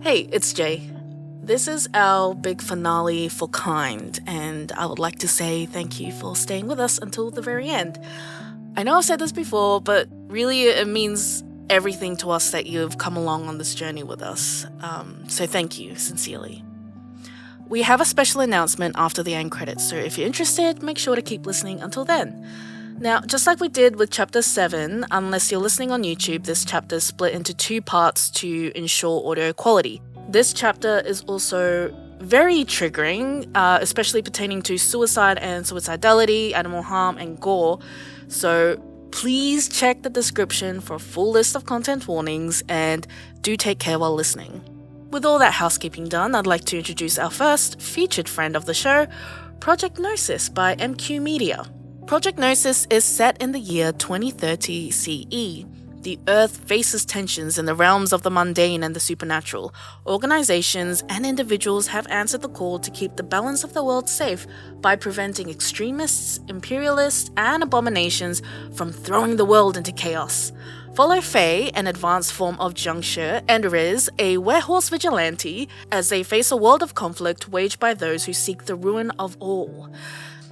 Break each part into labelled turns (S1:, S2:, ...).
S1: Hey, it's Jay. This is our big finale for Kind, and I would like to say thank you for staying with us until the very end. I know I've said this before, but really it means everything to us that you've come along on this journey with us. So thank you, sincerely. We have a special announcement after the end credits, so if you're interested, make sure to keep listening until then. Now, just like we did with Chapter 7, unless you're listening on YouTube, this chapter is split into 2 parts to ensure audio quality. This chapter is also very triggering, especially pertaining to suicide and suicidality, animal harm, and gore. So please check the description for a full list of content warnings and do take care while listening. With all that housekeeping done, I'd like to introduce our first featured friend of the show, Project Gnosis by MQ Media. Project Gnosis is set in the year 2030 CE. The Earth faces tensions in the realms of the mundane and the supernatural. Organizations and individuals have answered the call to keep the balance of the world safe by preventing extremists, imperialists, and abominations from throwing the world into chaos. Follow Faye, an advanced form of Juncture, and Riz, a werehorse vigilante, as they face a world of conflict waged by those who seek the ruin of all.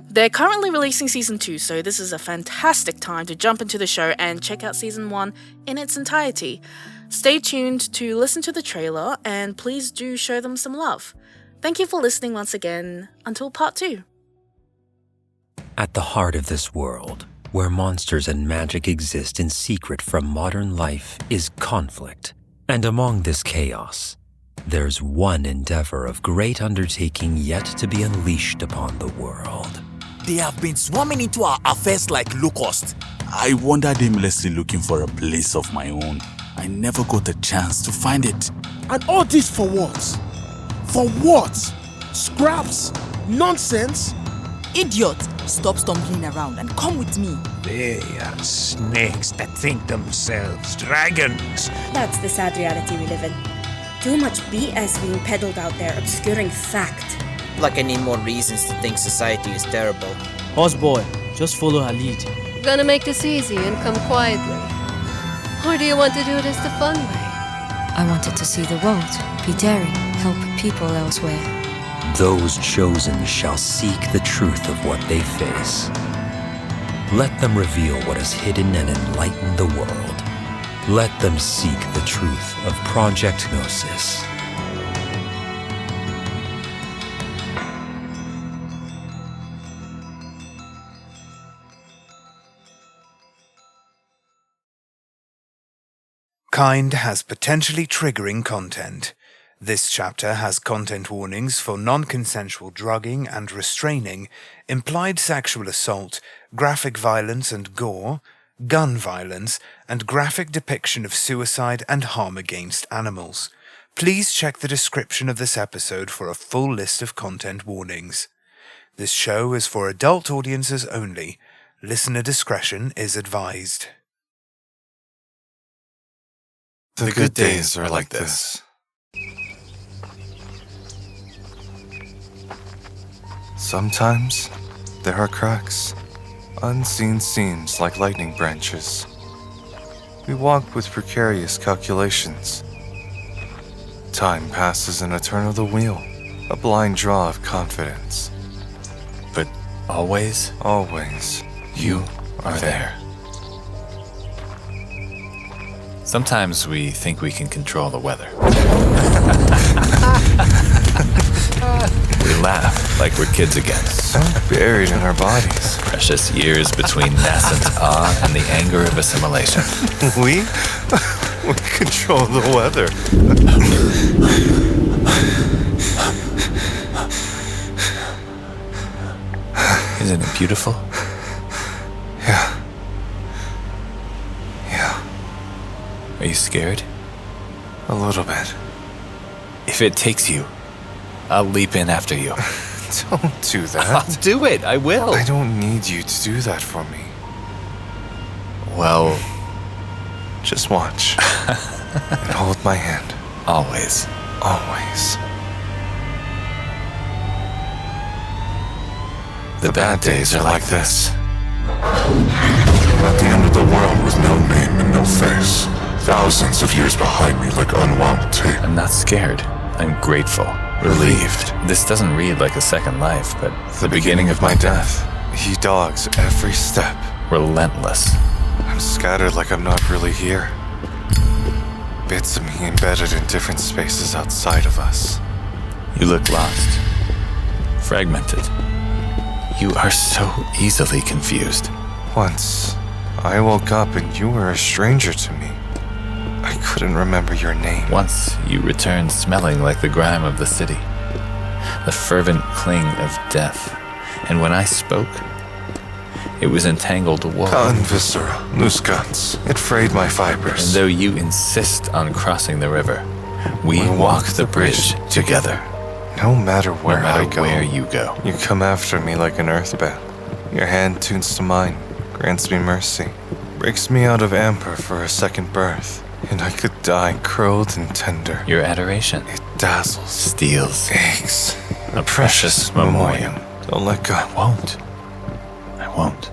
S1: They're currently releasing Season 2, so this is a fantastic time to jump into the show and check out Season 1 in its entirety. Stay tuned to listen to the trailer, and please do show them some love. Thank you for listening once again. Until Part 2.
S2: At the heart of this world, where monsters and magic exist in secret from modern life, is conflict. And among this chaos, there's one endeavor of great undertaking yet to be unleashed upon the world.
S3: They have been swarming into our affairs like locusts.
S4: I wandered aimlessly looking for a place of my own. I never got a chance to find it.
S5: And all this for what? For what? Scraps? Nonsense?
S3: Idiot! Stop stumbling around and come with me.
S6: They are snakes that think themselves dragons.
S7: That's the sad reality we live in. Too much BS being peddled out there, obscuring fact.
S8: Like I need more reasons to think society is terrible.
S9: Horseboy, just follow her lead.
S10: Gonna make this easy and come quietly? Or do you want to do it as the fun way?
S11: I wanted to see the world, be daring, help people elsewhere.
S2: Those chosen shall seek the truth of what they face. Let them reveal what is hidden and enlighten the world. Let them seek the truth of Project Gnosis.
S12: Kind has potentially triggering content. This chapter has content warnings for non-consensual drugging and restraining, implied sexual assault, graphic violence and gore, gun violence, and graphic depiction of suicide and harm against animals. Please check the description of this episode for a full list of content warnings. This show is for adult audiences only. Listener discretion is advised.
S13: The good days are like this. Sometimes there are cracks, unseen seams like lightning branches. We walk with precarious calculations. Time passes in a turn of the wheel, a blind draw of confidence.
S4: But always,
S13: you are there.
S4: Sometimes we think we can control the weather. We laugh like we're kids again.
S13: So buried in our bodies.
S4: Precious years between nascent awe and the anger of assimilation.
S13: We control the weather.
S4: Isn't it beautiful?
S13: Yeah.
S4: Are you scared?
S13: A little bit.
S4: If it takes you, I'll leap in after you.
S13: Don't do that.
S4: I'll do it. I will.
S13: I don't need you to do that for me.
S4: Well,
S13: just watch. And hold my hand.
S4: Always.
S13: Always. The bad days are like this.
S14: At the end of the world with no name and no face. Thousands of years behind me like unwound tape.
S4: I'm
S14: I'm not scared. I'm grateful. Relieved. This doesn't read like a second life, but the beginning of my death.
S13: He dogs every step.
S14: Relentless.
S13: I'm scattered like I'm not really here. Bits of me embedded in different spaces outside of us.
S14: You look lost. Fragmented. You are so easily confused.
S13: Once, I woke up and you were a stranger to me. I couldn't remember your name.
S14: Once, you returned smelling like the grime of the city. The fervent cling of death. And when I spoke, it was entangled wool.
S13: Cotton viscera, loose guts. It frayed my fibers.
S14: And though you insist on crossing the river, we walk the bridge together.
S13: No matter where I go,
S14: where you go,
S13: you come after me like an earthbound. Your hand tunes to mine, grants me mercy, breaks me out of amber for a second birth, and I could die curled and tender.
S14: Your adoration,
S13: it dazzles,
S14: steals,
S13: aches,
S14: a precious memoriam.
S13: Don't let go.
S14: I won't.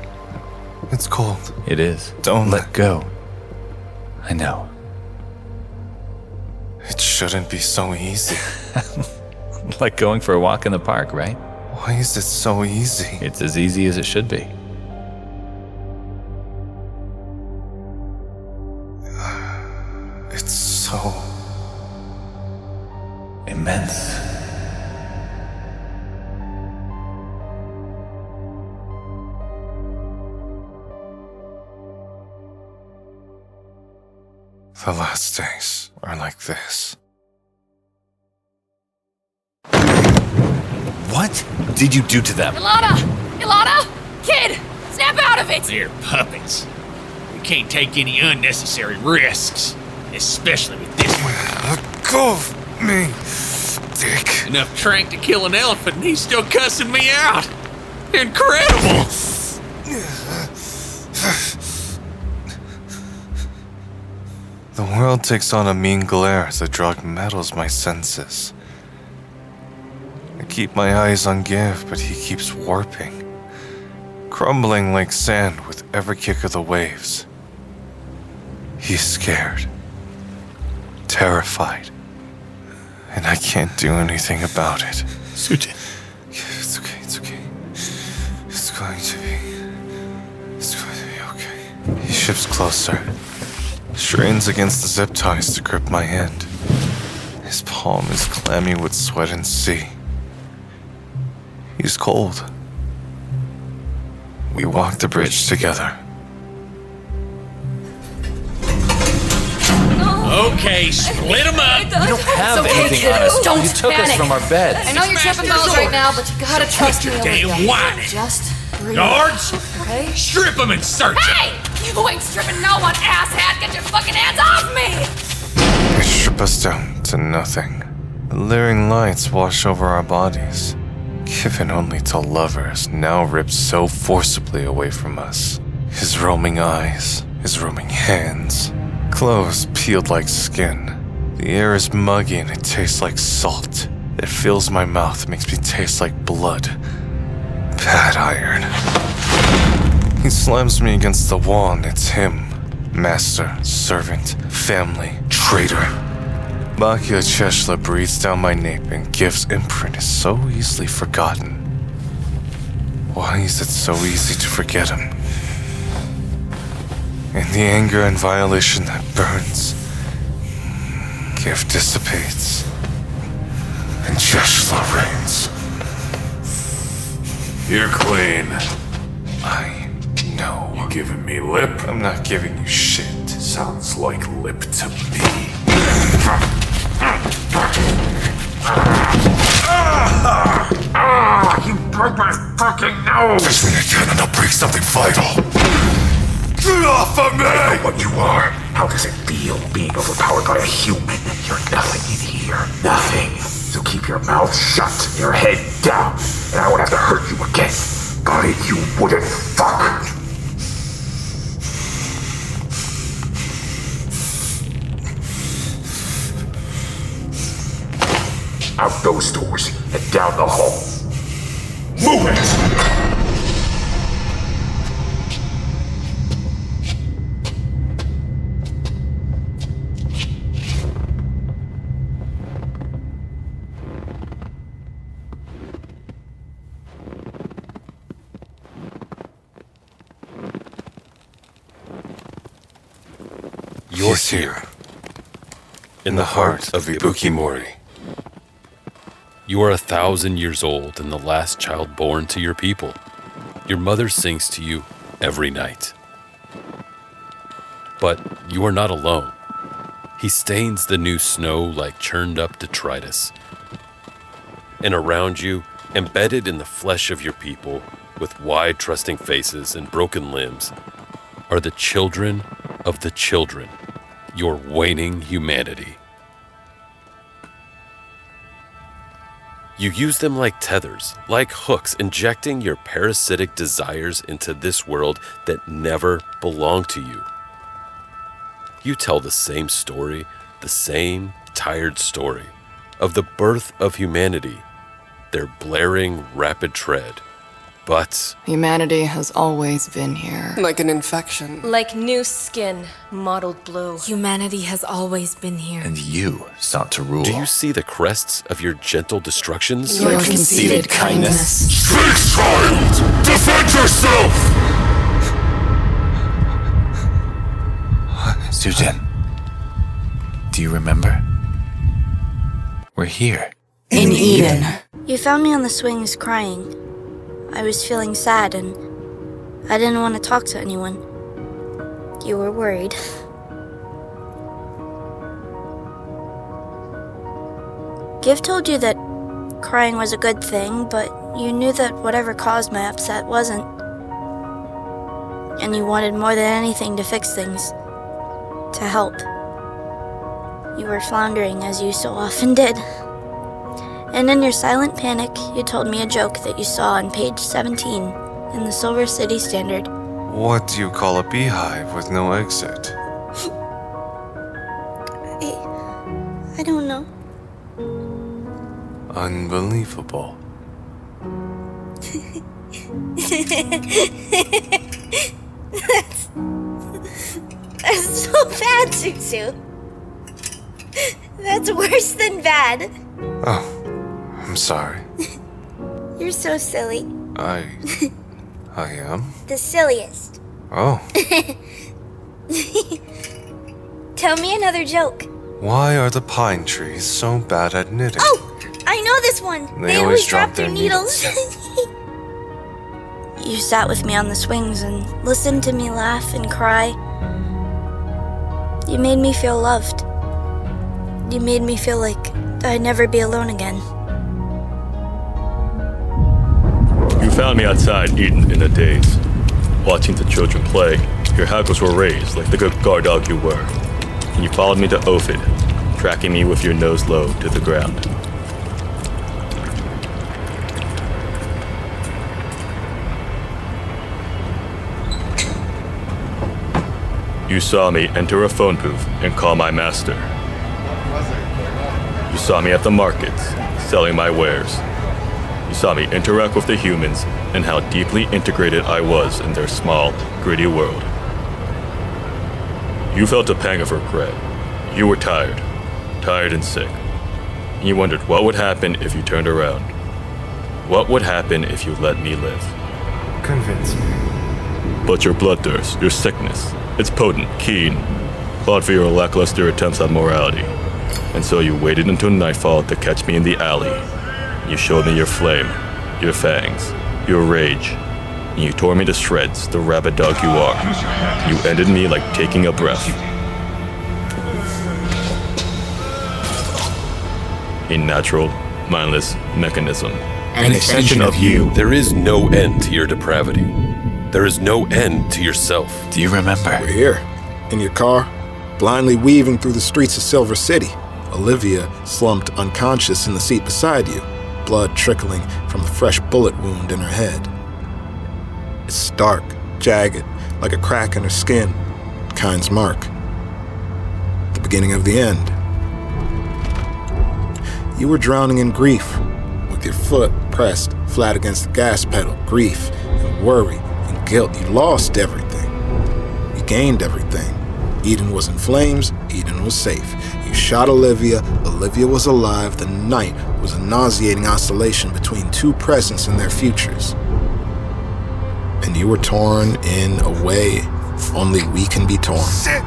S13: It's cold.
S14: It is.
S13: Don't
S14: let go. I know.
S13: It shouldn't be so easy.
S14: Like going for a walk in the park, right?
S13: Why is it so easy?
S14: It's as easy as it should be.
S13: It's so...
S14: immense.
S13: The last days are like this.
S14: What did you do to them?
S15: Ilana! Kid! Snap out of it!
S6: They're puppets. We can't take any unnecessary risks. Especially with this one.
S13: Let go of me, dick.
S6: Enough trank to kill an elephant and he's still cussing me out. Incredible!
S13: The world takes on a mean glare as the drug meddles my senses. I keep my eyes on Give, but he keeps warping, crumbling like sand with every kick of the waves. He's scared, terrified, and I can't do anything about it.
S14: Sujin.
S13: It's okay, it's okay. It's going to be okay. He shifts closer, strains against the zip ties to grip my hand. His palm is clammy with sweat and sea. He's cold. We walk the bridge together.
S6: Okay, split them up.
S14: We don't have anything on us.
S15: Don't
S14: you took
S15: panic.
S14: us from our beds.
S15: I know you're tripping balls right now, but you gotta trust me.
S6: Damn whining.
S15: Just breathe.
S6: Guards,
S15: okay?
S6: Strip them and search them.
S15: Hey! You ain't stripping no one, asshat! Get your fucking hands off me!
S13: They strip us down to nothing. The leering lights wash over our bodies, given only to lovers now ripped so forcibly away from us. His roaming eyes, his roaming hands, clothes peeled like skin. The air is muggy and it tastes like salt. It fills my mouth, makes me taste like blood. Bad iron. He slams me against the wall and it's him. Master, servant, family, traitor. Bakia Cheshla breathes down my nape and Give's imprint is so easily forgotten. Why is it so easy to forget him? In the anger and violation that burns, Give dissipates, and Cheshla reigns.
S16: You're clean.
S13: I know.
S16: You giving me lip?
S13: I'm not giving you shit.
S16: Sounds like lip to me. You broke my fucking nose!
S13: Touch me again and I'll break something vital.
S16: Get off of me! I know what you are. How does it feel being overpowered by a human? You're nothing in here. Nothing. So keep your mouth shut, your head down, and I won't have to hurt you again. Got it, you wooden fuck! Out those doors and down the hall. Move it!
S17: You're here, in the heart of Ibuki Mori. You are 1,000 years old and the last child born to your people. Your mother sings to you every night. But you are not alone. He stains the new snow like churned up detritus. And around you, embedded in the flesh of your people, with wide trusting faces and broken limbs, are the children of the children, your waning humanity. You use them like tethers, like hooks, injecting your parasitic desires into this world that never belonged to you. You tell the same story, the same tired story, of the birth of humanity, their blaring rapid tread. But
S18: humanity has always been here.
S19: Like an infection.
S20: Like new skin, mottled blue.
S11: Humanity has always been here.
S14: And you sought to rule.
S17: Do you see the crests of your gentle destructions?
S18: Your conceited kindness.
S16: Speak, child! Defend yourself!
S14: Sujin, do you remember? We're here.
S7: In Eden. You found me on the swings crying. I was feeling sad and I didn't want to talk to anyone. You were worried. Giv told you that crying was a good thing, but you knew that whatever caused my upset wasn't. And you wanted more than anything to fix things. To help. You were floundering as you so often did. And in your silent panic, you told me a joke that you saw on page 17 in the Silver City Standard.
S13: What do you call a beehive with no exit?
S7: I don't know.
S13: Unbelievable.
S7: That's so bad, Roussouw. That's worse than bad.
S13: Oh. I'm sorry.
S7: You're so silly.
S13: I am?
S7: The silliest.
S13: Oh.
S7: Tell me another joke.
S13: Why are the pine trees so bad at knitting?
S7: Oh! I know this one!
S13: They always drop their
S7: needles. You sat with me on the swings and listened to me laugh and cry. You made me feel loved. You made me feel like I'd never be alone again.
S21: You found me outside Eden in a daze, watching the children play. Your hackles were raised like the good guard dog you were, and you followed me to Ophid, tracking me with your nose low to the ground. You saw me enter a phone booth and call my master. You saw me at the markets, selling my wares. You saw me interact with the humans and how deeply integrated I was in their small, gritty world. You felt a pang of regret. You were tired and sick. And you wondered what would happen if you turned around. What would happen if you let me live?
S13: Convince me.
S21: But your bloodthirst, your sickness, it's potent, keen, fought for your lackluster attempts at morality. And so you waited until nightfall to catch me in the alley. You showed me your flame, your fangs, your rage, and you tore me to shreds, the rabid dog you are. You ended me like taking a breath. A natural, mindless mechanism.
S17: An extension of you. There is no end to your depravity. There is no end to yourself.
S14: Do you remember?
S5: We're here, in your car, blindly weaving through the streets of Silver City. Olivia slumped unconscious in the seat beside you, blood trickling from a fresh bullet wound in her head. It's stark, jagged, like a crack in her skin, Kine's mark. The beginning of the end. You were drowning in grief, with your foot pressed flat against the gas pedal. Grief and worry and guilt. You lost everything. You gained everything. Eden was in flames, Eden was safe. You shot Olivia, Olivia was alive. The night was a nauseating oscillation between two presents and their futures. And you were torn in a way only we can be torn.
S13: Shit!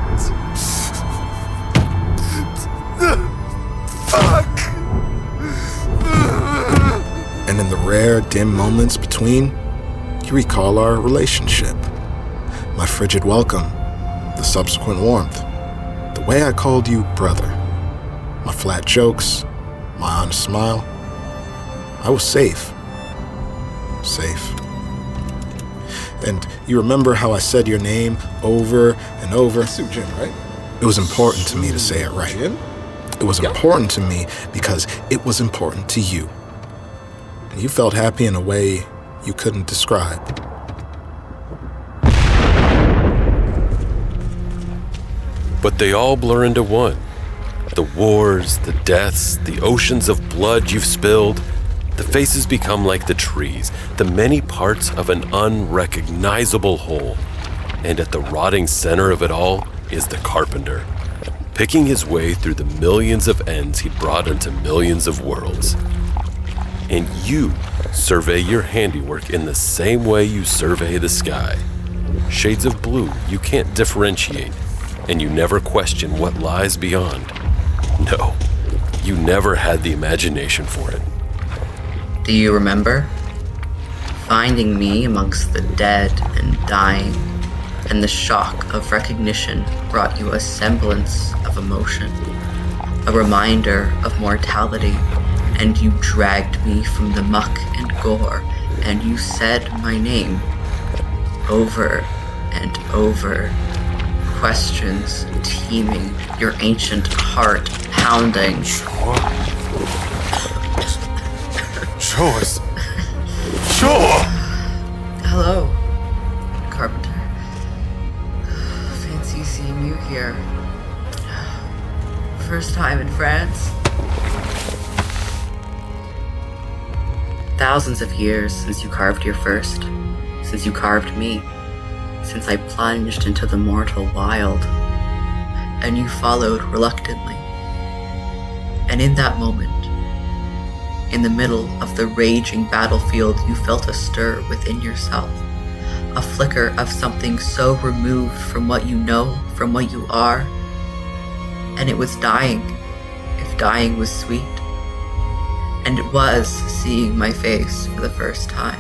S5: rare, dim moments between, you recall our relationship. My frigid welcome, the subsequent warmth, the way I called you brother, my flat jokes, my honest smile. I was safe. Safe. And you remember how I said your name over and over?
S19: Sujin, right?
S5: It was important to me to say it right. It was important to me because it was important to you. And you felt happy in a way you couldn't describe.
S17: But they all blur into one. The wars, the deaths, the oceans of blood you've spilled. The faces become like the trees, the many parts of an unrecognizable whole. And at the rotting center of it all is the carpenter, picking his way through the millions of ends he brought into millions of worlds. And you survey your handiwork in the same way you survey the sky. Shades of blue you can't differentiate, and you never question what lies beyond. No, you never had the imagination for it.
S22: Do you remember? Finding me amongst the dead and dying, and the shock of recognition brought you a semblance of emotion, a reminder of mortality, and you dragged me from the muck and gore, and you said my name over and over. Questions teeming, your ancient heart pounding.
S13: Show us. Show!
S22: Hello, Carpenter. Fancy seeing you here. First time in France. Thousands of years since you carved your first, since you carved me, since I plunged into the mortal wild, and you followed reluctantly. And in that moment, in the middle of the raging battlefield, you felt a stir within yourself, a flicker of something so removed from what you know, from what you are, and it was dying, if dying was sweet. And it was seeing my face for the first time.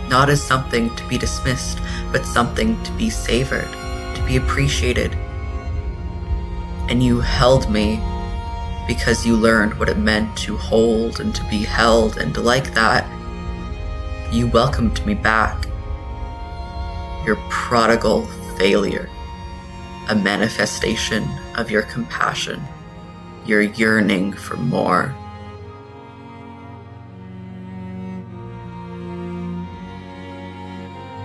S22: Not as something to be dismissed, but something to be savored, to be appreciated. And you held me because you learned what it meant to hold and to be held, and like that, you welcomed me back. Your prodigal failure, a manifestation of your compassion, your yearning for more.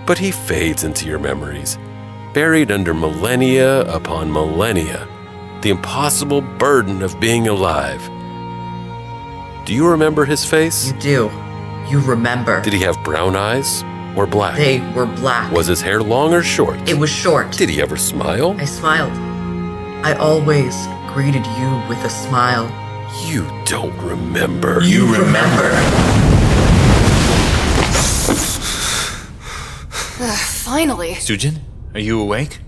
S17: But he fades into your memories, buried under millennia upon millennia, the impossible burden of being alive. Do you remember his face?
S22: You do. You remember.
S17: Did he have brown eyes or black?
S22: They were black.
S17: Was his hair long or short?
S22: It was short.
S17: Did he ever smile?
S22: I smiled. I always greeted you with a smile.
S17: You don't remember.
S22: You remember.
S10: Finally.
S14: Sujin, are you awake?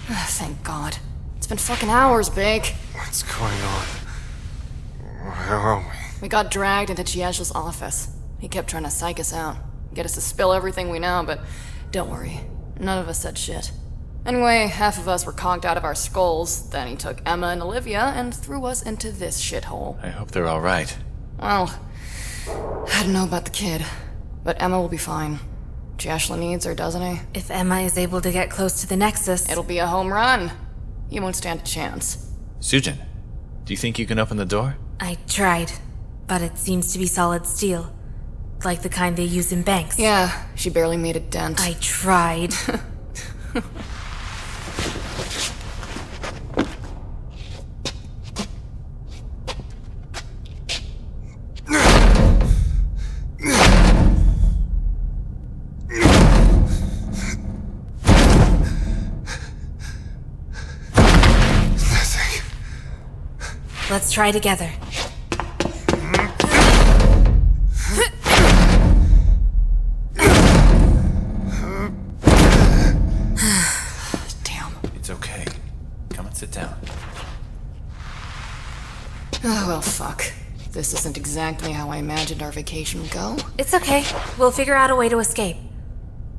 S10: Thank God. It's been fucking hours, Big.
S13: What's going on? Where are we?
S10: We got dragged into Jiho's office. He kept trying to psych us out, get us to spill everything we know, but don't worry, none of us said shit. Anyway, half of us were conked out of our skulls, then he took Emma and Olivia and threw us into this shithole.
S14: I hope they're all right.
S10: Well, I don't know about the kid, but Emma will be fine. Jiho needs her, doesn't he?
S11: If Emma is able to get close to the Nexus,
S10: it'll be a home run. You won't stand a chance.
S14: Sujin, do you think you can open the door?
S11: I tried, but it seems to be solid steel. Like the kind they use in banks.
S10: Yeah, she barely made a dent.
S11: I tried. Let's try together.
S10: Damn.
S14: It's okay. Come and sit down.
S10: Oh, well, fuck. This isn't exactly how I imagined our vacation would go.
S11: It's okay. We'll figure out a way to escape.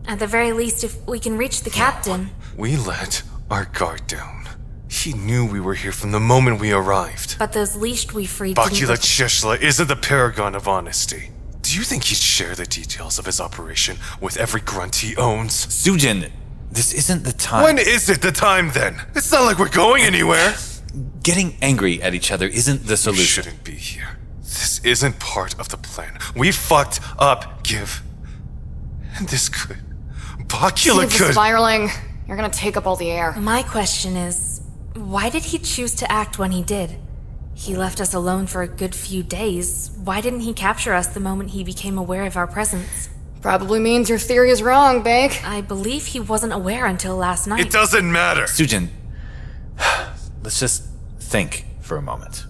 S11: At the very least, if we can reach the captain.
S13: We let our guard down. He knew we were here from the moment we arrived.
S11: But those leashed we freed
S13: Bakula Cheshla isn't the paragon of honesty. Do you think he'd share the details of his operation with every grunt he owns?
S1: Sujin, this isn't the time.
S13: When is it the time then? It's not like we're going anywhere.
S1: Getting angry at each other isn't the solution.
S13: You shouldn't be here. This isn't part of the plan. We fucked up, Give. And this could. Bakula
S10: Keep
S13: could.
S10: spiraling. You're gonna take up all the air.
S11: My question is, why did he choose to act when he did? He left us alone for a good few days. Why didn't he capture us the moment he became aware of our presence?
S10: Probably means your theory is wrong, Bake.
S11: I believe he wasn't aware until last night.
S13: It doesn't matter.
S1: Sujin, let's just think for a moment.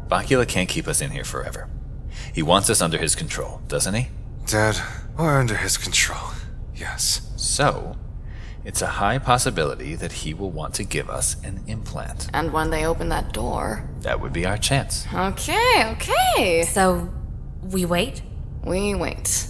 S1: Bakula can't keep us in here forever. He wants us under his control, doesn't he?
S13: Dad, we're under his control. Yes.
S1: So, it's a high possibility that he will want to give us an implant.
S10: And when they open that door...
S1: That would be our chance.
S10: Okay.
S11: So, we wait?
S10: We wait.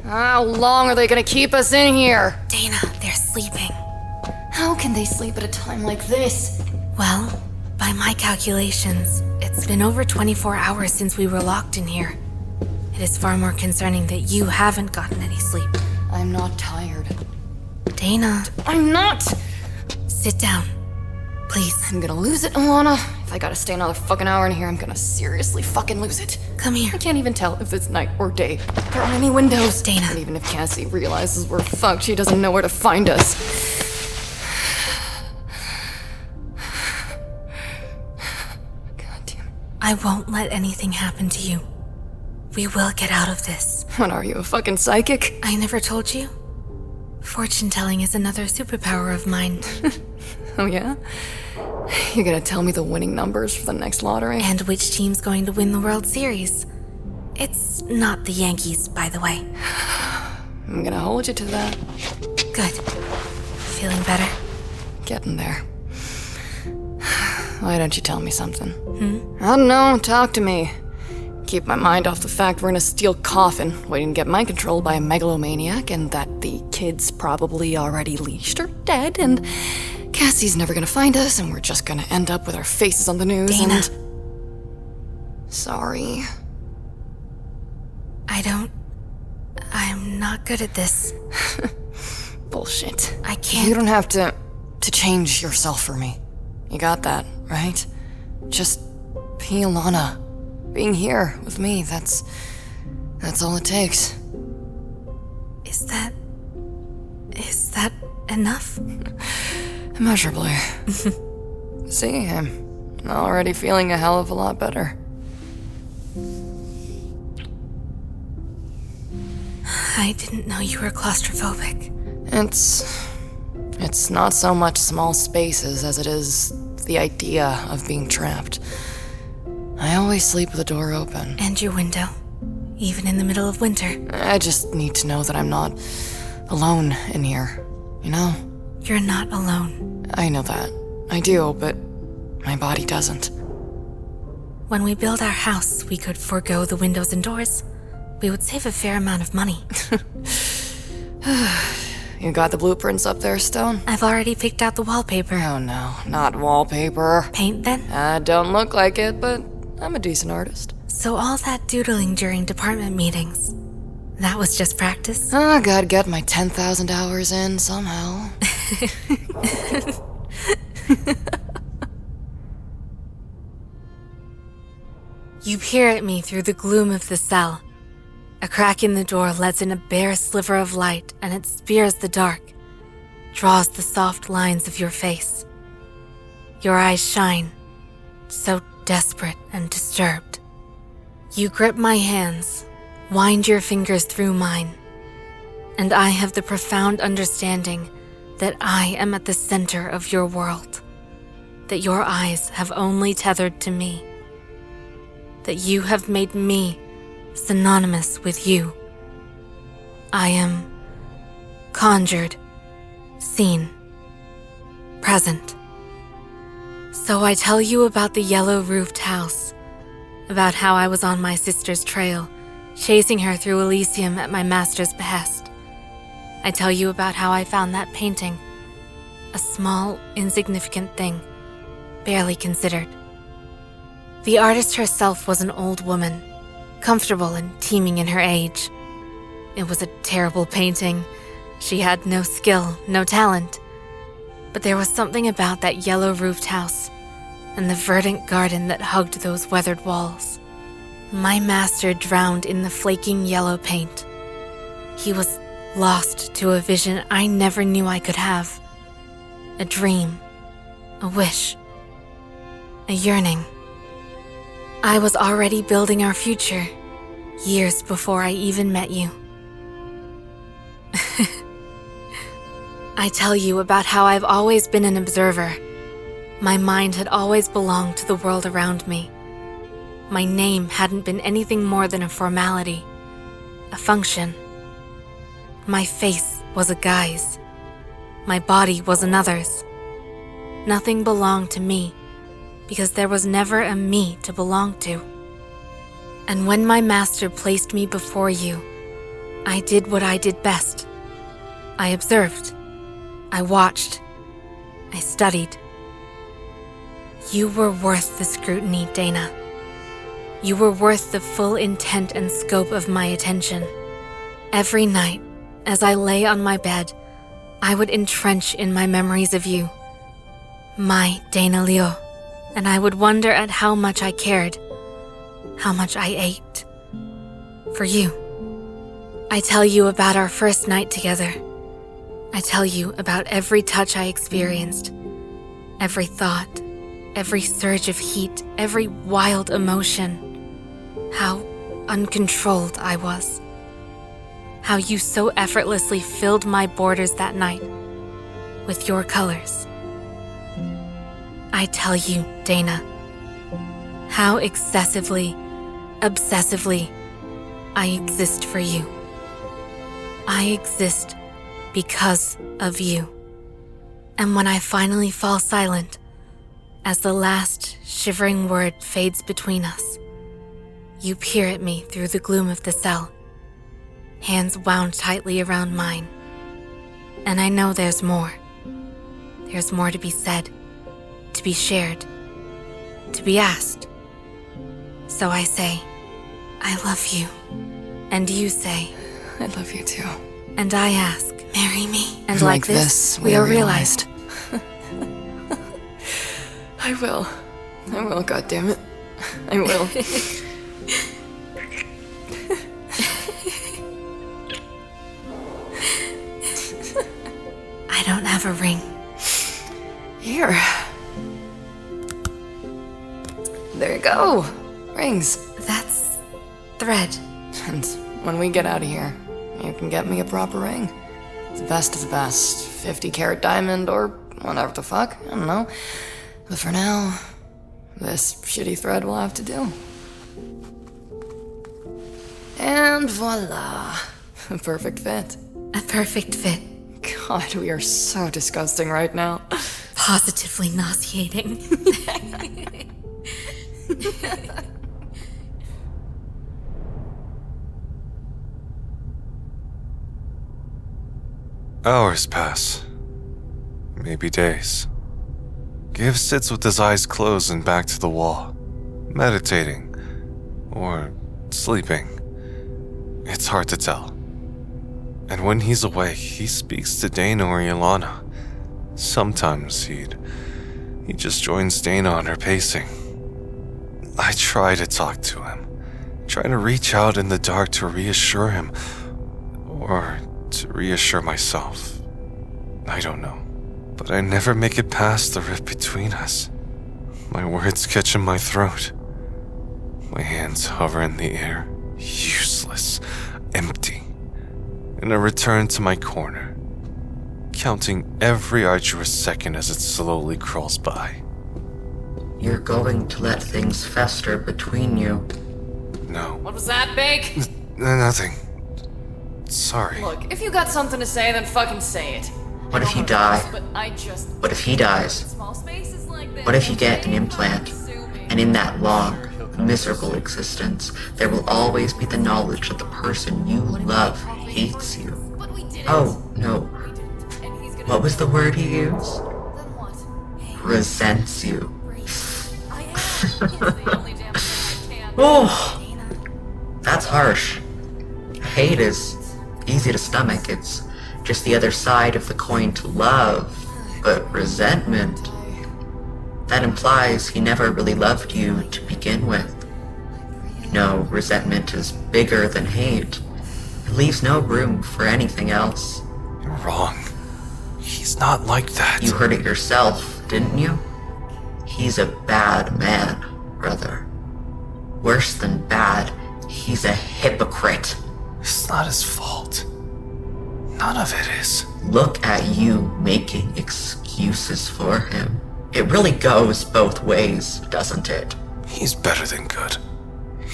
S10: How long are they gonna keep us in here?
S11: Dana, they're sleeping.
S10: How can they sleep at a time like this?
S11: Well, by my calculations, it's been over 24 hours since we were locked in here. It is far more concerning that you haven't gotten any sleep.
S10: I'm not tired.
S11: Dana.
S10: I'm not!
S11: Sit down. Please.
S10: I'm gonna lose it, Alana. If I gotta stay another fucking hour in here, I'm gonna seriously fucking lose it.
S11: Come here.
S10: I can't even tell if it's night or day. There aren't any windows.
S11: Dana.
S10: And even if Cassie realizes we're fucked, she doesn't know where to find us. God damn it.
S11: I won't let anything happen to you. We will get out of this.
S10: What are you, a fucking psychic?
S11: I never told you. Fortune telling is another superpower of mine.
S10: Oh yeah? You're gonna tell me the winning numbers for the next lottery?
S11: And which team's going to win the World Series. It's not the Yankees, by the way.
S10: I'm gonna hold you to that.
S11: Good. Feeling better?
S10: Getting there. Why don't you tell me something?
S11: I
S10: don't know, talk to me. Keep my mind off the fact we're in a steel coffin, waiting to get mind controlled by a megalomaniac, and that the kids probably already leashed or dead, and Cassie's never gonna find us, and we're just gonna end up with our faces on the news.
S11: Dana.
S10: And... Sorry.
S11: I'm not good at this.
S10: Bullshit.
S11: I can't.
S10: You don't have to change yourself for me. You got that, right? Just be Alana. Being here with me, that's all it takes.
S11: Is that enough?
S10: Immeasurably. See, I'm already feeling a hell of a lot better.
S11: I didn't know you were claustrophobic.
S10: It's not so much small spaces as it is the idea of being trapped. I always sleep with the door open.
S11: And your window, even in the middle of winter.
S10: I just need to know that I'm not alone in here, you know?
S11: You're not alone.
S10: I know that. I do, but my body doesn't.
S11: When we build our house, we could forego the windows and doors. We would save a fair amount of money.
S10: You got the blueprints up there, Stone?
S11: I've already picked out the wallpaper.
S10: Oh no, not wallpaper.
S11: Paint then?
S10: Don't look like it, but I'm a decent artist.
S11: So all that doodling during department meetings, that was just practice?
S10: Oh, gotta get my 10,000 hours in somehow.
S11: You peer at me through the gloom of the cell. A crack in the door lets in a bare sliver of light, and it spears the dark, draws the soft lines of your face. Your eyes shine, so desperate and disturbed. You grip my hands, wind your fingers through mine, and I have the profound understanding that I am at the center of your world, that your eyes have only tethered to me, that you have made me synonymous with you. I am conjured, seen, present. So I tell you about the yellow-roofed house, about how I was on my sister's trail, chasing her through Elysium at my master's behest. I tell you about how I found that painting, a small, insignificant thing, barely considered. The artist herself was an old woman, comfortable and teeming in her age. It was a terrible painting. She had no skill, no talent. But there was something about that yellow-roofed house and the verdant garden that hugged those weathered walls. My master drowned in the flaking yellow paint. He was lost to a vision I never knew I could have. A dream, a wish, a yearning. I was already building our future, years before I even met you. I tell you about how I've always been an observer. My mind had always belonged to the world around me. My name hadn't been anything more than a formality, a function. My face was a guise. My body was another's. Nothing belonged to me, because there was never a me to belong to. And when my master placed me before you, I did what I did best. I observed. I watched. I studied. You were worth the scrutiny, Dana. You were worth the full intent and scope of my attention. Every night, as I lay on my bed, I would entrench in my memories of you, my Dana Leo, and I would wonder at how much I cared, how much I ached for you. I tell you about our first night together. I tell you about every touch I experienced, every thought, every surge of heat, every wild emotion. How uncontrolled I was. How you so effortlessly filled my borders that night with your colors. I tell you, Dana, how excessively, obsessively I exist for you. I exist because of you. And when I finally fall silent, as the last shivering word fades between us, you peer at me through the gloom of the cell, hands wound tightly around mine. And I know there's more. There's more to be said, to be shared, to be asked. So I say, I love you. And you say,
S10: I love you too.
S11: And I ask, marry me. And
S10: like this, we are realized. I will, goddammit. I will.
S11: I don't have a ring.
S10: Here. There you go. Rings.
S11: That's thread.
S10: And when we get out of here, you can get me a proper ring. The best of the best. 50-carat diamond or whatever the fuck. I don't know. But for now, this shitty thread will have to do. And voila. A perfect fit.
S11: A perfect fit.
S10: God, we are so disgusting right now.
S11: Positively nauseating.
S13: Hours pass. Maybe days. Giv sits with his eyes closed and back to the wall, meditating, or sleeping. It's hard to tell. And when he's awake, he speaks to Dana or Ilana. Sometimes he just joins Dana on her pacing. I try to talk to him, try to reach out in the dark to reassure him, or to reassure myself. I don't know. But I never make it past the rift between us. My words catch in my throat. My hands hover in the air, useless, empty. And I return to my corner, counting every arduous second as it slowly crawls by.
S22: You're going to let things fester between you.
S13: No.
S10: What was that, Bake?
S13: Nothing. Sorry.
S10: Look, if you got something to say, then fucking say it.
S22: What if you die?
S10: But I just...
S22: What if he dies? What if you get an implant, and in that long, miserable existence, there will always be the knowledge that the person you love hates you? Oh, no. What was the word he used? Resents you. Oh, that's harsh. Hate is easy to stomach. It's just the other side of the coin to love. But resentment, that implies he never really loved you to begin with. No, resentment is bigger than hate. It leaves no room for anything else.
S13: You're wrong. He's not like that.
S22: You heard it yourself, didn't you? He's a bad man, brother. Worse than bad, he's a hypocrite.
S13: It's not his fault. None of it is.
S22: Look at you making excuses for him. It really goes both ways, doesn't it?
S13: He's better than good.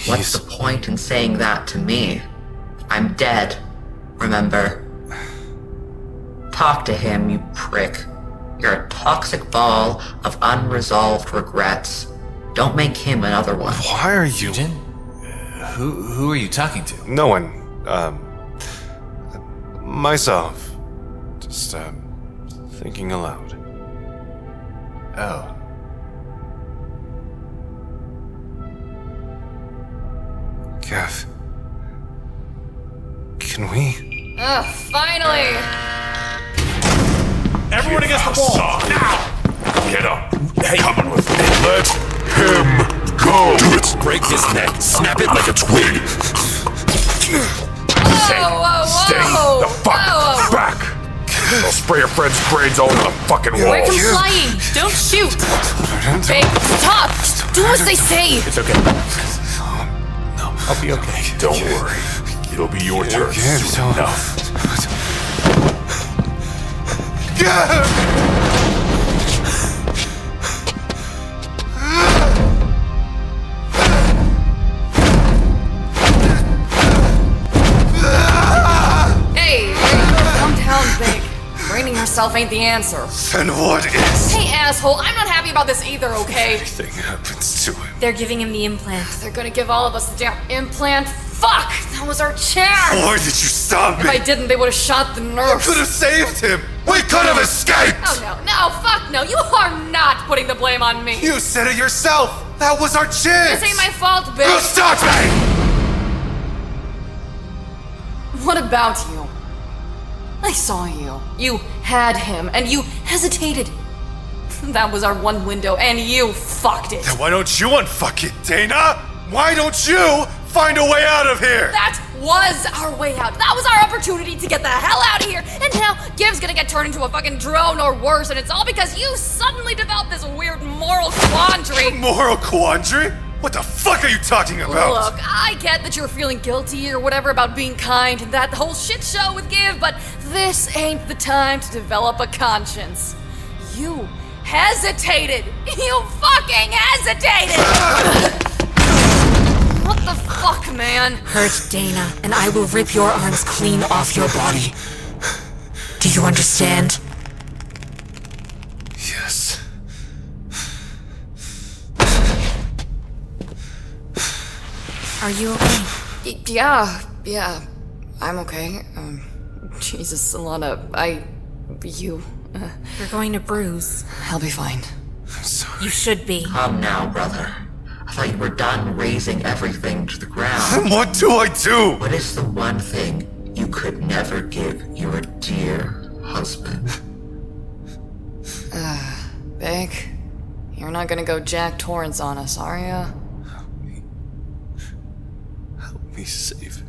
S22: What's the point in saying that to me? I'm dead, remember? Talk to him, you prick. You're a toxic ball of unresolved regrets. Don't make him another one.
S13: Why are you...
S1: Who are you talking to?
S13: No one. Myself. Just, thinking aloud.
S1: Oh.
S13: Kev. Can we?
S10: Finally!
S16: Everyone against the wall! Now! Get up. Hey. Coming with me. Let him go! Do it! Break his neck. Snap it like a twig. Stay the fuck back! I'll spray your friend's brains all over the fucking wall.
S11: Where from flying? Don't shoot! Big, stop! Do as they say!
S1: It's okay.
S13: No.
S1: I'll be okay.
S16: Don't worry. It'll be your turn soon enough.
S10: Hey, calm down, Big. Braining herself ain't the answer.
S13: Then what is?
S10: Hey, asshole, I'm not happy about this either, okay?
S13: Everything happens to him.
S11: They're giving him the implant.
S10: They're gonna give all of us the damn implant? Fuck! That was our chance!
S13: Why did you stop me?
S10: If I didn't, they would have shot the nurse.
S13: You could have saved him! We could have escaped!
S10: Oh no, fuck no, you are not putting the blame on me!
S13: You said it yourself! That was our chance!
S10: This ain't my fault, bitch!
S13: You stopped me!
S10: What about you? I saw you. You had him, and you hesitated. That was our one window, and you fucked it.
S13: Then why don't you unfuck it, Dana? Why don't you find a way out of here?
S10: That was our way out. That was our opportunity to get the hell out of here. And now Giv's gonna get turned into a fucking drone or worse, and it's all because you suddenly developed this weird moral quandary.
S13: Moral quandary? What the fuck are you talking about?
S10: Look, I get that you're feeling guilty or whatever about being kind and that whole shit show with Give, but this ain't the time to develop a conscience. You hesitated. You fucking hesitated! What the fuck, man?
S11: Hurt Dana, and I will rip your arms clean off your body. Do you understand?
S13: Yes.
S11: Are you okay?
S10: Yeah, I'm okay. Jesus, Alana, you.
S11: You're going to bruise.
S10: I'll be fine.
S13: I'm sorry.
S11: You should be.
S22: Come now, brother. I thought you were done raising everything to the ground.
S13: What do I do?
S22: What is the one thing you could never give your dear husband?
S10: Big, you're not gonna go Jack Torrance on us, are ya?
S13: Help me save him.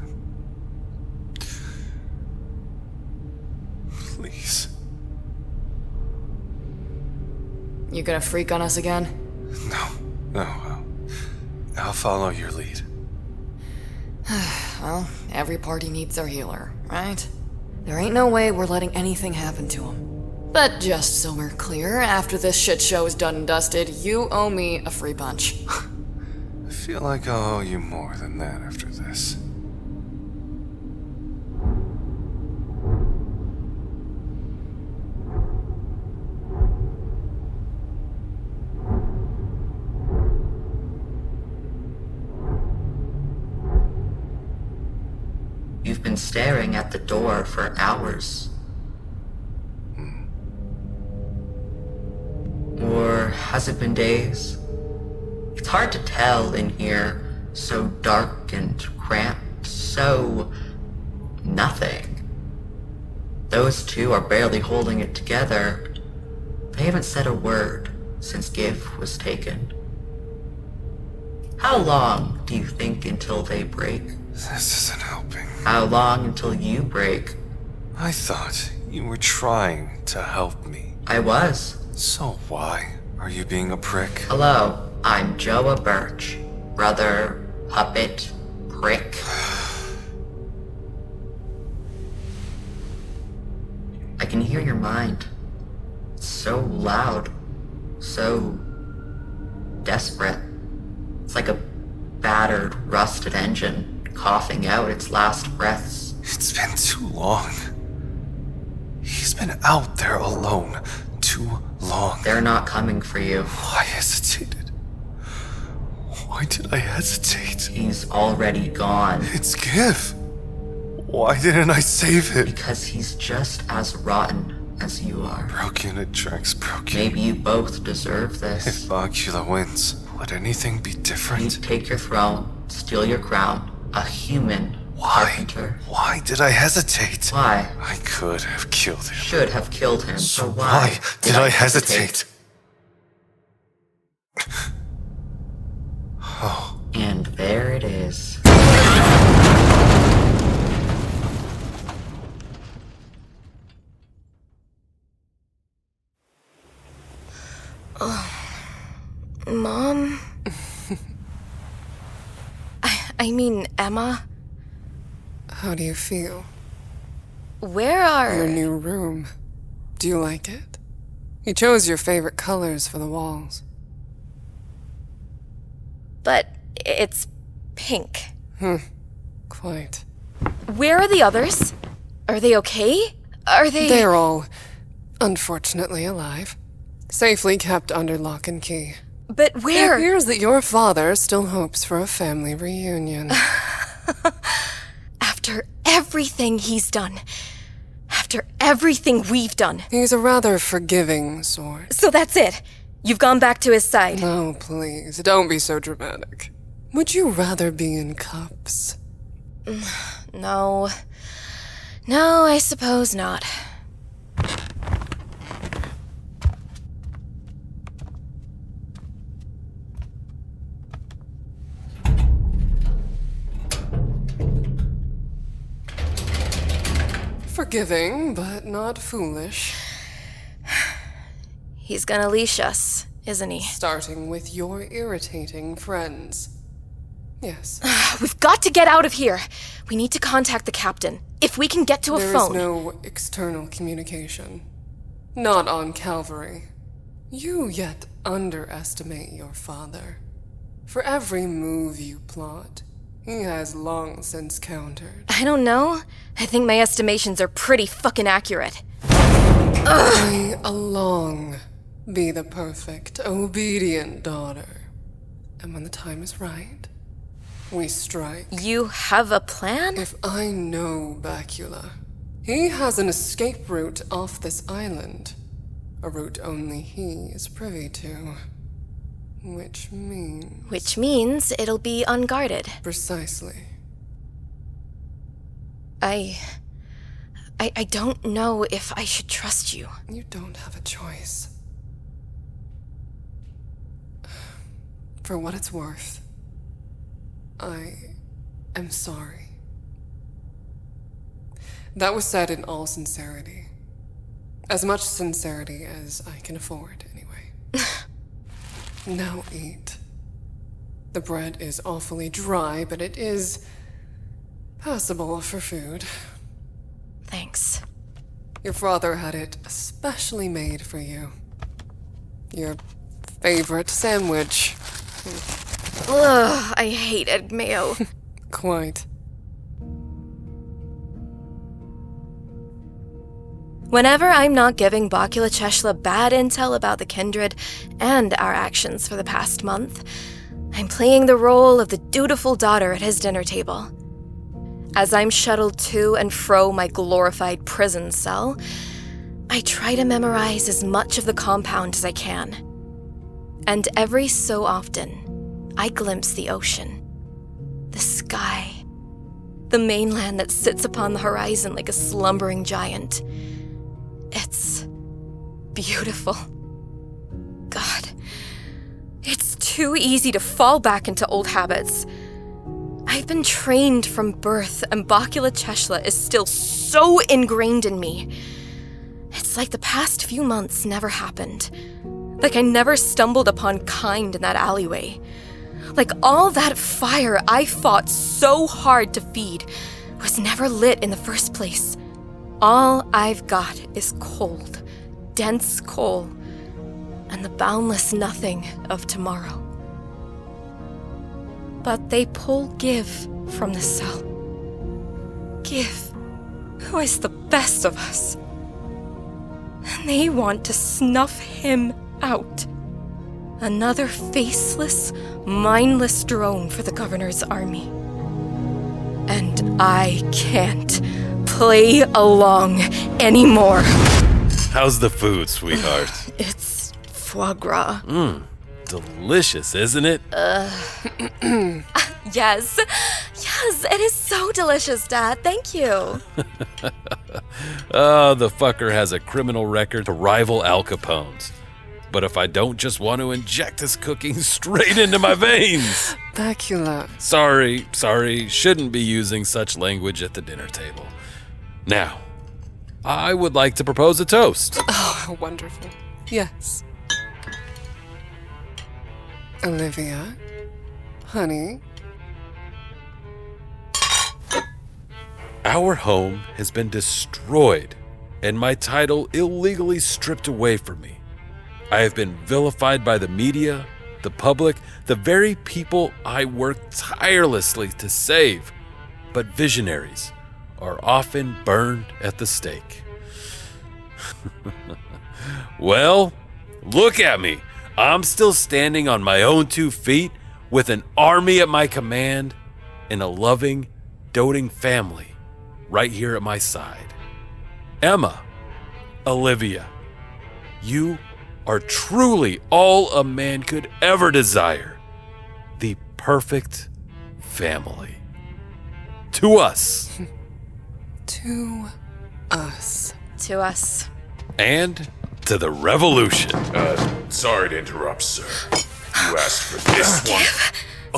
S13: Please.
S10: You gonna freak on us again?
S13: No. I'll follow your lead.
S10: Well, every party needs their healer, right? There ain't no way we're letting anything happen to him. But just so we're clear, after this shit show is done and dusted, you owe me a free punch.
S13: I feel like I'll owe you more than that after this.
S22: You've been staring at the door for hours. Or has it been days? It's hard to tell in here, so dark and cramped, so nothing. Those two are barely holding it together. They haven't said a word since Give was taken. How long do you think until they break?
S13: This isn't helping.
S22: How long until you break?
S13: I thought you were trying to help me.
S22: I was.
S13: So why are you being a prick?
S22: Hello, I'm Joa Birch. Brother, puppet, prick. I can hear your mind. It's so loud. So desperate. It's like a battered, rusted engine coughing out its last breaths.
S13: It's been too long. He's been out there alone too long.
S22: They're not coming for you.
S13: I hesitated. Why did I hesitate?
S22: He's already gone.
S13: It's Give. Why didn't I save him?
S22: Because he's just as rotten as you are.
S13: Broken attracts broken.
S22: Maybe you both deserve this.
S13: If Bacula wins, would anything be different?
S22: He'd take your throne, steal your crown. A human carpenter.
S13: Why did I hesitate?
S22: Why?
S13: I could have killed him.
S22: Should have killed him.
S13: So why did I hesitate? Oh.
S22: And there it is.
S20: Mom? I mean, Emma?
S3: How do you feel?
S20: Where are...
S3: Your new room. Do you like it? You chose your favorite colors for the walls.
S20: But it's pink.
S3: Quite.
S20: Where are the others? Are they okay? Are they...
S3: They're all, unfortunately, alive. Safely kept under lock and key.
S20: But where?
S3: It appears that your father still hopes for a family reunion.
S20: After everything he's done. After everything we've done.
S3: He's a rather forgiving sort.
S20: So that's it? You've gone back to his side?
S3: No, please, don't be so dramatic. Would you rather be in cups?
S20: No. No, I suppose not.
S3: Forgiving, but not foolish.
S20: He's gonna leash us, isn't he?
S3: Starting with your irritating friends. Yes.
S20: We've got to get out of here. We need to contact the captain. If we can get to a phone.
S3: There is no external communication. Not on Calvary. You yet underestimate your father. For every move you plot, he has long since countered.
S20: I don't know. I think my estimations are pretty fucking accurate.
S3: May along be the perfect, obedient daughter. And when the time is right, we strike.
S20: You have a plan?
S3: If I know Bacula, he has an escape route off this island. A route only he is privy to. Which means
S20: it'll be unguarded.
S3: Precisely.
S20: I don't know if I should trust you.
S3: You don't have a choice. For what it's worth, I am sorry. That was said in all sincerity. As much sincerity as I can afford, anyway. Now eat. The bread is awfully dry, but it is passable for food.
S20: Thanks.
S3: Your father had it especially made for you. Your favorite sandwich.
S20: Ugh, I hate egg mayo.
S3: Quite.
S20: Whenever I'm not giving Bakula Cheshla bad intel about the kindred and our actions for the past month, I'm playing the role of the dutiful daughter at his dinner table. As I'm shuttled to and fro my glorified prison cell, I try to memorize as much of the compound as I can. And every so often, I glimpse the ocean, the sky, the mainland that sits upon the horizon like a slumbering giant. It's beautiful. God, it's too easy to fall back into old habits. I've been trained from birth, and Bakula Cheshla is still so ingrained in me. It's like the past few months never happened. Like I never stumbled upon kind in that alleyway. Like all that fire I fought so hard to feed was never lit in the first place. All I've got is cold, dense coal, and the boundless nothing of tomorrow. But they pull Give from the cell. Give, who is the best of us. And they want to snuff him out. Another faceless, mindless drone for the governor's army. And I can't play along anymore.
S17: How's the food, sweetheart?
S20: It's foie gras.
S17: Delicious, isn't it?
S20: Yes, it is so delicious, Dad. Thank you.
S17: The fucker has a criminal record to rival Al Capone's. But if I don't just want to inject this cooking straight into my veins.
S3: Bakula.
S17: Sorry, shouldn't be using such language at the dinner table. Now, I would like to propose a toast.
S3: Oh, how wonderful. Yes. Olivia, honey.
S17: Our home has been destroyed, and my title illegally stripped away from me. I have been vilified by the media, the public, the very people I work tirelessly to save. But visionaries are often burned at the stake. Well, look at me. I'm still standing on my own 2 feet with an army at my command and a loving, doting family right here at my side. Emma, Olivia, you are truly all a man could ever desire. The perfect family. To us.
S3: To us.
S20: To us.
S17: And to the revolution.
S16: Sorry to interrupt, sir. You asked for this one.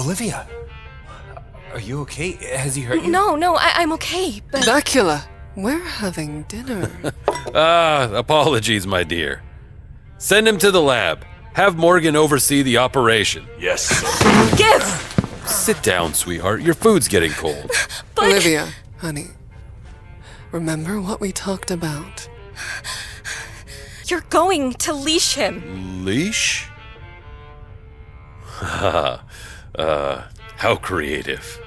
S1: Olivia, are you okay? Has he hurt you?
S20: No, I'm okay, but...
S3: Bakula, we're having dinner.
S17: Apologies, my dear. Send him to the lab. Have Morgan oversee the operation.
S16: Yes, sir.
S20: Give!
S17: Sit down, sweetheart. Your food's getting cold.
S20: But...
S3: Olivia, honey, remember what we talked about?
S20: You're going to leash him.
S17: Leash? How creative.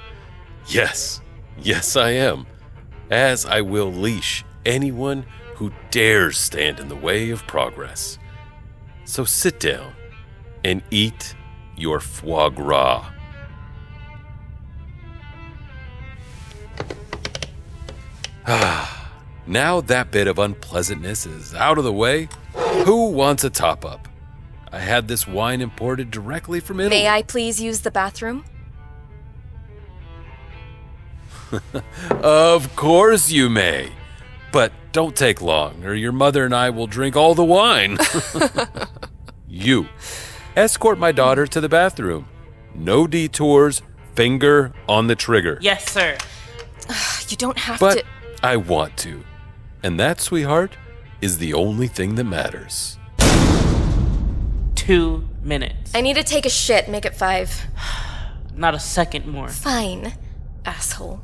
S17: Yes, I am. As I will leash anyone who dares stand in the way of progress. So sit down and eat your foie gras. Now that bit of unpleasantness is out of the way, who wants a top-up? I had this wine imported directly from Italy.
S20: May I please use the bathroom?
S17: Of course you may. But don't take long, or your mother and I will drink all the wine. You, escort my daughter to the bathroom. No detours, finger on the trigger.
S8: Yes, sir.
S20: You don't have
S17: But
S20: to...
S17: I want to. And that, sweetheart, is the only thing that matters.
S1: 2
S8: 2 minutes.
S20: I need to take a shit. Make it 5.
S8: Not a second more.
S20: Fine, asshole.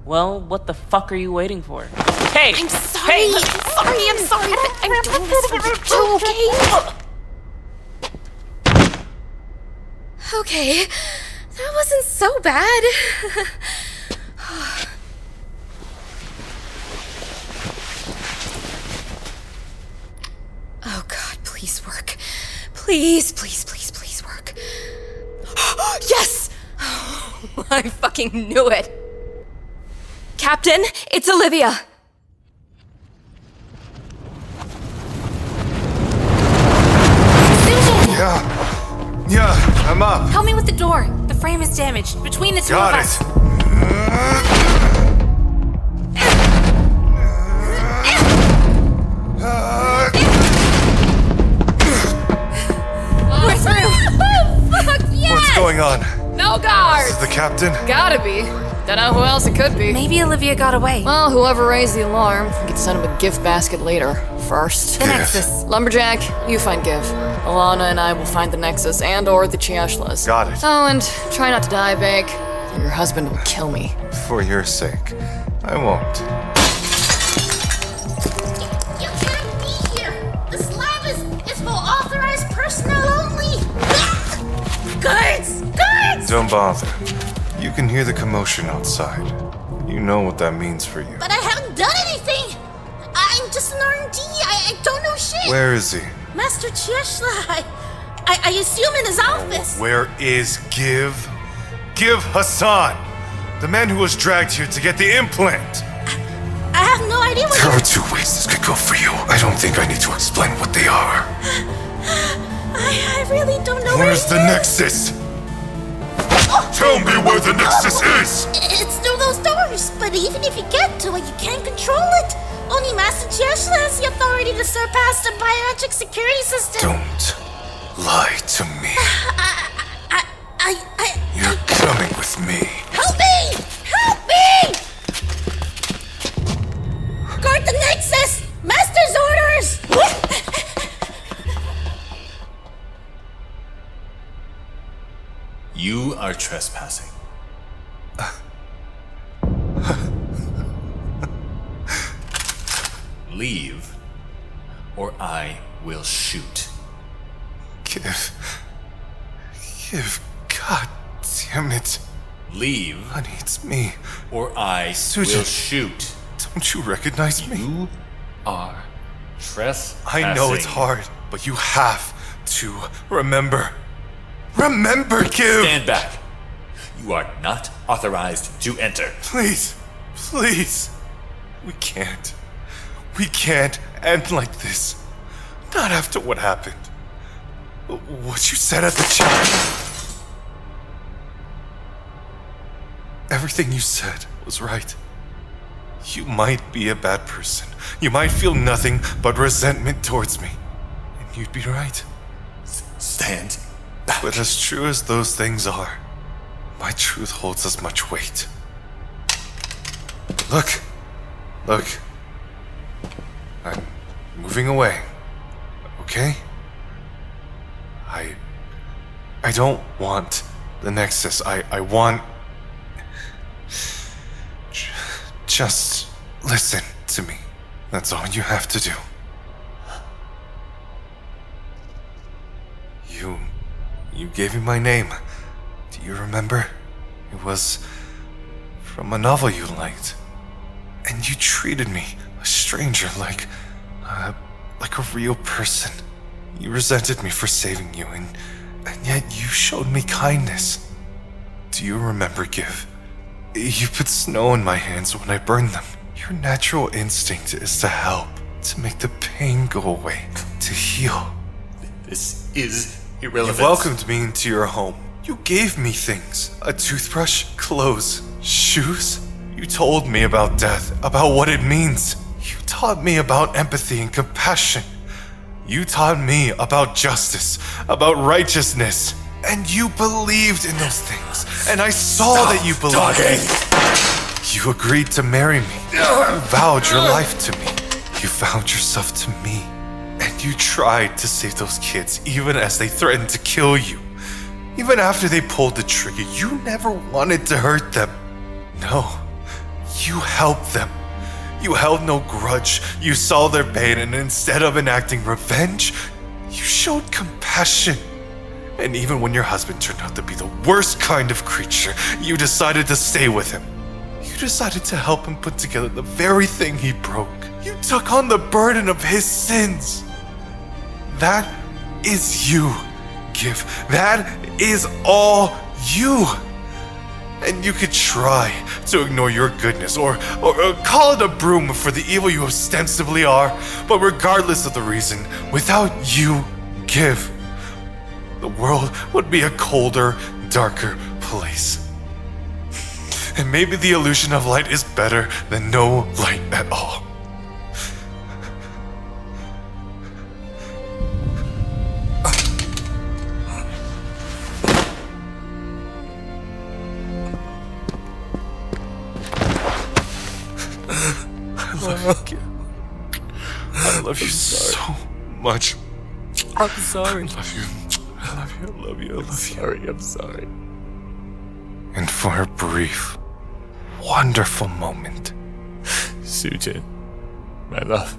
S8: Well, what the fuck are you waiting for? Hey!
S20: I'm sorry!
S8: Hey!
S20: I'm sorry, but I'm doing this for you too, okay? Okay, that wasn't so bad. Oh God, please work. Please, please, please, please work. Yes! I fucking knew it. Captain, it's Olivia.
S13: Yeah, I'm up.
S11: Help me with the door. The frame is damaged. Between the two of us.
S20: We're through.
S10: Fuck yes!
S13: What's going on?
S10: No guards!
S13: This is the captain?
S10: Gotta be. Don't know who else it could be.
S11: Maybe Olivia got away.
S10: Well, whoever raised the alarm, we could send him a gift basket later. First.
S11: The Nexus.
S10: Lumberjack, you find Give. Alana and I will find the Nexus and/or the Chiashlas.
S13: Got it.
S10: Oh, and try not to die big. Or your husband will kill me.
S13: For your sake, I won't.
S15: You can't be here. This lab is for authorized personnel only. Guards! Guards!
S13: Don't bother. You can hear the commotion outside. You know what that means for you.
S15: But I haven't done anything. I'm just an R&D. I don't know shit.
S13: Where is he?
S15: Master Chiashla, I assume in his office.
S13: Where is Give? Give Hassan! The man who was dragged here to get the implant!
S15: I have no idea what.
S13: There are 2 ways this could go for you. I don't think I need to explain what they are.
S15: I really don't know
S13: Where's the Nexus? Tell me where the Nexus is!
S15: It's through those doors, but even if you get to it, you can't control it. Only Master Chiashla has the authority to surpass the biometric security system.
S13: Don't lie to me. You're coming with me.
S15: Help me! Help me! Guard the Nexus! Master's orders!
S1: You are trespassing. Leave, or I will shoot.
S13: Give. God damn it.
S1: Leave.
S13: Honey, it's me.
S1: Or I will shoot.
S13: Don't you recognize me?
S1: You are trespassing.
S13: I know it's hard, but you have to remember. Remember, Give!
S1: Stand back. You are not authorized to enter.
S13: Please. We can't end like this. Not after what happened. What you said at the chat. Everything you said was right. You might be a bad person. You might feel nothing but resentment towards me. And you'd be right.
S1: Stand back.
S13: But as true as those things are, my truth holds as much weight. Look. I'm moving away. Okay? I don't want the Nexus. I want... Just listen to me. That's all you have to do. You gave me my name. Do you remember? It was from a novel you liked. And you treated me, a stranger, like a real person. You resented me for saving you, and yet you showed me kindness. Do you remember, Give? You put snow in my hands when I burned them. Your natural instinct is to help, to make the pain go away, to heal.
S1: This is irrelevant.
S13: You welcomed me into your home. You gave me things. A toothbrush, clothes, shoes. You told me about death, about what it means. You taught me about empathy and compassion. You taught me about justice, about righteousness. And you believed in those things. And I saw that you believed. You agreed to marry me. You vowed your life to me. You vowed yourself to me. And
S12: You tried to save those kids even as they threatened to kill you. Even after they pulled the trigger, you never wanted to hurt them. No, you helped them. You held no grudge. You saw their pain, and instead of enacting revenge, you showed compassion. And even when your husband turned out to be the worst kind of creature, you decided to stay with him. You decided to help him put together the very thing he broke. You took on the burden of his sins. That is you, Give. That is all you. And you could try to ignore your goodness or call it a broom for the evil you ostensibly are, but regardless of the reason, without you, Give, the world would be a colder, darker place. And maybe the illusion of light is better than no light at all. I love you so much.
S1: I'm sorry.
S12: I love you. I love you. I love you. I love you.
S1: Sorry, I'm sorry.
S12: And for a brief, wonderful moment,
S1: Sujin, my love,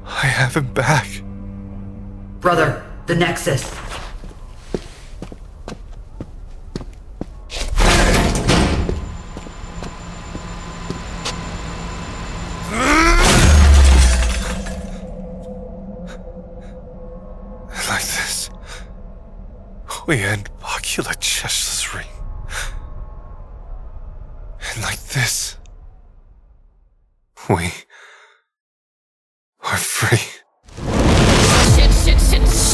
S12: I have him back.
S9: Brother, the Nexus.
S12: Like this, we end Cheshla's ring. And like this, we are free.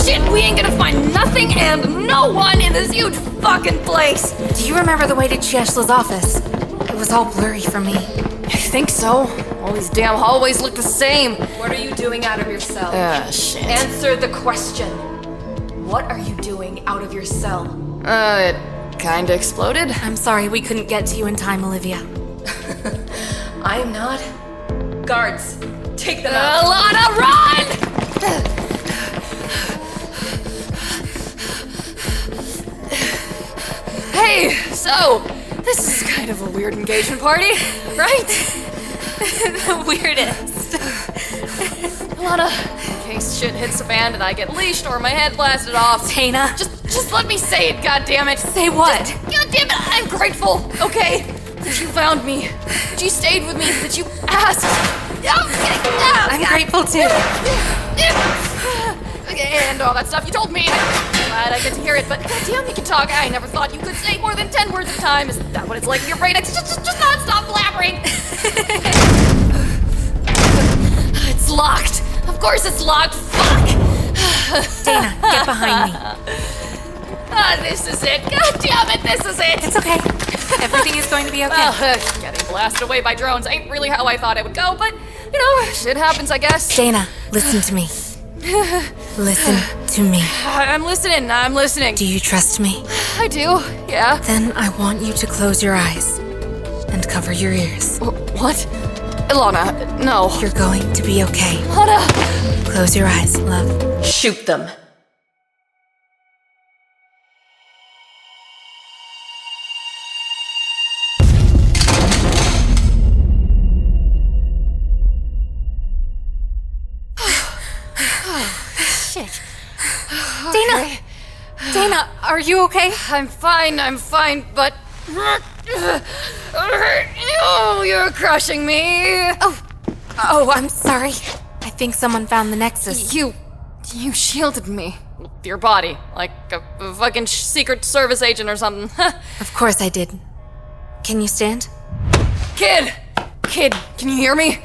S10: Shit! We ain't gonna find nothing and no one in this huge fucking place!
S11: Do you remember the way to Cheshla's office? It was all blurry for me.
S10: I think so. All these damn hallways look the same.
S20: What are you doing out of your cell?
S10: Shit.
S20: Answer the question. What are you doing out of your cell?
S10: It kinda exploded.
S11: I'm sorry we couldn't get to you in time, Olivia.
S20: I am not. Guards, take them out.
S10: Alana, run! Hey, so, this is kind of a weird engagement party, right?
S11: The weirdest.
S10: Alana, in case shit hits the fan and I get leashed or my head blasted off.
S11: Tana.
S10: Just let me say it, goddammit.
S11: Say what?
S10: God damn it, I'm grateful, okay? That you found me, that you stayed with me, that you asked.
S11: I'm grateful too.
S10: And all that stuff you told me. I'm glad I get to hear it, but goddamn, you can talk. I never thought you could say more than 10 words at a time. Is that what it's like in your brain? It's just non-stop blabbering. It's locked. Of course it's locked. Fuck.
S11: Dana, get behind me.
S10: This is it. God damn it, this is it.
S11: It's okay. Everything is going to be okay.
S10: Well, getting blasted away by drones ain't really how I thought it would go, but, you know, shit happens, I guess.
S11: Dana, listen to me. Listen to me.
S10: I'm listening.
S11: Do you trust me?
S10: I do, yeah.
S11: Then I want you to close your eyes and cover your ears.
S10: What? Ilana, no.
S11: You're going to be okay.
S10: Ilana!
S11: Close your eyes, love.
S20: Shoot them.
S10: Shit.
S11: Dana! Dana, are you okay?
S10: I'm fine, but... Oh, you're crushing me!
S11: Oh, I'm sorry. I think someone found the Nexus.
S10: You shielded me. With your body. Like a fucking Secret Service agent or something.
S11: Of course I did. Can you stand?
S10: Kid, can you hear me?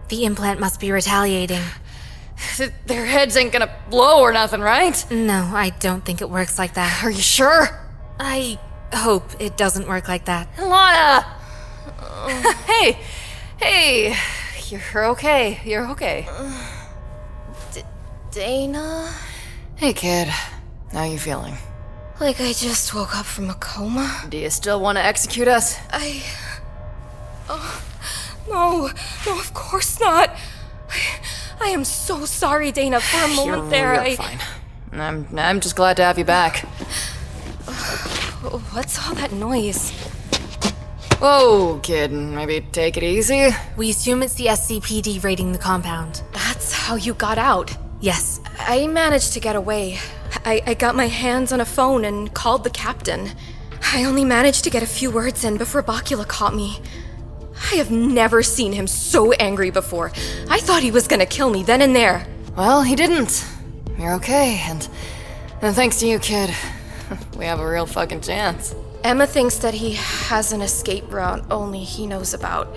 S11: The implant must be retaliating.
S10: Their heads ain't gonna blow or nothing, right?
S11: No, I don't think it works like that.
S10: Are you sure?
S11: I hope it doesn't work like that.
S10: Lana! Hey, you're okay. Dana? Hey, kid. How you feeling?
S20: Like I just woke up from a coma?
S10: Do you still want to execute us?
S20: No, of course not. I am so sorry, Dana. For a moment
S10: You're fine. I'm just glad to have you back.
S20: What's all that noise?
S10: Whoa, kid, maybe take it easy?
S11: We assume it's the SCPD raiding the compound.
S20: That's how you got out?
S11: Yes.
S20: I managed to get away. I got my hands on a phone and called the captain. I only managed to get a few words in before Bacula caught me. I have never seen him so angry before. I thought he was gonna kill me then and there.
S10: Well, he didn't. You're okay, and thanks to you, kid, we have a real fucking chance.
S20: Emma thinks that he has an escape route only he knows about.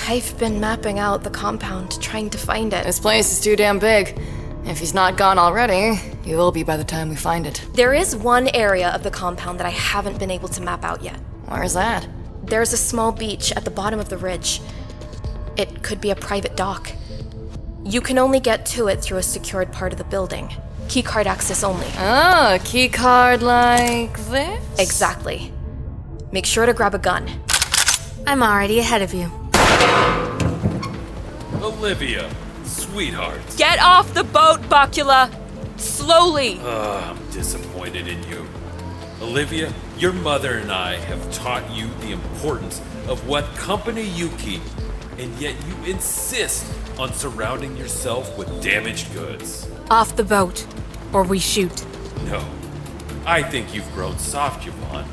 S20: I've been mapping out the compound, trying to find it.
S10: This place is too damn big. If he's not gone already, he will be by the time we find it.
S20: There is one area of the compound that I haven't been able to map out yet.
S10: Where's that?
S20: There's a small beach at the bottom of the ridge. It could be a private dock. You can only get to it through a secured part of the building. Keycard access only.
S10: Oh, a keycard like this?
S20: Exactly. Make sure to grab a gun.
S11: I'm already ahead of you.
S17: Olivia, sweetheart.
S8: Get off the boat, Bacula! Slowly!
S17: I'm disappointed in you. Olivia, your mother and I have taught you the importance of what company you keep, and yet you insist on surrounding yourself with damaged goods.
S11: Off the boat, or we shoot.
S17: No. I think you've grown soft, Yvonne.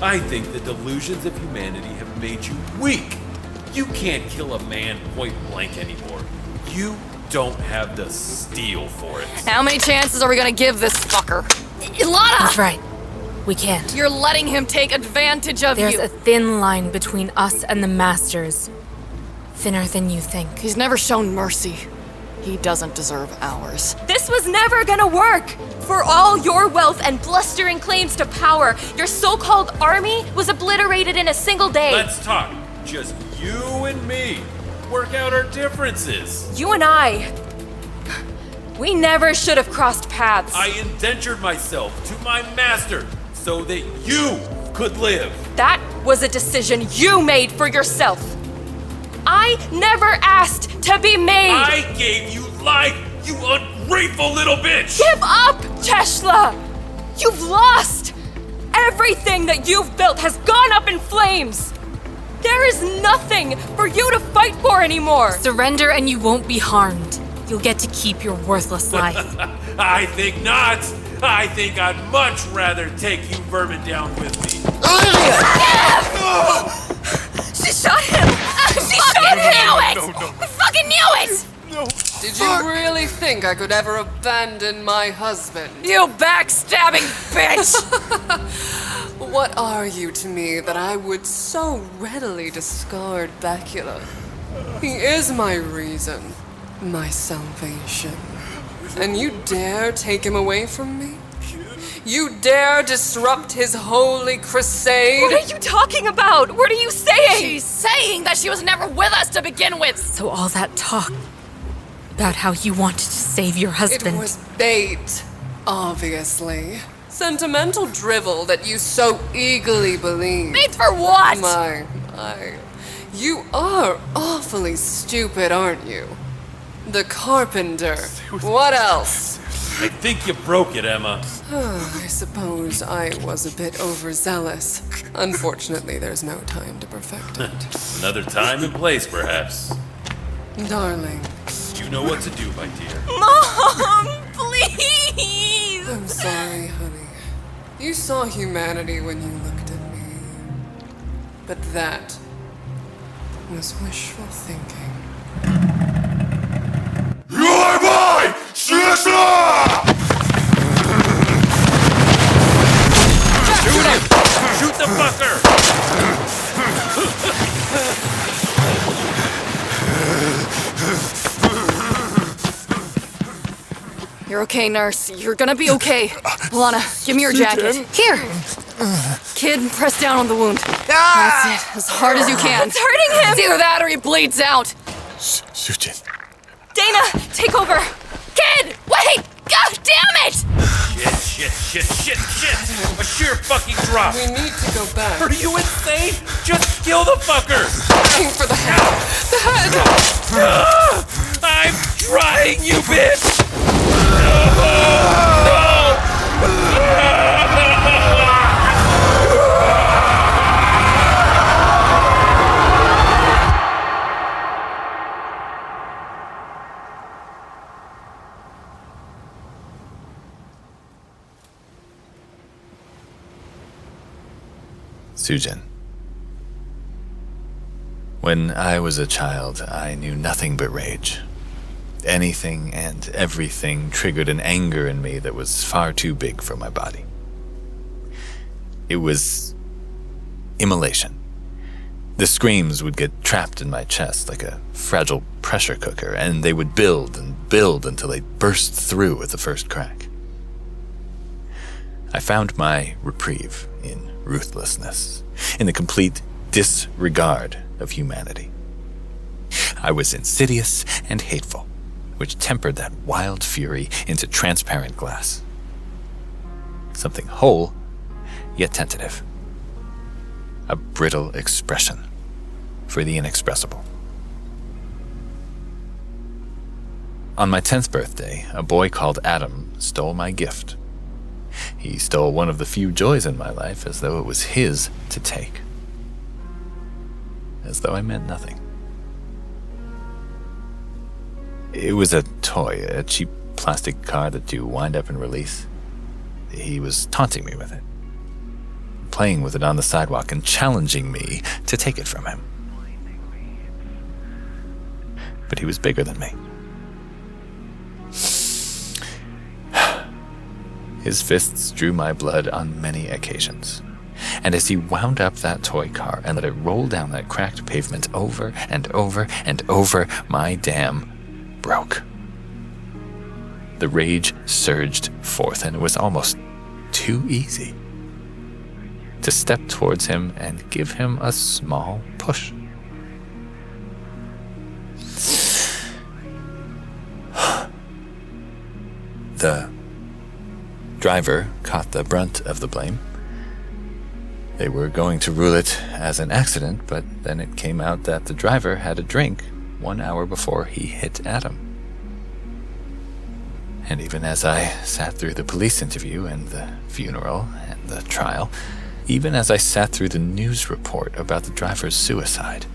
S17: I think the delusions of humanity have made you weak. You can't kill a man point blank anymore. You don't have the steel for it.
S10: How many chances are we gonna give this fucker? Ilana!
S11: That's right. We can't.
S10: You're letting him take advantage of
S11: There's
S10: you.
S11: a thin line between us and the Masters. Thinner than you think.
S10: He's never shown mercy. He doesn't deserve ours.
S20: This was never gonna work! For all your wealth and blustering claims to power, your so-called army was obliterated in a single day.
S17: Let's talk. Just you and me. Work out our differences.
S20: You and I, we never should have crossed paths.
S17: I indentured myself to my master so that you could live.
S20: That was a decision you made for yourself. I never asked to be made.
S17: I gave you life, you ungrateful little bitch.
S20: Give up, Cheshla. You've lost. Everything that you've built has gone up in flames. There is nothing for you to fight for anymore.
S11: Surrender and you won't be harmed. You'll get to keep your worthless life.
S17: I think not. I think I'd much rather take you vermin down with me.
S20: She shot him! She shot him!
S10: No. I fucking knew it!
S3: No. Did you really think I could ever abandon my husband?
S10: You backstabbing bitch!
S3: What are you to me that I would so readily discard Bacula? He is my reason, my salvation. And you dare take him away from me? You dare disrupt his holy crusade?
S20: What are you talking about? What are you saying?
S10: She's saying that she was never with us to begin with!
S11: So all that talk about how you wanted to save your husband...
S3: It was bait, obviously. Sentimental drivel that you so eagerly believe.
S10: Bait for what?
S3: My. You are awfully stupid, aren't you? The carpenter. What else?
S17: I think you broke it, Emma.
S3: I suppose I was a bit overzealous. Unfortunately, there's no time to perfect it.
S17: Another time and place, perhaps.
S3: Darling.
S17: You know what to do, my dear.
S20: Mom, please!
S3: I'm sorry, honey. You saw humanity when you looked at me. But that was wishful thinking.
S16: You are mine! Sister!
S17: Shoot him! Shoot the fucker!
S10: You're okay, nurse. You're gonna be okay. Lana, give me your jacket. Here! Kid, press down on the wound. That's it. As hard as you can.
S20: It's hurting him!
S10: It's either that or he bleeds out.
S4: Shoot it.
S20: Dana, take over!
S10: Kid! Wait! God damn it!
S17: Shit. A sheer fucking drop.
S3: We need to go back.
S17: Are you insane? Just kill the fucker!
S3: Aim for the head! The head!
S1: I'm trying, you bitch! Sujin. When I was a child, I knew nothing but rage. Anything and everything triggered an anger in me that was far too big for my body. It was immolation. The screams would get trapped in my chest like a fragile pressure cooker, and they would build and build until they burst through at the first crack. I found my reprieve in ruthlessness, in the complete disregard of humanity. I was insidious and hateful, which tempered that wild fury into transparent glass. Something whole, yet tentative. A brittle expression for the inexpressible. On my 10th birthday, a boy called Adam stole my gift. He stole one of the few joys in my life as though it was his to take. As though I meant nothing. It was a toy, a cheap plastic car that you wind up and release. He was taunting me with it, playing with it on the sidewalk and challenging me to take it from him. But he was bigger than me. His fists drew my blood on many occasions, and as he wound up that toy car and let it roll down that cracked pavement over and over and over, my dam broke. The rage surged forth, and it was almost too easy to step towards him and give him a small push. The driver caught the brunt of the blame. They were going to rule it as an accident, but then it came out that the driver had a drink 1 hour before he hit Adam. And even as I sat through the police interview and the funeral and the trial, even as I sat through the news report about the driver's suicide,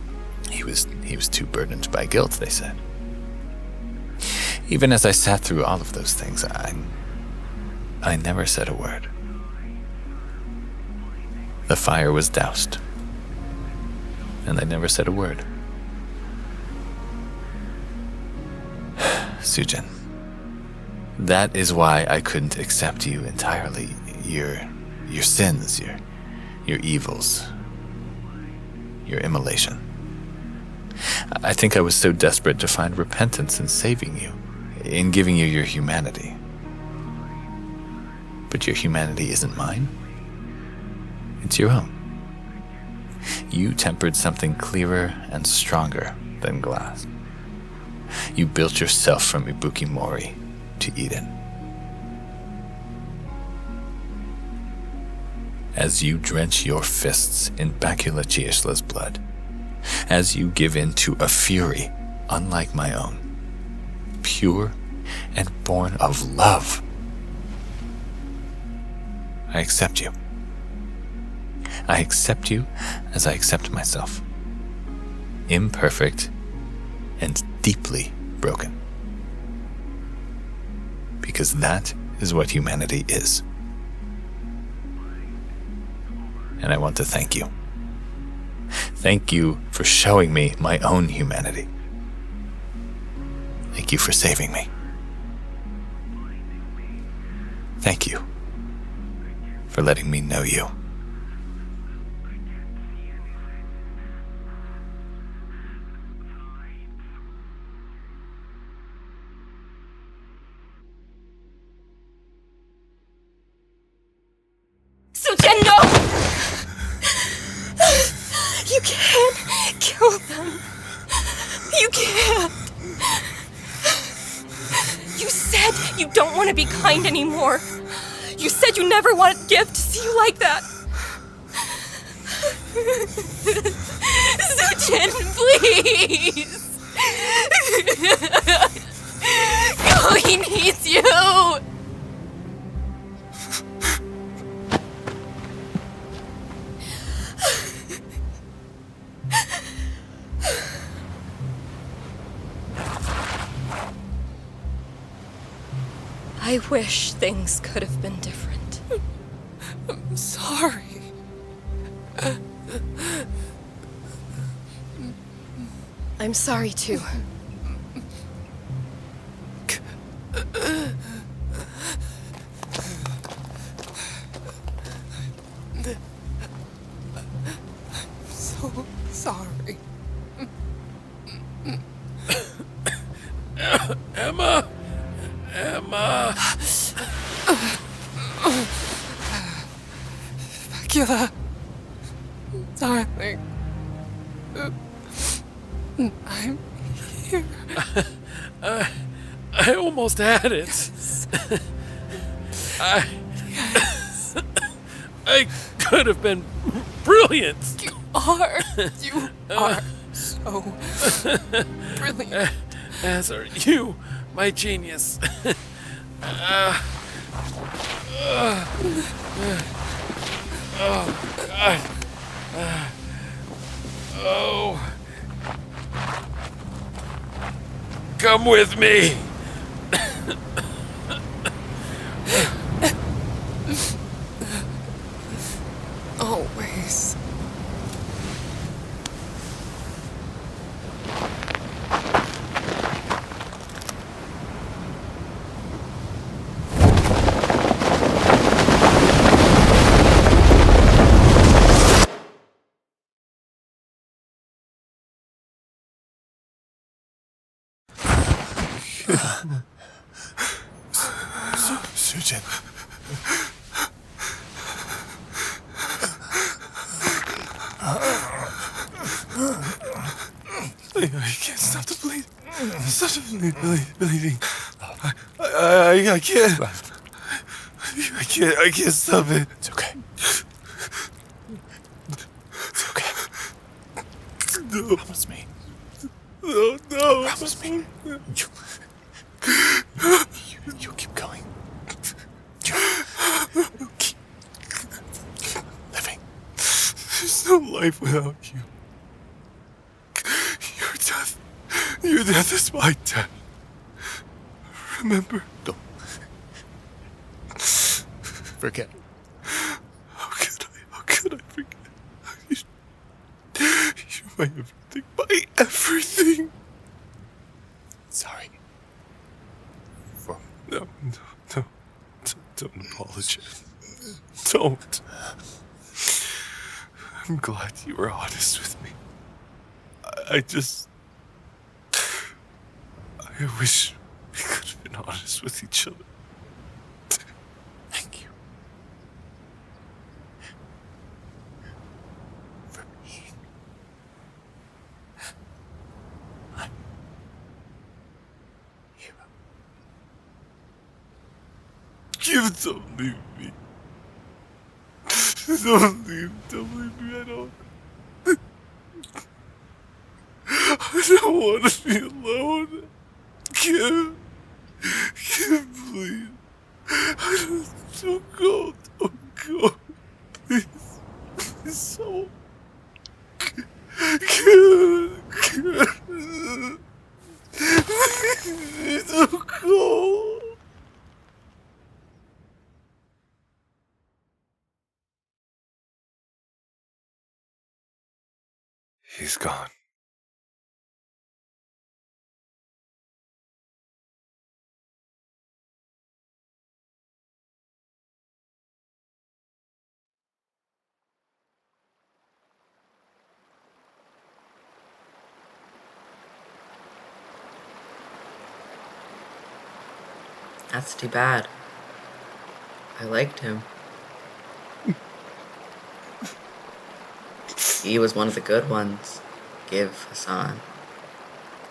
S1: he was too burdened by guilt, they said. Even as I sat through all of those things, I never said a word. The fire was doused, and I never said a word. Sujin, that is why I couldn't accept you entirely. Your sins, your evils, your immolation. I think I was so desperate to find repentance in saving you, in giving you your humanity. But your humanity isn't mine. It's your own. You tempered something clearer and stronger than glass. You built yourself from Ibuki Mori to Eden. As you drench your fists in Bakula Chiesla's blood, as you give in to a fury unlike my own, pure and born of love, I accept you. I accept you as I accept myself. Imperfect and deeply broken. Because that is what humanity is. And I want to thank you. Thank you for showing me my own humanity. Thank you for saving me. Thank you for letting me know you.
S20: Sujin, no! You can't kill them. You can't. You said you don't want to be kind anymore. You said you never wanted Gift to see you like that. Sujin, please. Oh, he needs you! I wish things could have been different.
S3: I'm sorry.
S20: I'm sorry too.
S3: I'm so sorry.
S17: Emma! Emma!
S3: Vakula. Darling. I'm here.
S17: I almost had it. I could have been brilliant.
S3: You are so brilliant.
S17: As are you, my genius. Oh, God. Oh. Come with me.
S3: Always.
S4: Sujin. I can't stop the bleeding. Stop the bleeding. I can't. I can't stop it.
S1: It's okay. It's okay.
S4: No.
S1: Promise me.
S4: No.
S1: Promise me. You keep going. You keep living.
S4: There's no life without you. Your death is my death. Remember?
S1: Don't. Forget.
S4: How could I forget? You're my everything. My everything.
S1: Sorry.
S4: No. Don't apologize. Don't. I'm glad you were honest with me. I wish we could have been honest with each other.
S1: Thank you. For being. I'm hero.
S4: You don't leave me. Don't leave me. I don't want to be alone. Kim, please. Don't go. Please. So. Please don't go.
S13: He's gone.
S22: That's too bad. I liked him. He was one of the good ones. Give Hassan.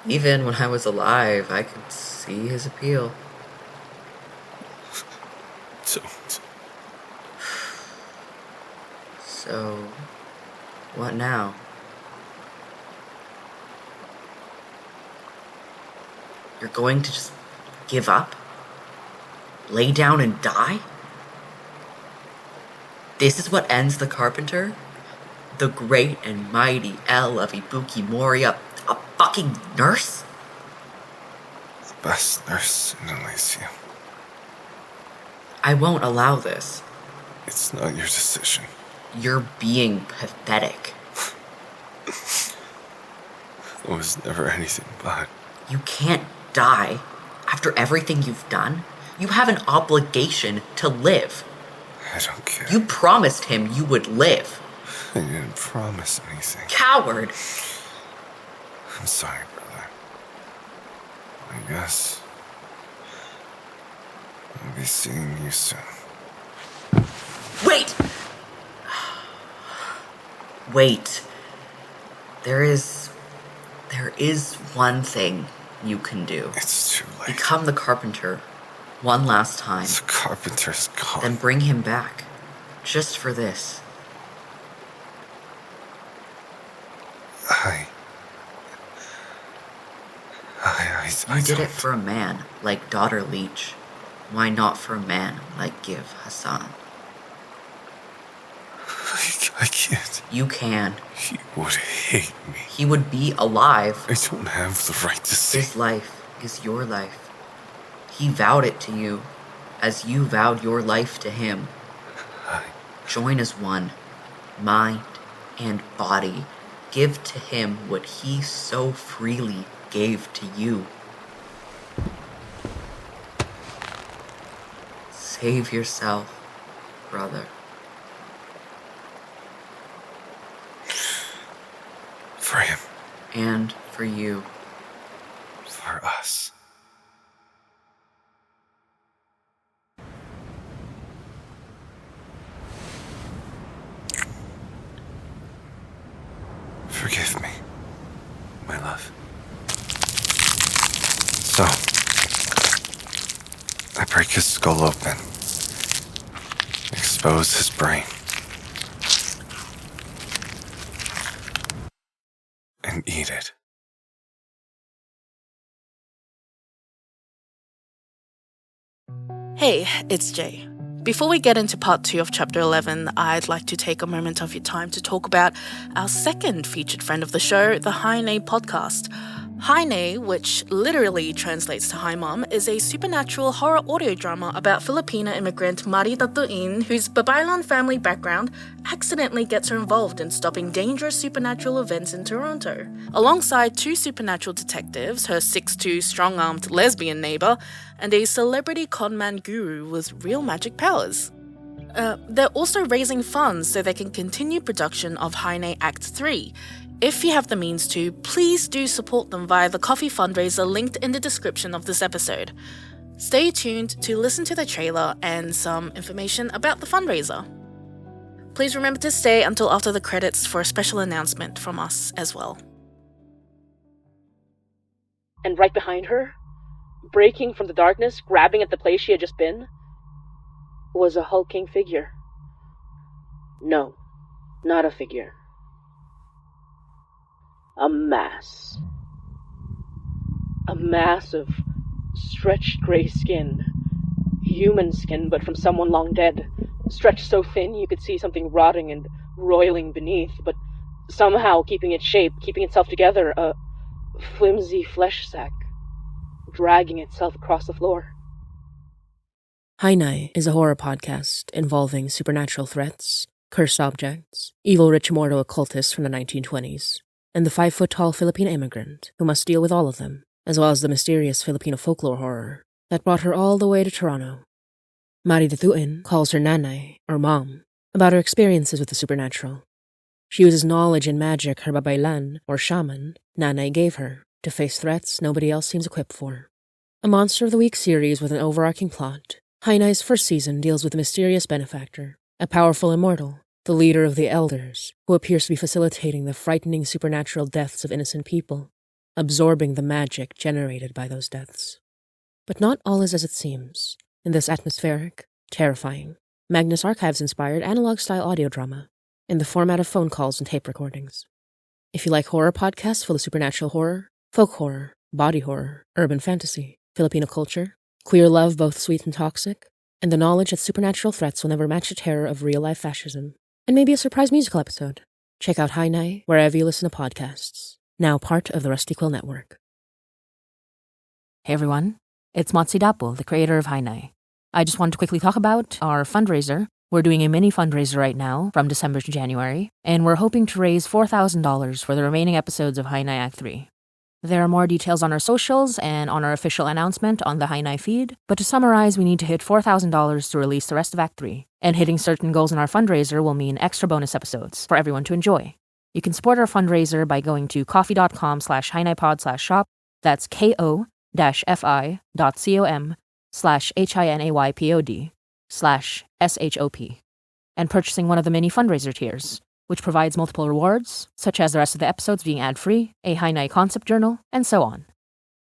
S22: Even when I was alive, I could see his appeal.
S4: Don't.
S22: So, what now? You're going to just give up? Lay down and die? This is what ends the carpenter? The great and mighty El of Ibuki Mori, a fucking nurse?
S13: The best nurse in Elysium.
S22: I won't allow this.
S13: It's not your decision.
S22: You're being pathetic.
S13: It was never anything but.
S22: You can't die after everything you've done. You have an obligation to live.
S13: I don't care.
S22: You promised him you would live.
S13: I didn't promise anything.
S22: Coward!
S13: I'm sorry, brother. I guess I'll be seeing you soon.
S22: Wait! Wait. There is one thing you can do.
S13: It's too late.
S22: Become the carpenter one last time.
S13: The carpenter's gone.
S22: Then bring him back. Just for this.
S13: I
S22: did it for a man like Daughter Leech. Why not for a man like Give Hassan?
S13: I can't.
S22: You can.
S13: He would hate me.
S22: He would be alive.
S13: I don't have the right to say.
S22: His life is your life. He vowed it to you, as you vowed your life to him. Join as one, mind and body. Give to him what he so freely gave to you. Save yourself, brother.
S13: For him.
S22: And for you.
S13: For us. Forgive me, my love. So, I break his skull open, expose his brain, and eat it.
S2: Hey, it's Jay. Before we get into part 2 of chapter 11, I'd like to take a moment of your time to talk about our second featured friend of the show, the Haine podcast. Haine, which literally translates to Hi Mom, is a supernatural horror audio drama about Filipino immigrant Mari Tatuin, whose Babaylan family background accidentally gets her involved in stopping dangerous supernatural events in Toronto. Alongside 2 supernatural detectives, her 6'2" strong-armed lesbian neighbor, and a celebrity conman guru with real magic powers. They're also raising funds so they can continue production of Haine Act 3. If you have the means to, please do support them via the coffee fundraiser linked in the description of this episode. Stay tuned to listen to the trailer and some information about the fundraiser. Please remember to stay until after the credits for a special announcement from us as well.
S8: And right behind her, breaking from the darkness, grabbing at the place she had just been, was a hulking figure. No, not a figure. A mass. A mass of stretched gray skin. Human skin, but from someone long dead. Stretched so thin you could see something rotting and roiling beneath, but somehow keeping its shape, keeping itself together, a flimsy flesh sack, dragging itself across the floor.
S19: Haine is a horror podcast involving supernatural threats, cursed objects, evil rich immortal occultists from the 1920s, and the 5-foot-tall Filipino immigrant who must deal with all of them, as well as the mysterious Filipino folklore horror that brought her all the way to Toronto. Mari Tatuin calls her nanay, or mom, about her experiences with the supernatural. She uses knowledge and magic her babaylan, or shaman, nanay gave her to face threats nobody else seems equipped for. A Monster of the Week series with an overarching plot, Haine's first season deals with the mysterious benefactor, a powerful immortal, the leader of the Elders, who appears to be facilitating the frightening supernatural deaths of innocent people, absorbing the magic generated by those deaths. But not all is as it seems in this atmospheric, terrifying, Magnus Archives-inspired analog-style audio drama in the format of phone calls and tape recordings. If you like horror podcasts full of supernatural horror, folk horror, body horror, urban fantasy, Filipino culture, queer love both sweet and toxic, and the knowledge that supernatural threats will never match the terror of real-life fascism, and maybe a surprise musical episode. Check out Hainai wherever you listen to podcasts, now part of the Rusty Quill Network.
S6: Hey everyone, it's Motsi Dapo, the creator of Hainai. I just wanted to quickly talk about our fundraiser. We're doing a mini fundraiser right now from December to January, and we're hoping to raise $4,000 for the remaining episodes of Hainai Act 3. There are more details on our socials and on our official announcement on the Hainai feed, but to summarize, we need to hit $4,000 to release the rest of Act 3, and hitting certain goals in our fundraiser will mean extra bonus episodes for everyone to enjoy. You can support our fundraiser by going to coffee.com/HainaiPod/shop, that's ko-fi.com/HINAYPOD/SHOP, and purchasing one of the mini fundraiser tiers, which provides multiple rewards, such as the rest of the episodes being ad-free, a Hainai concept journal, and so on.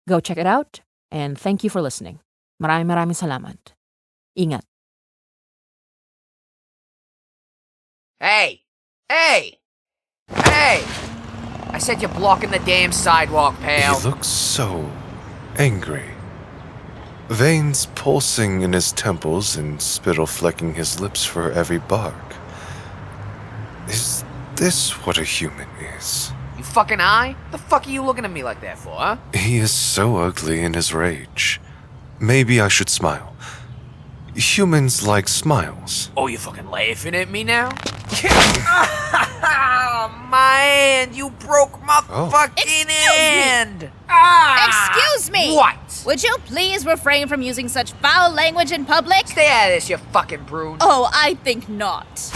S6: Go check it out, and thank you for listening. Maraming salamat. Ingat.
S18: Hey! Hey! Hey! I said you're blocking the damn sidewalk, pal.
S13: He looks so angry. Veins pulsing in his temples and spittle flecking his lips for every bark. Is this what a human is?
S18: You fucking eye? The fuck are you looking at me like that for, huh?
S13: He is so ugly in his rage. Maybe I should smile. Humans like smiles.
S18: Oh, you fucking laughing at me now? Oh, man, you broke my fucking hand!
S15: Excuse me!
S18: What?
S15: Would you please refrain from using such foul language in public?
S18: Stay out of this, you fucking brood.
S15: Oh, I think not.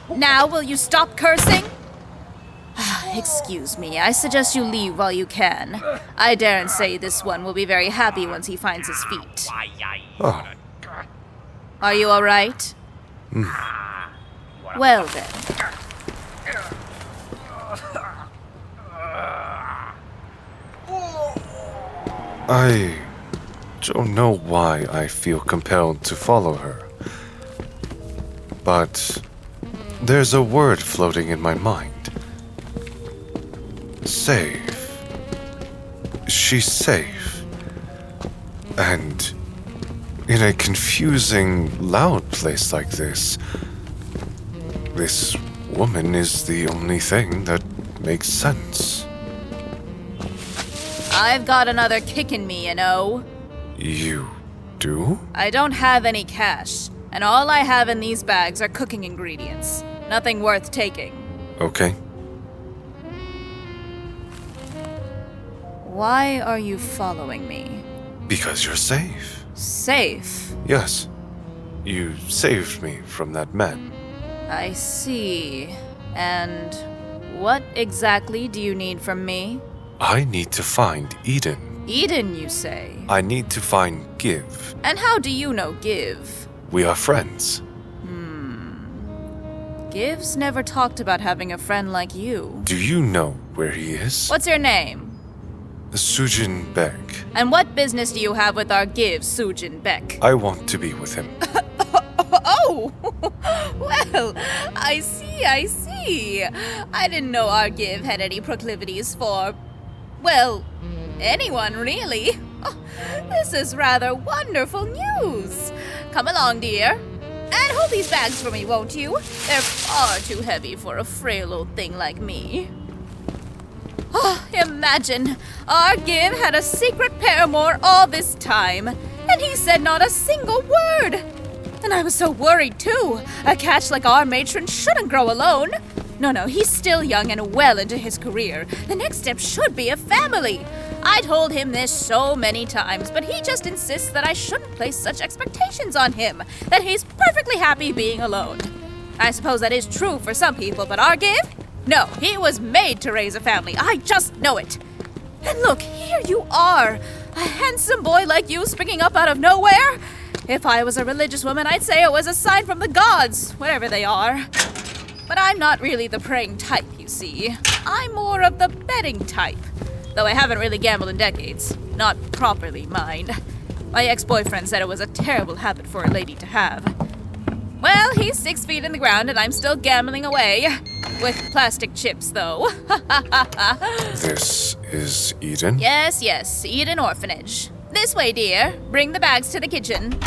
S15: Now, will you stop cursing? Excuse me, I suggest you leave while you can. I daren't say this one will be very happy once he finds his feet.
S13: Oh.
S15: Are you all right? Well then.
S13: I don't know why I feel compelled to follow her. But there's a word floating in my mind. Safe. She's safe. And in a confusing, loud place like this woman is the only thing that makes sense.
S15: I've got another kick in me, you know.
S13: You do?
S15: I don't have any cash, and all I have in these bags are cooking ingredients. Nothing worth taking.
S13: Okay.
S15: Why are you following me?
S13: Because you're safe.
S15: Safe?
S13: Yes. You saved me from that man.
S15: I see. And what exactly do you need from me?
S13: I need to find Eden.
S15: Eden, you say?
S13: I need to find Give.
S15: And how do you know Give?
S13: We are friends.
S15: Give's never talked about having a friend like you.
S13: Do you know where he is?
S15: What's your name?
S13: Sujin Beck.
S15: And what business do you have with our Give, Sujin Beck?
S13: I want to be with him.
S15: Oh! Well, I see. I didn't know our Give had any proclivities for, well, anyone really. Oh, this is rather wonderful news. Come along, dear. And hold these bags for me, won't you? They're far too heavy for a frail old thing like me. Oh, imagine, our Give had a secret paramour all this time, and he said not a single word. And I was so worried, too. A catch like our matron shouldn't grow alone. No, he's still young and well into his career. The next step should be a family. I told him this so many times, but he just insists that I shouldn't place such expectations on him, that he's perfectly happy being alone. I suppose that is true for some people, but our Give? No, he was made to raise a family. I just know it. And look, here you are, a handsome boy like you springing up out of nowhere. If I was a religious woman, I'd say it was a sign from the gods, whatever they are. But I'm not really the praying type, you see. I'm more of the betting type. Though I haven't really gambled in decades. Not properly, mind. My ex-boyfriend said it was a terrible habit for a lady to have. Well, he's 6 feet in the ground and I'm still gambling away. With plastic chips, though.
S13: This is Eden?
S15: Yes, Eden Orphanage. This way, dear. Bring the bags to the kitchen.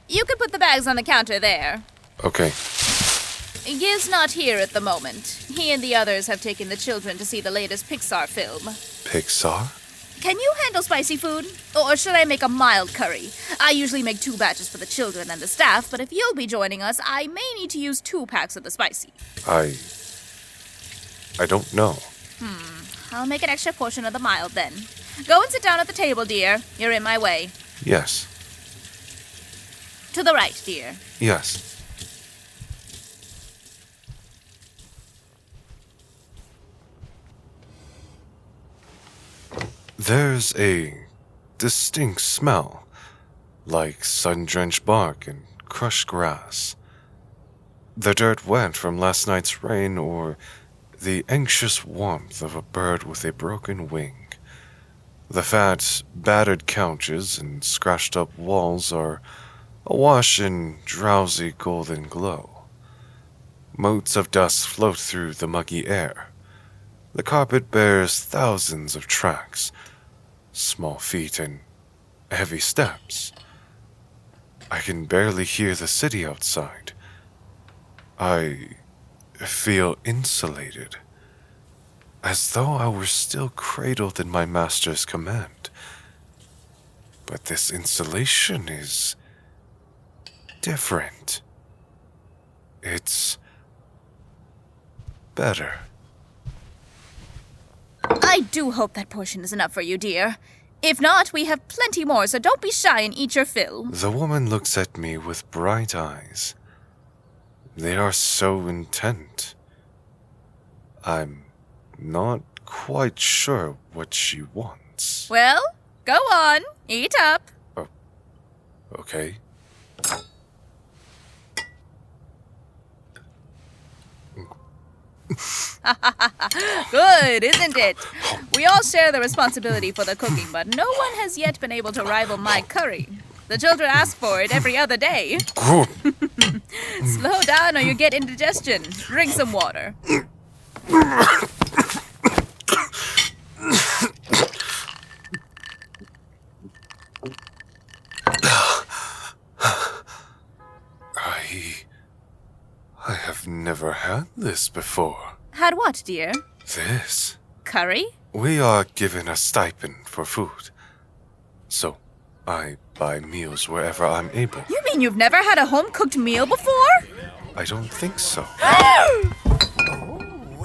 S15: You can put the bags on the counter there.
S13: Okay.
S15: Giz's not here at the moment. He and the others have taken the children to see the latest Pixar film.
S13: Pixar?
S15: Can you handle spicy food? Or should I make a mild curry? I usually make 2 batches for the children and the staff, but if you'll be joining us, I may need to use 2 packs of the spicy.
S13: I don't know.
S15: I'll make an extra portion of the mild then. Go and sit down at the table, dear. You're in my way.
S13: Yes.
S15: To the right, dear.
S13: Yes. There's a distinct smell, like sun-drenched bark and crushed grass. The dirt wet from last night's rain, or the anxious warmth of a bird with a broken wing. The fat, battered couches and scratched-up walls are awash in drowsy golden glow. Motes of dust float through the muggy air. The carpet bears thousands of tracks, small feet and heavy steps. I can barely hear the city outside. I feel insulated, as though I were still cradled in my master's command. But this insulation is different. It's better.
S15: I do hope that portion is enough for you, dear. If not, we have plenty more, so don't be shy and eat your fill.
S13: The woman looks at me with bright eyes. They are so intent. I'm not quite sure what she wants.
S15: Well, go on. Eat up.
S13: Okay.
S15: Good, isn't it? We all share the responsibility for the cooking, but no one has yet been able to rival my curry. The children ask for it every other day. Slow down or you get indigestion. Drink some water.
S13: I have never had this before.
S15: Had what, dear?
S13: This?
S15: Curry?
S13: We are given a stipend for food. So, I buy meals wherever I'm able.
S15: You mean you've never had a home-cooked meal before?
S13: I don't think so.
S12: Oh,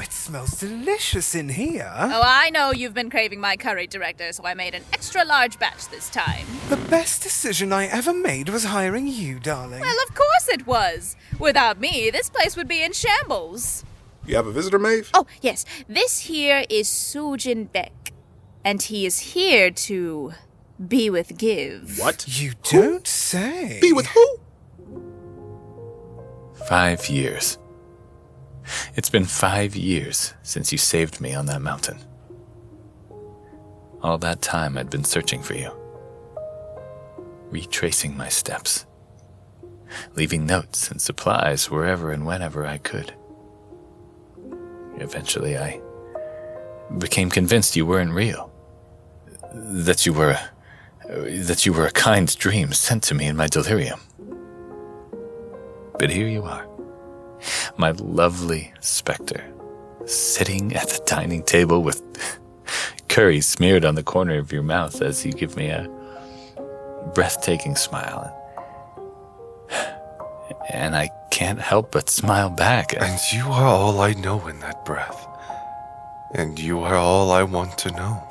S12: it smells delicious in here.
S15: Oh, I know you've been craving my curry, Director, so I made an extra large batch this time.
S12: The best decision I ever made was hiring you, darling.
S15: Well, of course it was. Without me, this place would be in shambles.
S5: You have a visitor, Maeve?
S15: Oh, yes. This here is Soojin Beck. And he is here to be with Give.
S5: What?
S12: You don't say.
S5: Be with who?
S1: 5 years. It's been 5 years since you saved me on that mountain. All that time I'd been searching for you. Retracing my steps. Leaving notes and supplies wherever and whenever I could. Eventually I became convinced you weren't real. That you were a kind dream sent to me in my delirium. But here you are, my lovely specter, sitting at the dining table with curry smeared on the corner of your mouth as you give me a breathtaking smile. And I can't help but smile back.
S13: And you are all I know in that breath. And you are all I want to know.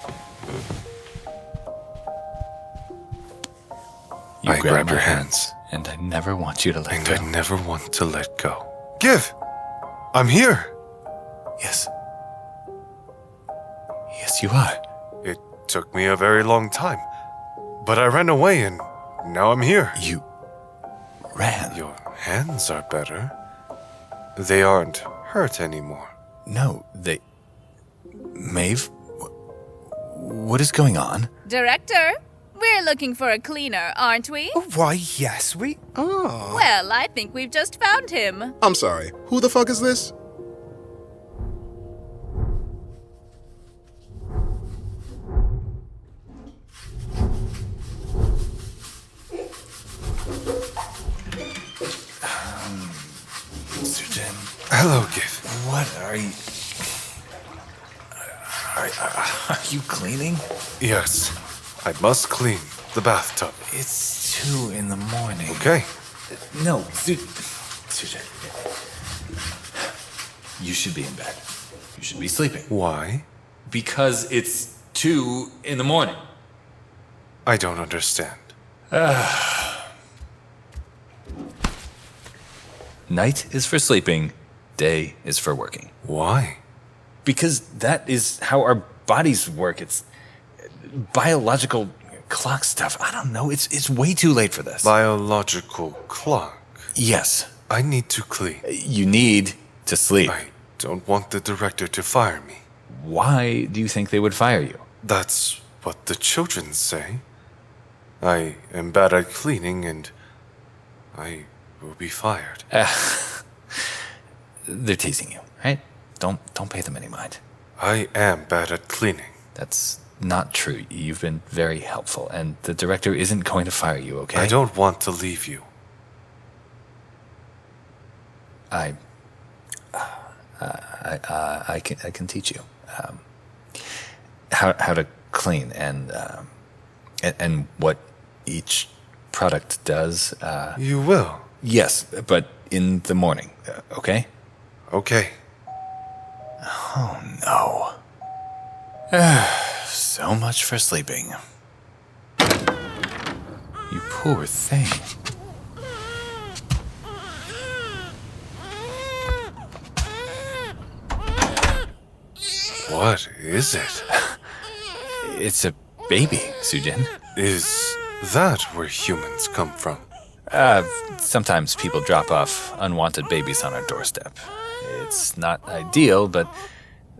S1: You
S13: I grab your hands.
S1: And I never want you to let go.
S13: And I never want to let go. Give! I'm here!
S1: Yes. Yes, you are.
S13: It took me a very long time. But I ran away and now I'm here.
S1: You ran?
S13: Your hands are better. They aren't hurt anymore.
S1: No, they... Maeve? What is going on?
S15: Director, We're looking for a cleaner, aren't we?
S12: Why, yes, we are.
S15: Well, I think we've just found him.
S5: I'm sorry, who the fuck is this?
S1: Sujan.
S13: Hello, Gif.
S1: What are you... Are you cleaning?
S13: Yes, I must clean the bathtub.
S1: It's 2 in the morning.
S13: Okay.
S1: No, Sujan. You should be in bed. You should be sleeping.
S13: Why?
S1: Because it's 2 in the morning.
S13: I don't understand.
S1: Night is for sleeping, day is for working.
S13: Why?
S1: Because that is how our bodies work. It's biological clock stuff. I don't know. It's way too late for this.
S13: Biological clock?
S1: Yes.
S13: I need to clean.
S1: You need to sleep.
S13: I don't want the director to fire me.
S1: Why do you think they would fire you?
S13: That's what the children say. I am bad at cleaning and I will be fired.
S1: They're teasing you, right? Don't pay them any mind.
S13: I am bad at cleaning.
S1: That's not true. You've been very helpful, and the director isn't going to fire you, okay?
S13: I don't want to leave you.
S1: I can teach you how to clean and what each product does.
S13: You will?
S1: Yes, but in the morning, okay?
S13: Okay.
S1: Oh no. So much for sleeping. You poor thing.
S13: What is it?
S1: It's a baby, Sujan.
S13: Is that where humans come from?
S1: Sometimes people drop off unwanted babies on our doorstep. It's not ideal, but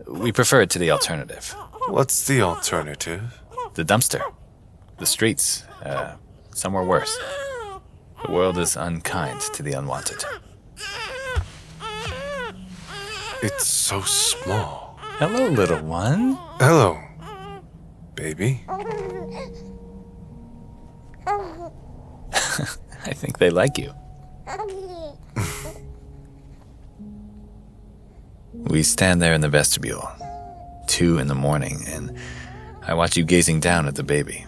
S1: we prefer it to the alternative.
S13: What's the alternative?
S1: The dumpster. The streets. Somewhere worse. The world is unkind to the unwanted.
S13: It's so small.
S1: Hello, little one.
S13: Hello, baby.
S1: I think they like you. We stand there in the vestibule, 2 in the morning, and I watch you gazing down at the baby.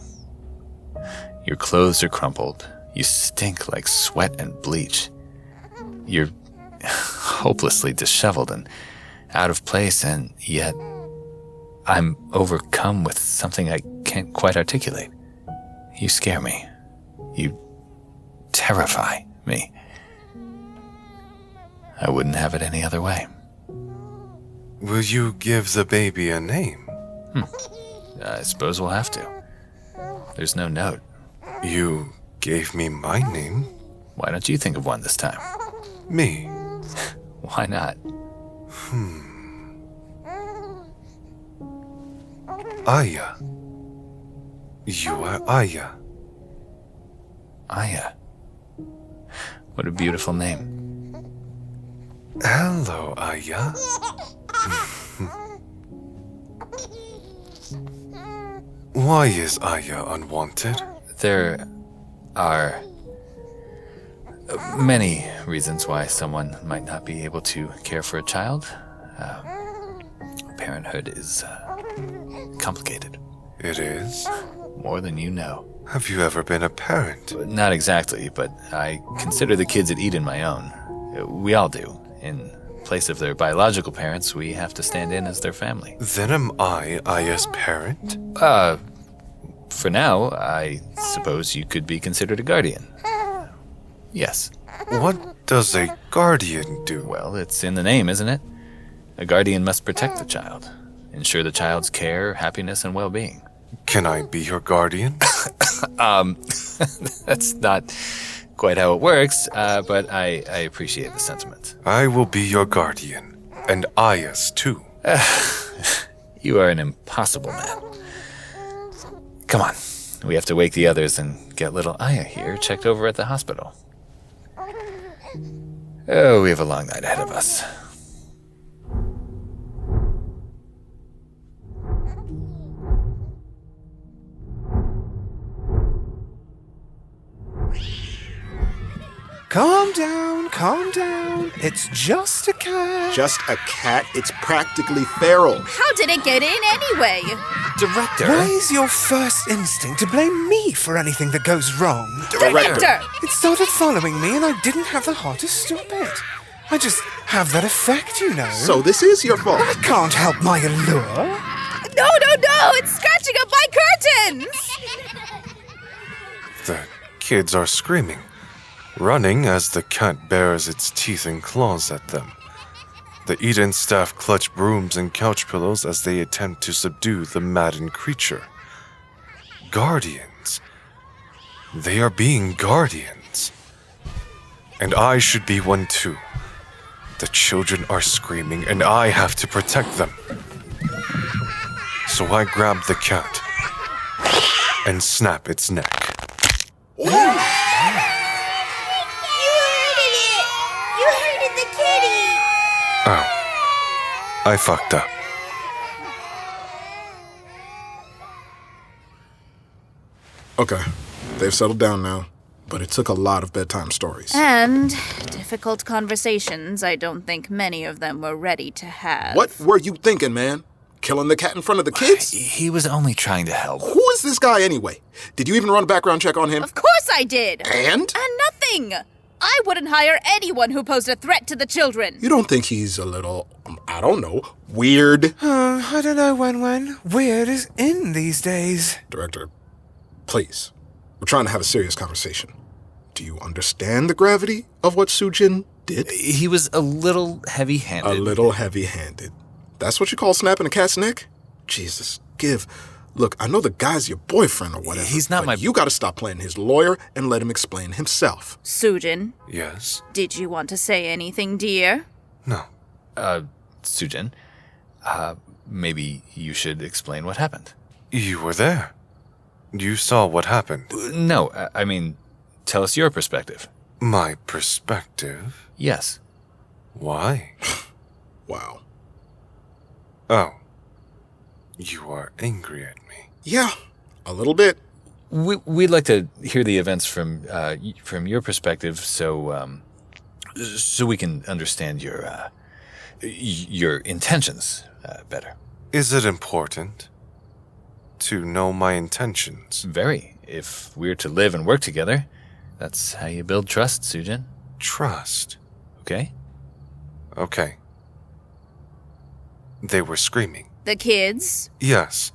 S1: Your clothes are crumpled. You stink like sweat and bleach. You're hopelessly disheveled and out of place, and yet I'm overcome with something I can't quite articulate. You scare me. You terrify me. I wouldn't have it any other way.
S13: Will you give the baby a name?
S1: I suppose we'll have to. There's no note.
S13: You gave me my name?
S1: Why don't you think of one this time?
S13: Me?
S1: Why not?
S13: Aya. You are Aya.
S1: Aya. What a beautiful name.
S13: Hello, Aya. Why is Aya unwanted?
S1: There are many reasons why someone might not be able to care for a child. Parenthood is complicated.
S13: It is?
S1: More than you know.
S13: Have you ever been a parent?
S1: Not exactly, but I consider the kids at Eden my own. We all do. In place of their biological parents, we have to stand in as their family.
S13: Then am I Aya's parent?
S1: For now, I suppose you could be considered a guardian. Yes.
S13: What does a guardian do?
S1: Well, it's in the name, isn't it? A guardian must protect the child, ensure the child's care, happiness, and well-being.
S13: Can I be your guardian?
S1: That's not quite how it works, but I appreciate the sentiment.
S13: I will be your guardian, and Aya's too.
S1: You are an impossible man. Come on, we have to wake the others and get little Aya here checked over at the hospital. Oh, we have a long night ahead of us.
S12: Calm down, calm down. It's just a cat.
S5: Just a cat? It's practically feral.
S15: How did it get in anyway?
S1: Director?
S12: Why is your first instinct to blame me for anything that goes wrong?
S15: Director!
S12: It started following me and I didn't have the heart to stop it. I just have that effect, you know.
S5: So this is your fault.
S12: I can't help my allure.
S15: No! It's scratching up my curtains!
S13: The kids are screaming, running as the cat bares its teeth and claws at them. The Eden staff clutch brooms and couch pillows as they attempt to subdue the maddened creature. Guardians. They are being guardians. And I should be one too. The children are screaming and I have to protect them. So I grab the cat and snap its neck.
S7: You hurted it! You hurted the kitty!
S13: Oh, I fucked up.
S5: Okay, they've settled down now, but it took a lot of bedtime stories.
S15: And difficult conversations I don't think many of them were ready to have.
S5: What were you thinking, man? Killing the cat in front of the kids?
S1: He was only trying to help.
S5: Who is this guy anyway? Did you even run a background check on him?
S15: Of course I did!
S5: And?
S15: And nothing! I wouldn't hire anyone who posed a threat to the children.
S5: You don't think he's a little, I don't know, weird?
S12: I don't know, Wen. Weird is in these days.
S5: Director, please. We're trying to have a serious conversation. Do you understand the gravity of what Sujin did?
S1: He was a little heavy-handed.
S5: A little heavy-handed. That's what you call snapping a cat's neck? Jesus, Look, I know the guy's your boyfriend or whatever.
S1: He's not my...
S5: You gotta stop playing his lawyer and let him explain himself.
S15: Sujin?
S13: Yes?
S15: Did you want to say anything, dear?
S13: No.
S1: Sujin, maybe you should explain what happened.
S13: You were there. You saw what happened.
S1: No, I mean, tell us your perspective.
S13: My perspective?
S1: Yes.
S13: Why?
S5: Wow.
S13: Oh. You are angry at me.
S5: Yeah, a little bit.
S1: We'd like to hear the events from your perspective, so we can understand your intentions better.
S13: Is it important to know my intentions?
S1: Very. If we're to live and work together, that's how you build trust, Sujin.
S13: Trust.
S1: Okay?
S13: Okay. They were screaming.
S15: The kids?
S13: Yes.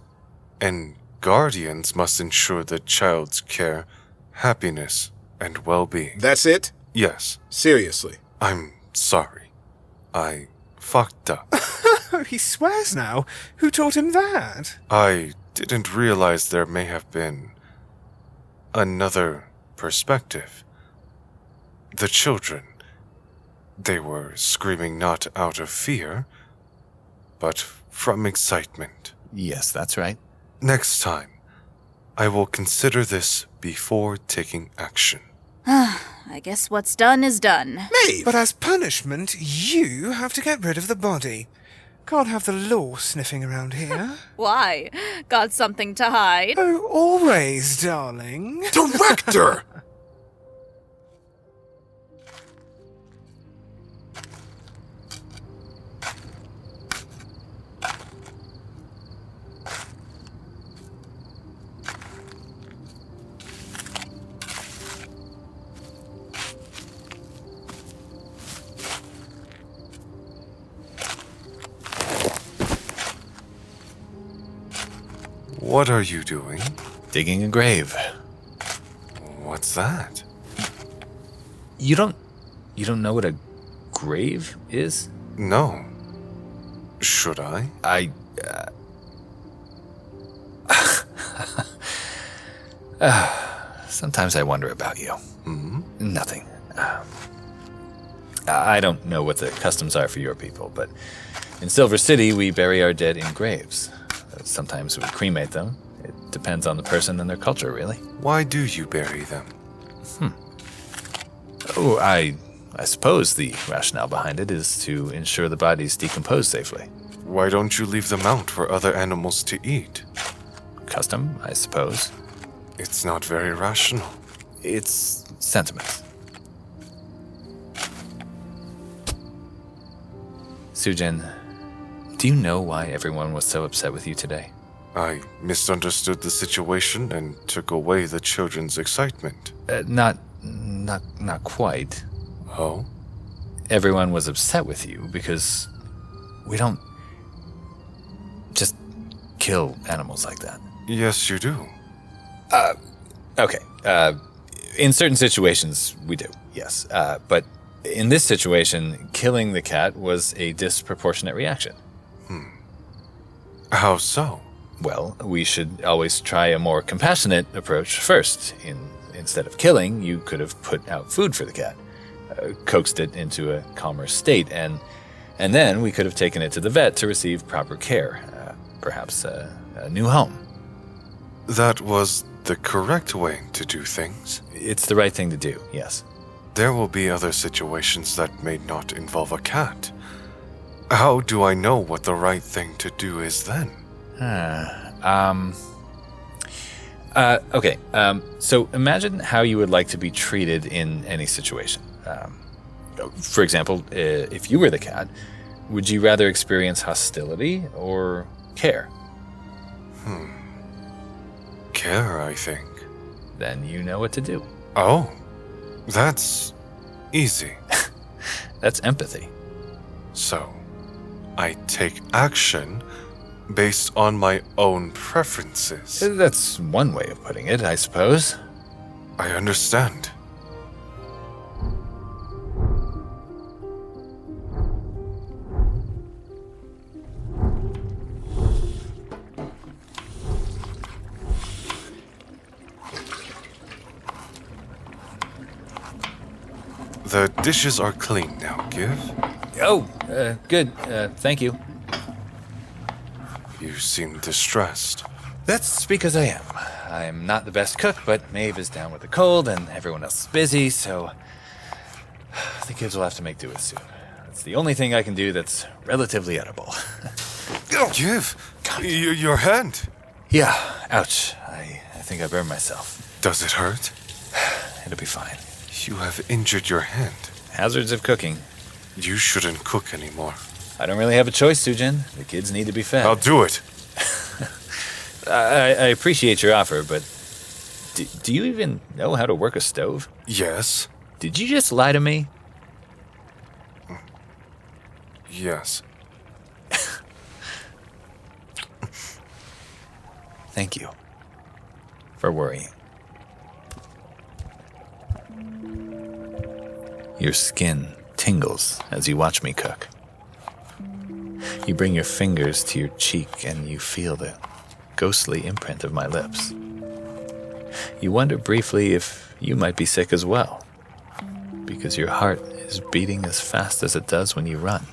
S13: And guardians must ensure the child's care, happiness, and well-being.
S5: That's it?
S13: Yes.
S5: Seriously?
S13: I'm sorry. I fucked up.
S12: He swears now. Who taught him that?
S13: I didn't realize there may have been another perspective. The children. They were screaming not out of fear, but from excitement.
S1: Yes, that's right.
S13: Next time, I will consider this before taking action.
S15: I guess what's done is done.
S5: Maeve!
S12: But as punishment, you have to get rid of the body. Can't have the law sniffing around here.
S15: Why? Got something to hide?
S12: Oh, always, darling.
S5: Director!
S13: What are you doing?
S1: Digging a grave.
S13: What's that?
S1: You don't know what a grave is?
S13: No. Should I?
S1: Sometimes I wonder about you.
S13: Mm-hmm.
S1: Nothing. I don't know what the customs are for your people, but in Silver City, we bury our dead in graves. Sometimes we cremate them, It depends on the person and their culture, really.
S13: Why do you bury them?
S1: Oh, I suppose the rationale behind it is to ensure the bodies decompose safely.
S13: Why don't you leave them out for other animals to eat?
S1: Custom, I suppose.
S13: It's not very rational.
S1: It's sentiment. Sujin, do you know why everyone was so upset with you today?
S13: I misunderstood the situation and took away the children's excitement.
S1: Not quite.
S13: Oh?
S1: Everyone was upset with you because we don't just kill animals like that.
S13: Yes, you do.
S1: Okay. In certain situations, we do, yes. But in this situation, killing the cat was a disproportionate reaction.
S13: How so?
S1: Well, we should always try a more compassionate approach first. Instead of killing, you could have put out food for the cat, coaxed it into a calmer state, and then we could have taken it to the vet to receive proper care, perhaps a new home.
S13: That was the correct way to do things.
S1: It's the right thing to do, yes.
S13: There will be other situations that may not involve a cat. How do I know what the right thing to do is then?
S1: Okay, so imagine how you would like to be treated in any situation. For example, if you were the cat, would you rather experience hostility or care?
S13: Care, I think.
S1: Then you know what to do.
S13: Oh, that's easy.
S1: That's empathy.
S13: So, I take action based on my own preferences.
S1: That's one way of putting it, I suppose.
S13: I understand. The dishes are clean now, Give.
S1: Oh, good. Thank you.
S13: You seem distressed.
S1: That's because I am. I'm not the best cook, but Maeve is down with a cold and everyone else is busy, so the kids will have to make do with soon. It's the only thing I can do that's relatively edible.
S13: Give! Your hand!
S1: Yeah, ouch. I think I burned myself.
S13: Does it hurt?
S1: It'll be fine.
S13: You have injured your hand.
S1: Hazards of cooking.
S13: You shouldn't cook anymore.
S1: I don't really have a choice, Sujin. The kids need to be fed.
S13: I'll do it.
S1: I appreciate your offer, but do you even know how to work a stove?
S13: Yes.
S1: Did you just lie to me?
S13: Yes.
S1: Thank you for worrying. Your skin tingles as you watch me cook. You bring your fingers to your cheek and you feel the ghostly imprint of my lips. You wonder briefly if you might be sick as well, because your heart is beating as fast as it does when you run.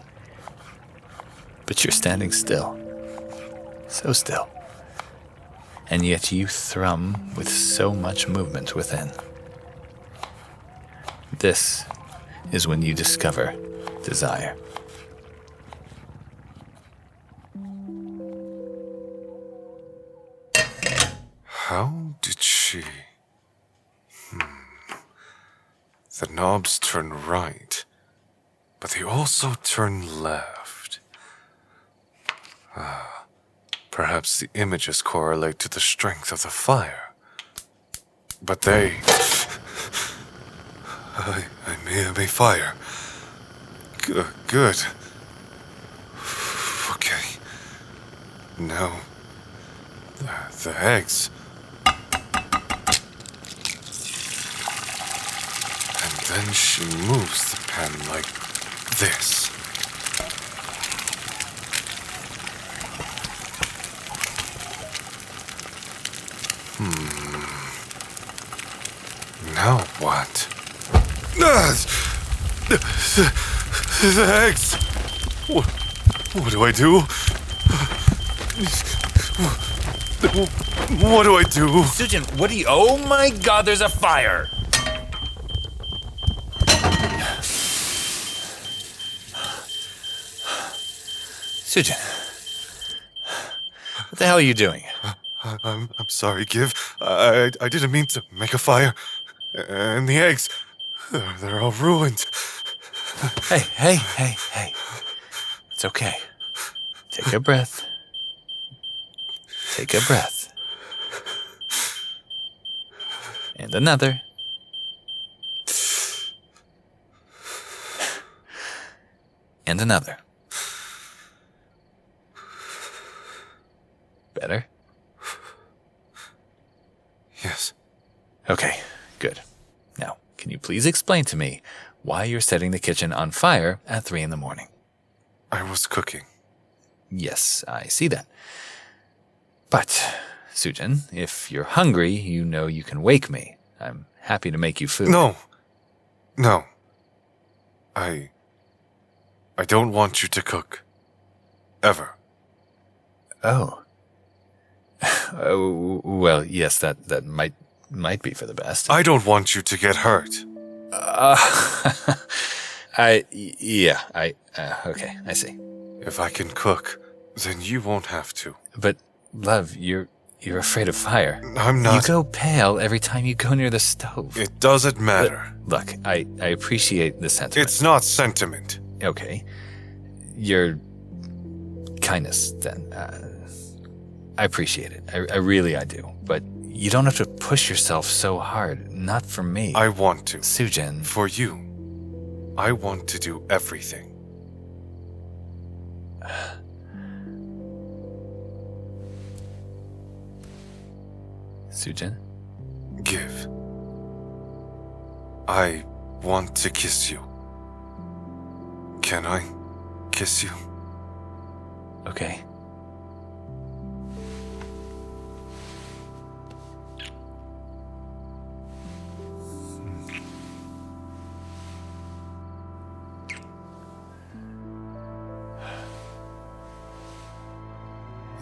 S1: But you're standing still, so still, and yet you thrum with so much movement within. This is when you discover desire.
S13: How did she... The knobs turn right, but they also turn left. Perhaps the images correlate to the strength of the fire. But they... I may fire. Good. Okay. Now, the eggs. And then she moves the pan like this. Now what? The eggs! What do I do?
S4: What do I do?
S1: Sujin, what do you... Oh my god, there's a fire! Sujin. What the hell are you doing?
S4: I'm sorry, Give. I didn't mean to make a fire. And the eggs, they're all ruined.
S1: Hey. It's okay. Take a breath. Take a breath. And another. And another. Better?
S4: Yes.
S1: Okay, good. Now, can you please explain to me why you're setting the kitchen on fire at 3 a.m?
S4: I was cooking.
S1: Yes, I see that. But, Sujin, if you're hungry, you know you can wake me. I'm happy to make you food.
S4: No. I don't want you to cook. Ever.
S1: Oh. Oh, well, yes, that might be for the best.
S4: I don't want you to get hurt.
S1: Okay, I see.
S4: If I can cook, then you won't have to.
S1: But, love, you're afraid of fire.
S4: I'm not.
S1: You go pale every time you go near the stove.
S4: It doesn't matter.
S1: Look, I appreciate the sentiment.
S4: It's not sentiment.
S1: Okay. Your kindness, then. I appreciate it. I really do. But you don't have to push yourself so hard. Not for me.
S4: I want to.
S1: Sujin.
S4: For you. I want to do everything.
S1: Sujin?
S4: Give. I want to kiss you. Can I kiss you?
S1: Okay.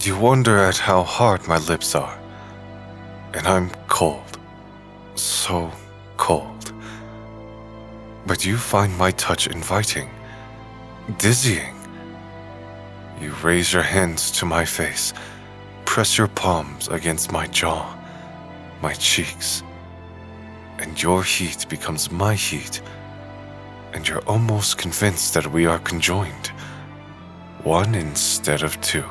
S4: You wonder at how hard my lips are. And I'm cold. So cold. But you find my touch inviting, dizzying. You raise your hands to my face, press your palms against my jaw, my cheeks. And your heat becomes my heat. And you're almost convinced that we are conjoined. One instead of two.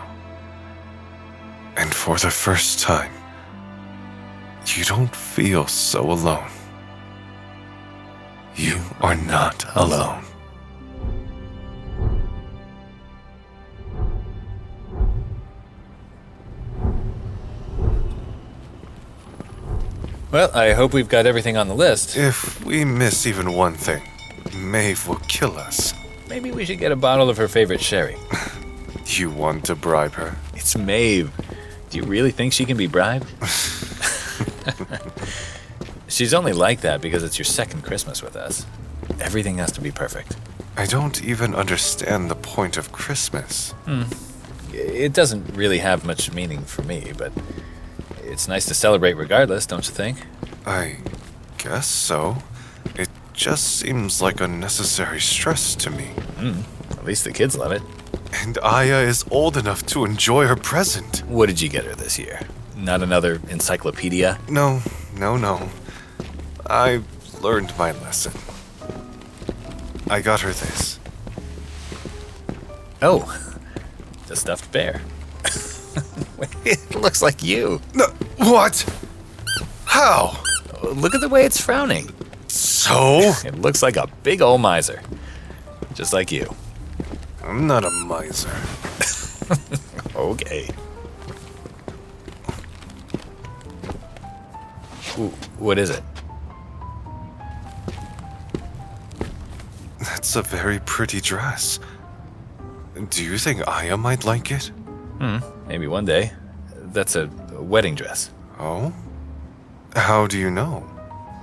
S4: And for the first time, you don't feel so alone. You are not alone.
S1: Well, I hope we've got everything on the list.
S4: If we miss even one thing, Maeve will kill us.
S1: Maybe we should get a bottle of her favorite sherry.
S4: You want to bribe her?
S1: It's Maeve. Do you really think she can be bribed? She's only like that because it's your second Christmas with us. Everything has to be perfect.
S4: I don't even understand the point of Christmas.
S1: It doesn't really have much meaning for me, but it's nice to celebrate regardless, don't you think?
S4: I guess so. It just seems like unnecessary stress to me.
S1: At least the kids love it.
S4: And Aya is old enough to enjoy her present.
S1: What did you get her this year? Not another encyclopedia?
S4: No. I learned my lesson. I got her this.
S1: Oh, the stuffed bear. It looks like you.
S4: No, what? How?
S1: Look at the way it's frowning.
S4: So?
S1: It looks like a big ol' miser. Just like you.
S4: I'm not a miser.
S1: Okay. Ooh, what is it?
S4: That's a very pretty dress. Do you think Aya might like it?
S1: Maybe one day. That's a wedding dress.
S4: Oh? How do you know?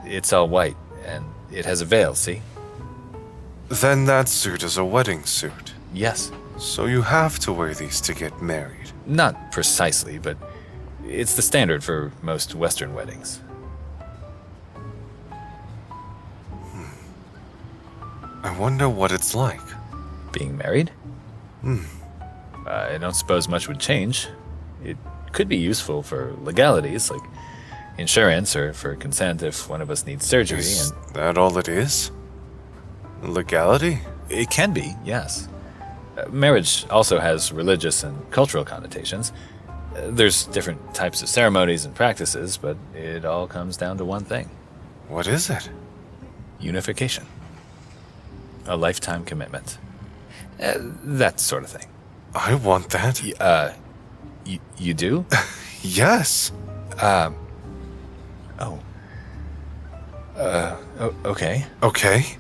S1: It's all white, and it has a veil, see?
S4: Then that suit is a wedding suit.
S1: Yes.
S4: So you have to wear these to get married.
S1: Not precisely, but It's the standard for most Western weddings.
S4: I wonder what it's like.
S1: Being married? I don't suppose much would change. It could be useful for legalities, like insurance or for consent if one of us needs surgery.
S4: Is that all it is? Legality?
S1: It can be, yes. Marriage also has religious and cultural connotations. There's different types of ceremonies and practices, but it all comes down to one thing.
S4: What is it?
S1: Unification. A lifetime commitment. That sort of thing.
S4: I want that.
S1: You do?
S4: Yes.
S1: Okay.
S4: Okay.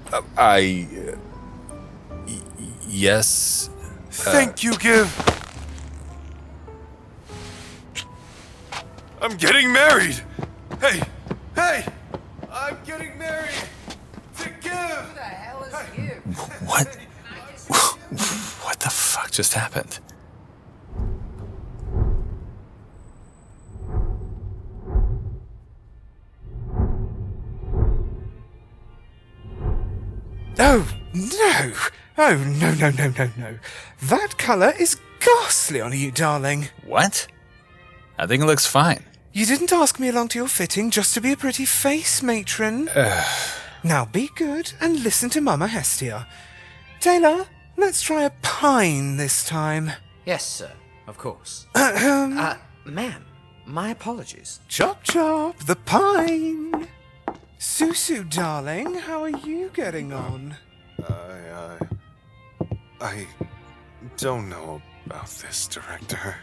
S1: Yes.
S4: Thank you, Give. I'm getting married. Hey. I'm getting married. To Give.
S18: Who the hell is Give?
S1: What? What the fuck just happened?
S12: Oh, no! Oh, no. That colour is ghastly on you, darling.
S1: What? I think it looks fine.
S12: You didn't ask me along to your fitting just to be a pretty face, matron. Now be good and listen to Mama Hestia. Taylor, let's try a pine this time.
S18: Yes, sir. Of course. Ma'am, my apologies.
S12: Chop, the pine. Susu, darling, how are you getting on?
S4: I don't know about this, Director.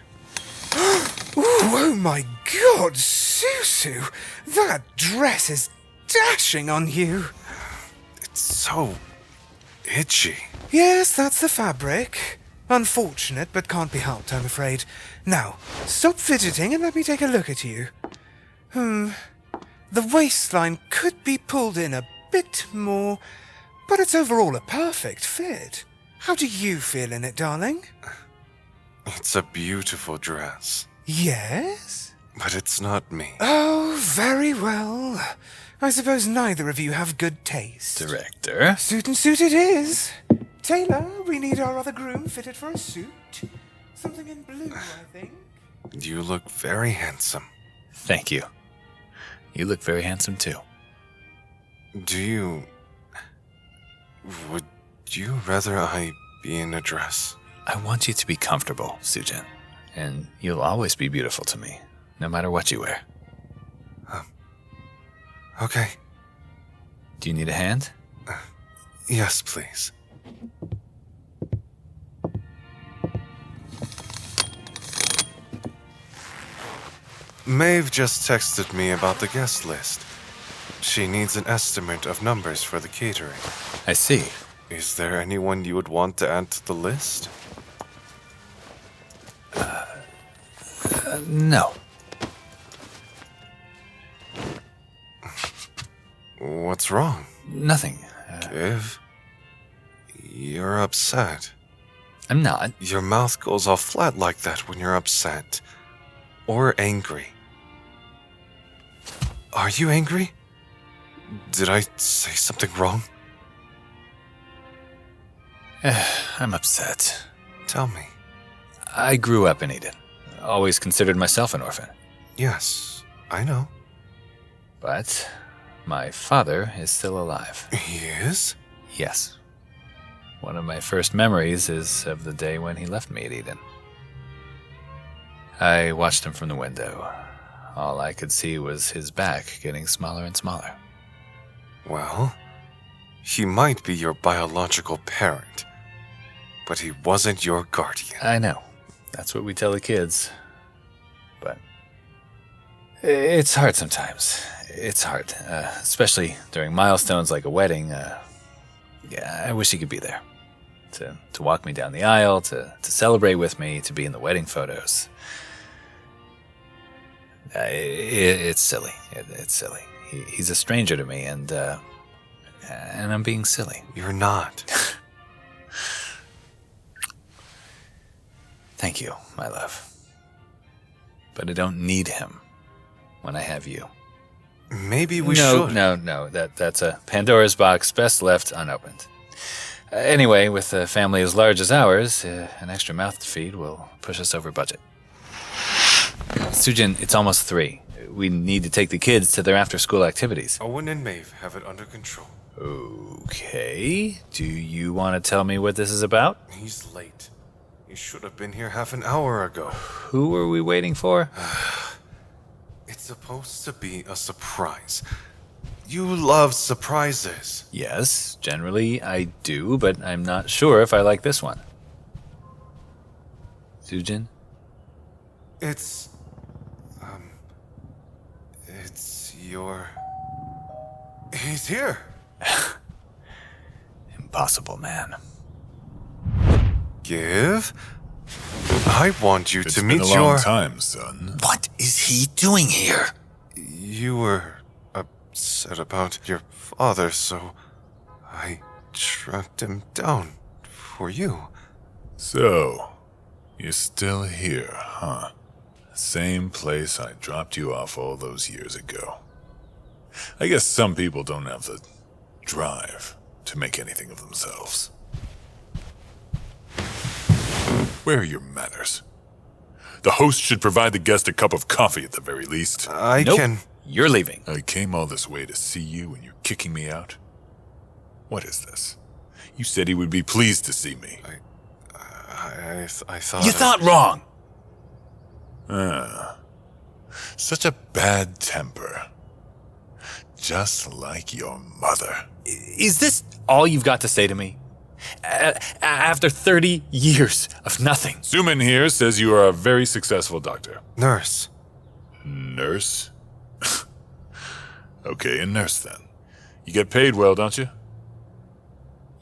S12: Oh my God, Susu! That dress is dashing on you.
S4: It's so itchy.
S12: Yes, that's the fabric. Unfortunate, but can't be helped, I'm afraid. Now, stop fidgeting and let me take a look at you. The waistline could be pulled in a bit more, but it's overall a perfect fit. How do you feel in it, darling?
S4: It's a beautiful dress.
S12: Yes?
S4: But it's not me.
S12: Oh, very well. I suppose neither of you have good taste.
S1: Director?
S12: Suit and suit it is. Taylor, we need our other groom fitted for a suit. Something in blue, I think.
S4: You look very handsome.
S1: Thank you. You look very handsome, too.
S4: Would you rather I be in a dress?
S1: I want you to be comfortable, Sujin. And you'll always be beautiful to me, no matter what you wear.
S4: Okay.
S1: Do you need a hand?
S4: Yes, please. Maeve just texted me about the guest list. She needs an estimate of numbers for the catering.
S1: I see.
S4: Is there anyone you would want to add to the list?
S1: No.
S4: What's wrong?
S1: Nothing.
S4: Give? You're upset.
S1: I'm not.
S4: Your mouth goes all flat like that when you're upset. Or angry. Are you angry? Did I say something wrong?
S1: I'm upset.
S4: Tell me.
S1: I grew up in Eden. Always considered myself an orphan.
S4: Yes, I know.
S1: But my father is still alive.
S4: He is?
S1: Yes. One of my first memories is of the day when he left me at Eden. I watched him from the window. All I could see was his back getting smaller and smaller.
S4: Well, he might be your biological parent, but he wasn't your guardian.
S1: I know. That's what we tell the kids. But it's hard sometimes. It's hard, especially during milestones like a wedding. I wish he could be there. To walk me down the aisle, to celebrate with me, to be in the wedding photos. It's silly. It's silly. He's a stranger to me, and I'm being silly.
S4: You're not.
S1: Thank you, my love. but I don't need him when I have you.
S4: Maybe we should.
S1: No. That's a Pandora's box best left unopened. Anyway, with a family as large as ours, an extra mouth to feed will push us over budget. Sujin, it's almost 3. We need to take the kids to their after-school activities.
S4: Owen and Maeve have it under control.
S1: Okay. Do you want to tell me what this is about?
S4: He's late. He should have been here half an hour ago.
S1: Who are we waiting for?
S4: It's supposed to be a surprise. You love surprises.
S1: Yes, generally I do, but I'm not sure if I like this one. Sujin?
S4: It's your... He's here.
S1: Impossible, man.
S4: Give? I want you to meet your...
S14: It's been a long time, son.
S1: What is he doing here?
S4: You were upset about your father, so I tracked him down for you.
S14: So, you're still here, huh? Same place I dropped you off all those years ago. I guess some people don't have the drive to make anything of themselves. Where are your manners? The host should provide the guest a cup of coffee at the very least.
S1: Nope. You're leaving.
S14: I came all this way to see you and you're kicking me out? What is this? You said he would be pleased to see me.
S4: I thought...
S1: You thought wrong!
S14: Such a bad temper. Just like your mother.
S1: Is this all you've got to say to me? After 30 years of nothing.
S14: Suman here says you are a very successful doctor.
S4: Nurse.
S14: Nurse? Okay, a nurse then. You get paid well, don't you?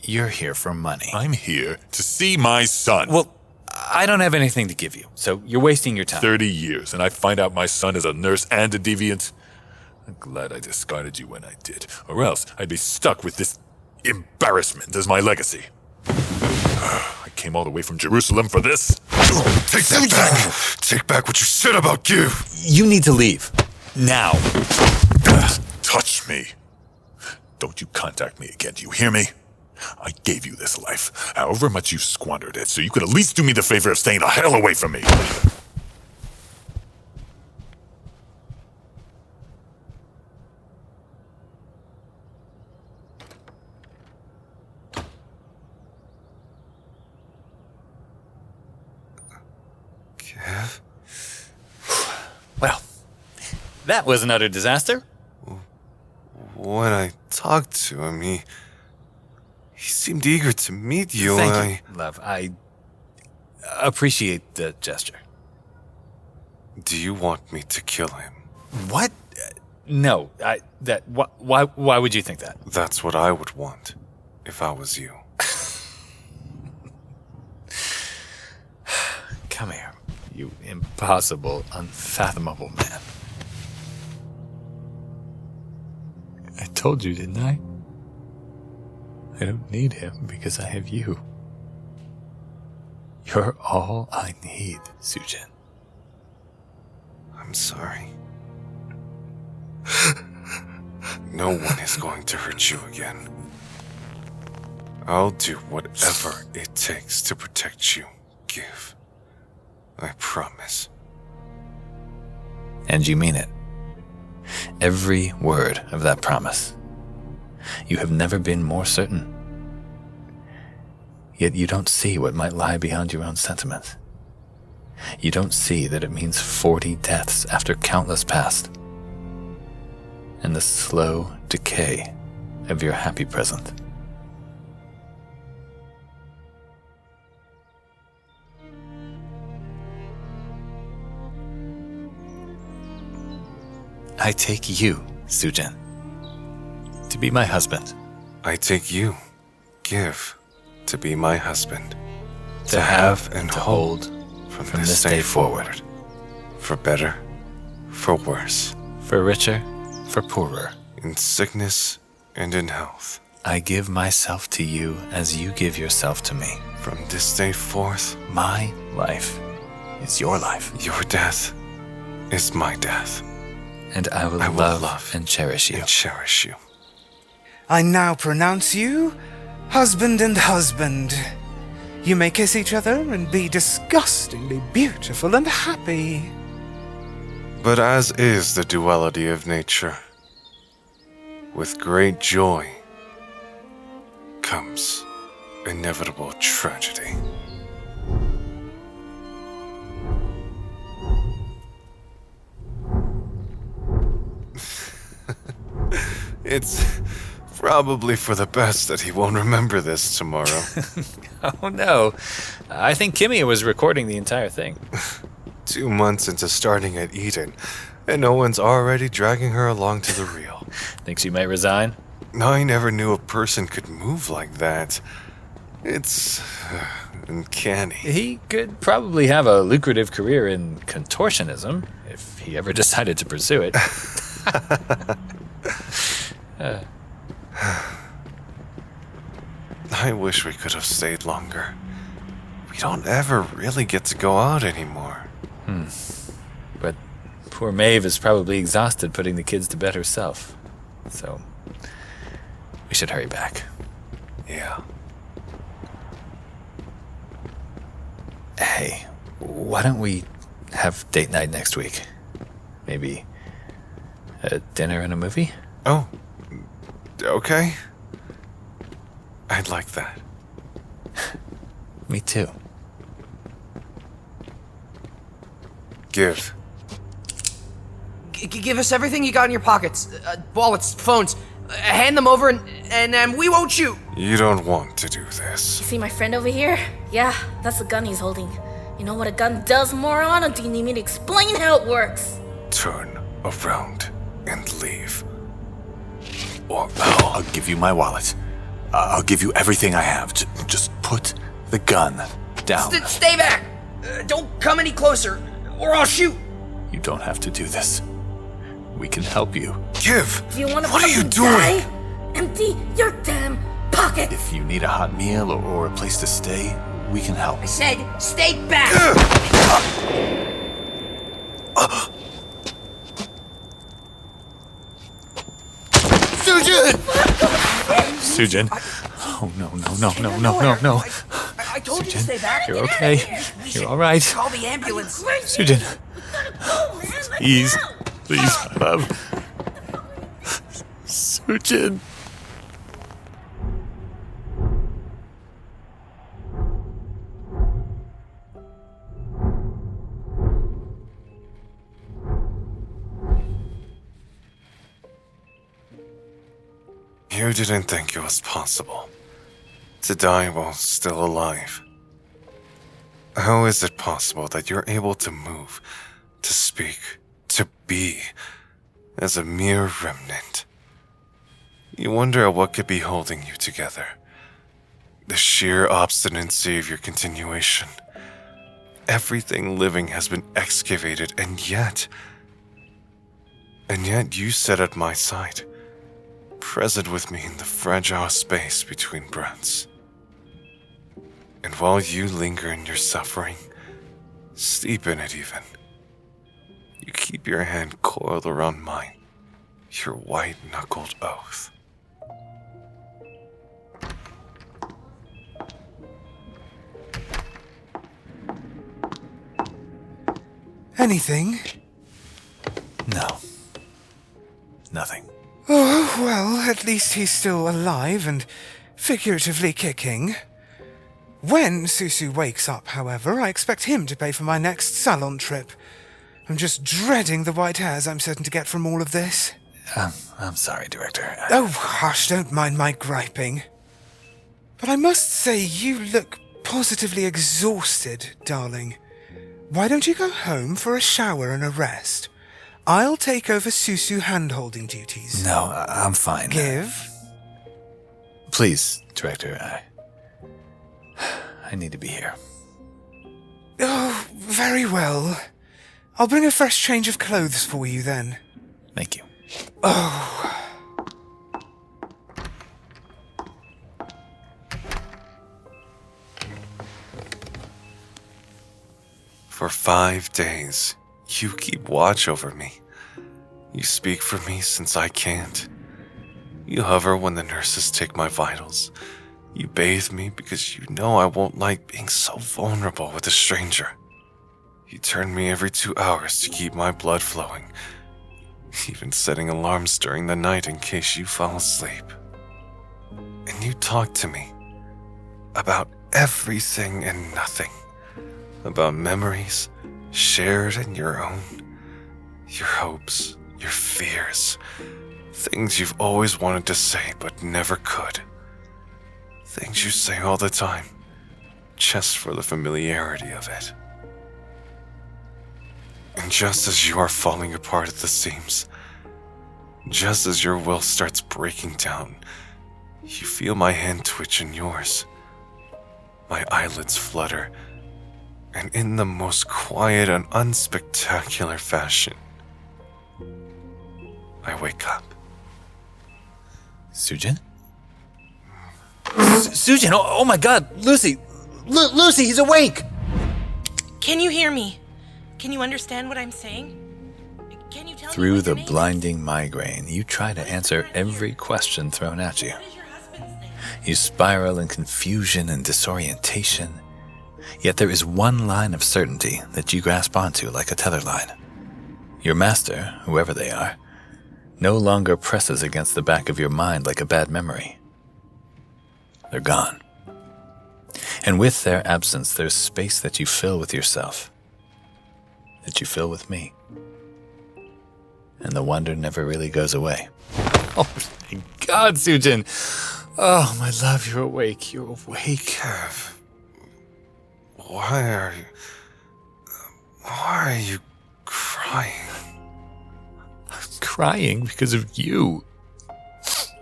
S1: You're here for money.
S14: I'm here to see my son.
S1: Well, I don't have anything to give you, so you're wasting your time.
S14: 30 years, and I find out my son is a nurse and a deviant. I'm glad I discarded you when I did, or else I'd be stuck with this embarrassment as my legacy. I came all the way from Jerusalem for this.
S4: Take that back! Take back what you said about Give!
S1: You need to leave. Now.
S14: Touch me. Don't you contact me again, do you hear me? I gave you this life, however much you squandered it, so you could at least do me the favor of staying the hell away from me.
S4: Kev?
S1: Well, that was an utter disaster.
S4: When I talked to him, he seemed eager to meet you.
S1: Thank you, love. I appreciate the gesture.
S4: Do you want me to kill him?
S1: What? No. Why would you think that?
S4: That's what I would want, if I was you.
S1: Come here, you impossible, unfathomable man. I told you, didn't I? I don't need him because I have you. You're all I need, Sujin.
S4: I'm sorry. No one is going to hurt you again. I'll do whatever it takes to protect you, Give. I promise.
S1: And you mean it. Every word of that promise. You have never been more certain. Yet you don't see what might lie behind your own sentiment. You don't see that it means 40 deaths after countless past, and the slow decay of your happy present. I take you, Sujin, to be my husband.
S4: I take you, Give, to be my husband.
S1: To have and to hold
S4: from this day forward. For better, for worse.
S1: For richer, for poorer.
S4: In sickness and in health.
S1: I give myself to you as you give yourself to me.
S4: From this day forth,
S1: my life is your life.
S4: Your death is my death.
S1: And I will love and cherish you.
S12: I now pronounce you husband and husband. You may kiss each other and be disgustingly beautiful and happy.
S4: But as is the duality of nature, with great joy comes inevitable tragedy. It's probably for the best that he won't remember this tomorrow.
S1: Oh no, I think Kimmy was recording the entire thing.
S4: 2 months into starting at Eden, and no one's already dragging her along to the reel.
S1: Thinks you might resign?
S4: I never knew a person could move like that. It's uncanny.
S1: He could probably have a lucrative career in contortionism, if he ever decided to pursue it.
S4: I wish we could have stayed longer. We don't ever really get to go out anymore.
S1: But poor Maeve is probably exhausted putting the kids to bed herself. So, we should hurry back.
S4: Yeah.
S1: Hey, why don't we have date night next week? Maybe a dinner and a movie?
S4: Oh, okay. I'd like that.
S1: Me too.
S4: Give.
S18: Give us everything you got in your pockets. Wallets, phones. Hand them over and we won't shoot.
S4: You don't want to do this.
S11: You see my friend over here? Yeah, that's the gun he's holding. You know what a gun does, moron, or do you need me to explain how it works?
S4: Turn around and leave.
S14: Or I'll give you my wallet. I'll give you everything I have. Just put the gun down.
S18: Stay back! Don't come any closer, or I'll shoot!
S14: You don't have to do this. We can help you.
S4: Give!
S11: Do you want to
S4: What are you doing?
S11: die? Empty your damn pockets!
S14: If you need a hot meal or a place to stay, we can help.
S18: I said, stay back!
S14: Sujin! Oh, no.
S18: I told you to stay back.
S1: You're okay. You're all right.
S18: Call the ambulance.
S1: Sujin.
S14: Please, my love. Sujin.
S4: You didn't think it was possible to die while still alive. How is it possible that you're able to move, to speak, to be, as a mere remnant? You wonder what could be holding you together. The sheer obstinacy of your continuation. Everything living has been excavated, and yet you sit at my side, present with me in the fragile space between breaths. And while you linger in your suffering, steep in it even, you keep your hand coiled around mine, your white-knuckled oath.
S12: Anything?
S14: No. Nothing.
S12: Oh, well, at least he's still alive and figuratively kicking. When Roussouw wakes up, however, I expect him to pay for my next salon trip. I'm just dreading the white hairs I'm certain to get from all of this.
S14: I'm sorry, Director.
S12: Oh, hush, don't mind my griping. But I must say, you look positively exhausted, darling. Why don't you go home for a shower and a rest? I'll take over Roussouw hand-holding duties.
S14: No, I'm fine.
S12: Give?
S14: Please, Director, I need to be here.
S12: Oh, very well. I'll bring a fresh change of clothes for you then.
S14: Thank you.
S12: Oh.
S4: For 5 days, You keep watch over me. You speak for me since I can't. You hover when the nurses take my vitals. You bathe me because you know I won't like being so vulnerable with a stranger. You turn me every 2 hours to keep my blood flowing, even setting alarms during the night in case you fall asleep. And you talk to me about everything and nothing, about memories shared and your own, your hopes, your fears, things you've always wanted to say but never could. Things you say all the time, just for the familiarity of it. And just as you are falling apart at the seams, just as your will starts breaking down, you feel my hand twitch in yours. My eyelids flutter, and in the most quiet and unspectacular fashion, I wake up.
S1: Sujin? Sujin, oh my god, Lucy! Lucy, he's awake!
S9: Can you hear me? Can you understand what I'm saying? Can you tell me
S1: Through
S9: what
S1: the
S9: your name
S1: blinding migraine, you try to answer every question thrown at you. You spiral in confusion and disorientation, yet there is one line of certainty that you grasp onto like a tether line. Your master, whoever they are, no longer presses against the back of your mind like a bad memory. They're gone. And with their absence, there's space that you fill with yourself, that you fill with me. And the wonder never really goes away. Oh my god, Sujin! Oh, my love, you're awake. You're awake.
S4: Kev, why are you crying?
S1: I'm crying because of you.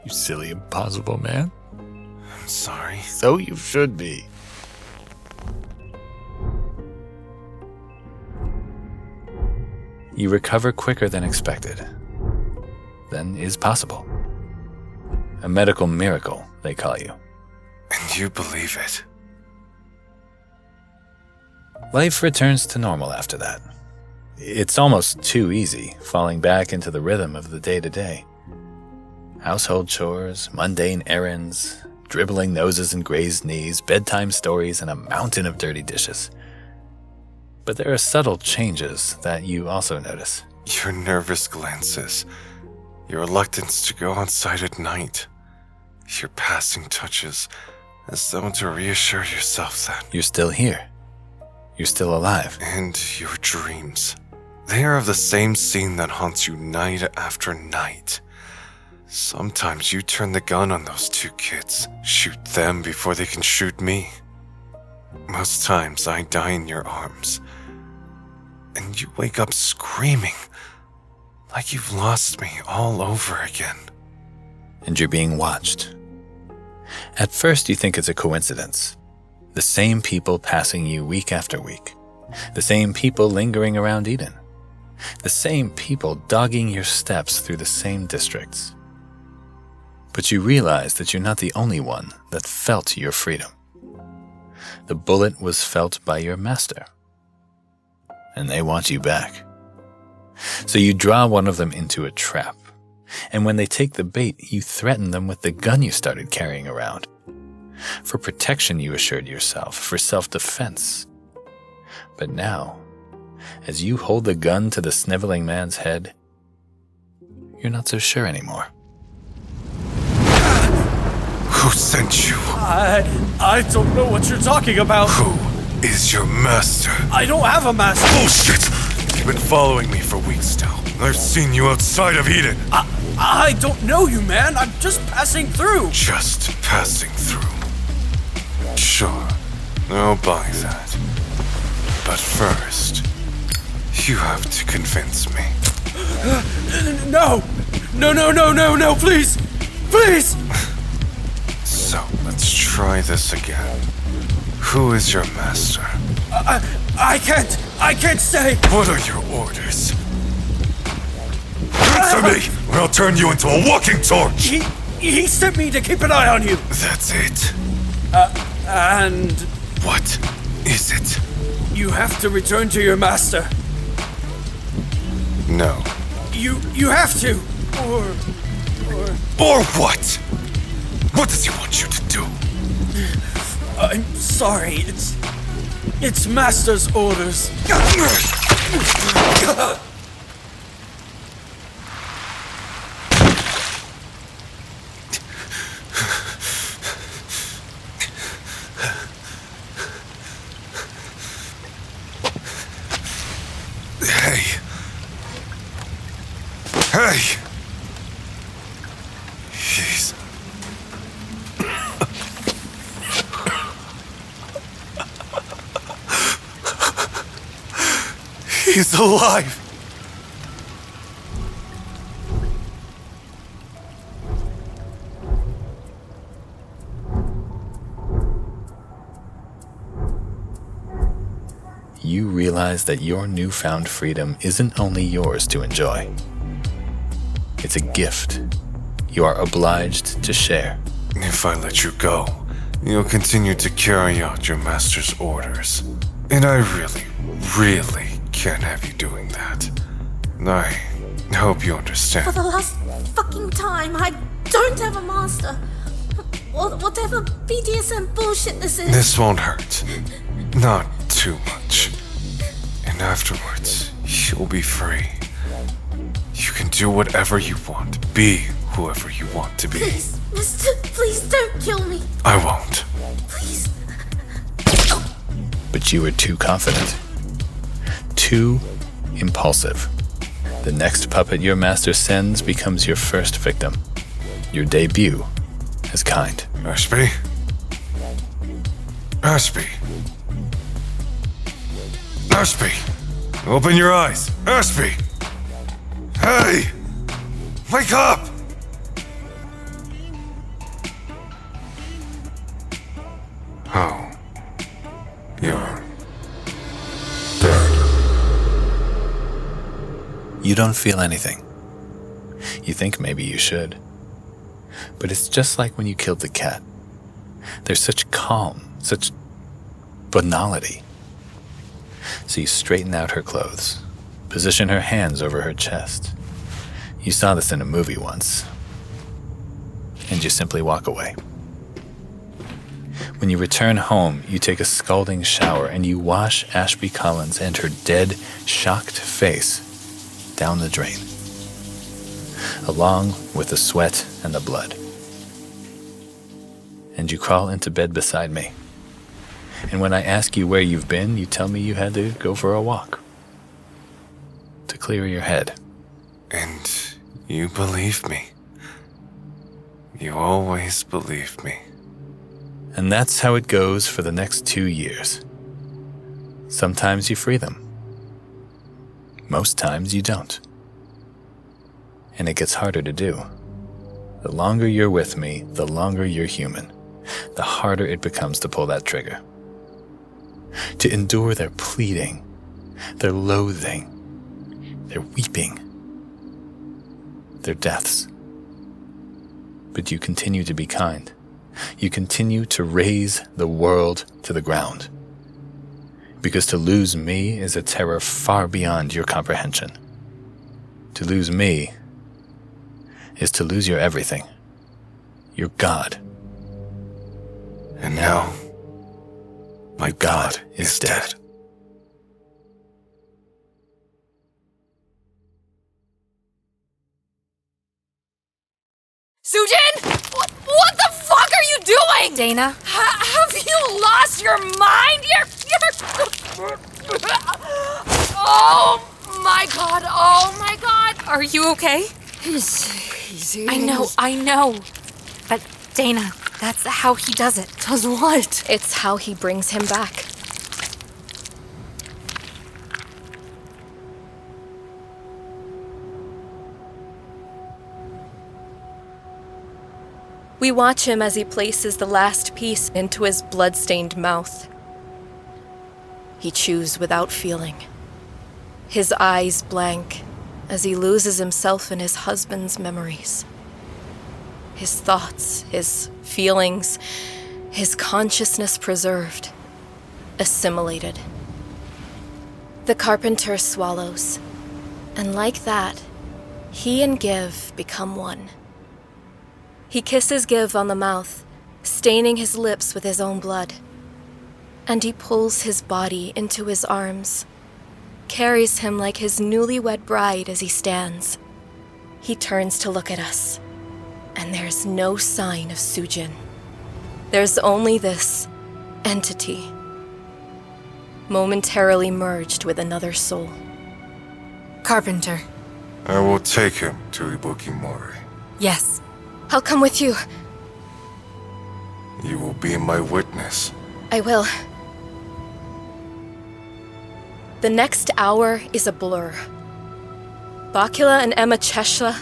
S1: You silly, impossible man.
S4: I'm sorry.
S1: So you should be. You recover quicker than expected. Than is possible. A medical miracle, they call you.
S4: And you believe it?
S1: Life returns to normal after that. It's almost too easy, falling back into the rhythm of the day-to-day. Household chores, mundane errands, dribbling noses and grazed knees, bedtime stories, and a mountain of dirty dishes. But there are subtle changes that you also notice.
S4: Your nervous glances, your reluctance to go outside at night, your passing touches, as though to reassure yourself that
S1: you're still here. You're still alive.
S4: And your dreams. They are of the same scene that haunts you night after night. Sometimes you turn the gun on those two kids, shoot them before they can shoot me. Most times I die in your arms, and you wake up screaming, like you've lost me all over again.
S1: And you're being watched. At first you think it's a coincidence. The same people passing you week after week. The same people lingering around Eden. The same people dogging your steps through the same districts. But you realize that you're not the only one that felt your freedom. The bullet was felt by your master. And they want you back. So you draw one of them into a trap. And when they take the bait, you threaten them with the gun you started carrying around. For protection, you assured yourself, for self-defense. But now, as you hold the gun to the sniveling man's head, you're not so sure anymore.
S4: Who sent you?
S21: I don't know what you're talking about.
S4: Who is your master?
S21: I don't have a master.
S4: Bullshit! You've been following me for weeks now. I've seen you outside of Eden.
S21: I don't know you, man. I'm just passing through.
S4: Just passing through. Sure, I'll buy that. But first, you have to convince me.
S21: No, please! Please!
S4: So, let's try this again. Who is your master?
S21: I can't say!
S4: What are your orders? Answer me, or I'll turn you into a walking torch!
S21: He sent me to keep an eye on you!
S4: That's it?
S21: And...
S4: What is it?
S21: You have to return to your master.
S4: No.
S21: You have to!
S4: Or what? What does he want you to do?
S21: I'm sorry, it's Master's orders.
S4: Hey! Jeez. He's alive!
S1: You realize that your newfound freedom isn't only yours to enjoy. It's a gift you are obliged to share.
S4: If I let you go, you'll continue to carry out your master's orders. And I really can't have you doing that. I hope you understand.
S7: For the last fucking time, I don't have a master. Whatever BDSM bullshit this is.
S4: This won't hurt. Not too much. And afterwards, you'll be free. You can do whatever you want. Be whoever you want to be.
S7: Please, mister, please don't kill me.
S4: I won't.
S7: Please.
S1: But you were too confident. Too impulsive. The next puppet your master sends becomes your first victim. Your debut as kind.
S4: Ashby? Ashby? Ashby! Open your eyes! Ashby! Hey! Wake up! Oh. You're dead.
S1: You don't feel anything. You think maybe you should. But it's just like when you killed the cat. There's such calm, such banality. So you straighten out her clothes, position her hands over her chest. You saw this in a movie once. And you simply walk away. When you return home, you take a scalding shower and you wash Ashby Collins and her dead, shocked face down the drain, along with the sweat and the blood. And you crawl into bed beside me. And when I ask you where you've been, you tell me you had to go for a walk to clear your head.
S4: And you believe me. You always believe me.
S1: And that's how it goes for the next 2 years. Sometimes you free them. Most times you don't. And it gets harder to do. The longer you're with me, the longer you're human, the harder it becomes to pull that trigger. To endure their pleading, their loathing, their weeping, their deaths. But you continue to be kind. You continue to raise the world to the ground. Because to lose me is a terror far beyond your comprehension. To lose me is to lose your everything. Your God.
S4: And now, my God is dead.
S11: Sujin! What the fuck are you doing? Dana? Have you lost your mind? You're... Oh my god, oh my god! Are you okay?
S3: Easy.
S11: I know. But Dana, that's how he does it.
S3: Does what?
S20: It's how he brings him back. We watch him as he places the last piece into his blood-stained mouth. He chews without feeling, his eyes blank as he loses himself in his husband's memories. His thoughts, his feelings, his consciousness preserved, assimilated. The carpenter swallows, And like that, he and Give become one. He kisses Give on the mouth, staining his lips with his own blood. And he pulls his body into his arms, carries him like his newlywed bride as he stands. He turns to look at us, and there's no sign of Sujin. There's only this entity, momentarily merged with another soul.
S11: Carpenter.
S4: I will take him to Ibuki Mori.
S11: Yes.
S20: I'll come with you.
S4: You will be my witness.
S20: I will. The next hour is a blur. Bakula and Emma Cheshla,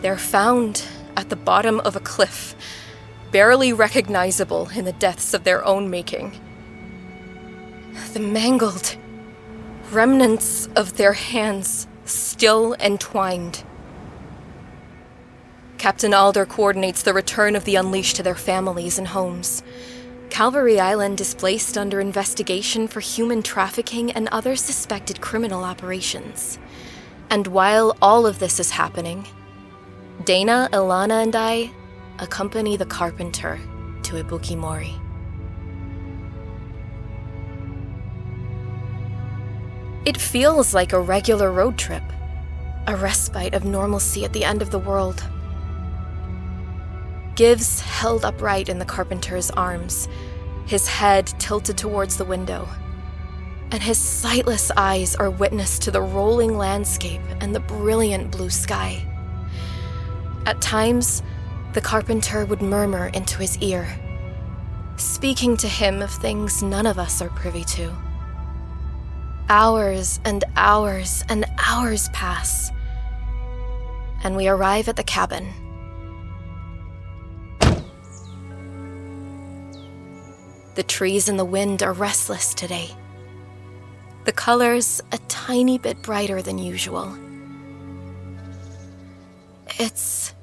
S20: they're found at the bottom of a cliff, barely recognizable in the depths of their own making. The mangled remnants of their hands still entwined. Captain Alder coordinates the return of the Unleashed to their families and homes. Calvary Island is placed under investigation for human trafficking and other suspected criminal operations. And while all of this is happening, Dana, Ilana, and I accompany the Carpenter to Ibuki Mori. It feels like a regular road trip, a respite of normalcy at the end of the world. Gives held upright in the Carpenter's arms, his head tilted towards the window, and his sightless eyes are witness to the rolling landscape and the brilliant blue sky. At times, the Carpenter would murmur into his ear, speaking to him of things none of us are privy to. Hours and hours and hours pass, and we arrive at the cabin. The trees in the wind are restless today. The colors a tiny bit brighter than usual. It's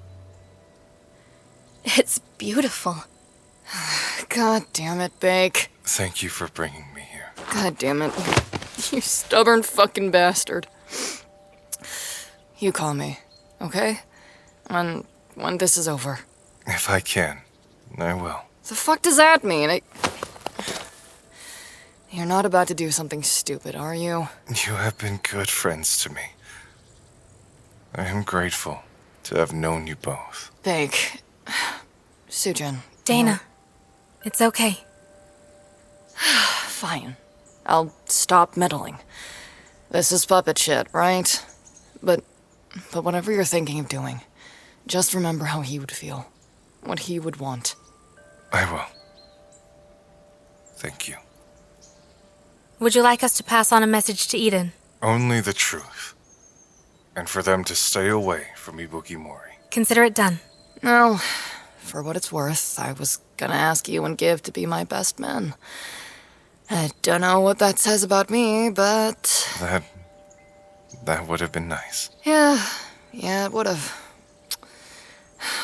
S20: beautiful.
S10: God damn it, Bake.
S4: Thank you for bringing me here.
S10: God damn it. You stubborn fucking bastard. You call me, okay? When this is over.
S4: If I can, I will.
S10: The fuck does that mean? You're not about to do something stupid, are you?
S4: You have been good friends to me. I am grateful to have known you both.
S10: Bake. Sujin.
S11: Dana. It's okay.
S10: Fine. I'll stop meddling. This is puppet shit, right? But whatever you're thinking of doing, just remember how he would feel. What he would want.
S4: I will. Thank you.
S11: Would you like us to pass on a message to Eden?
S4: Only the truth. And for them to stay away from Ibuki Mori.
S11: Consider it done.
S10: No, for what it's worth, I was gonna ask you and Give to be my best men. I don't know what that says about me, but...
S4: That would have been nice.
S10: Yeah, it would have.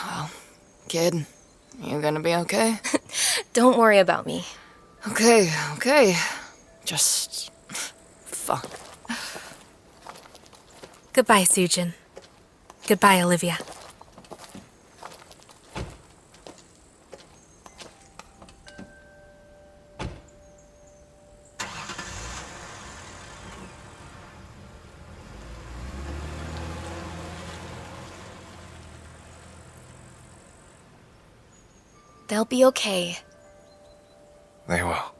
S10: Well, kid, you gonna be okay?
S20: Don't worry about me.
S10: Okay. Just... fuck.
S11: Goodbye, Sujin. Goodbye, Olivia.
S20: They'll be okay.
S4: They will.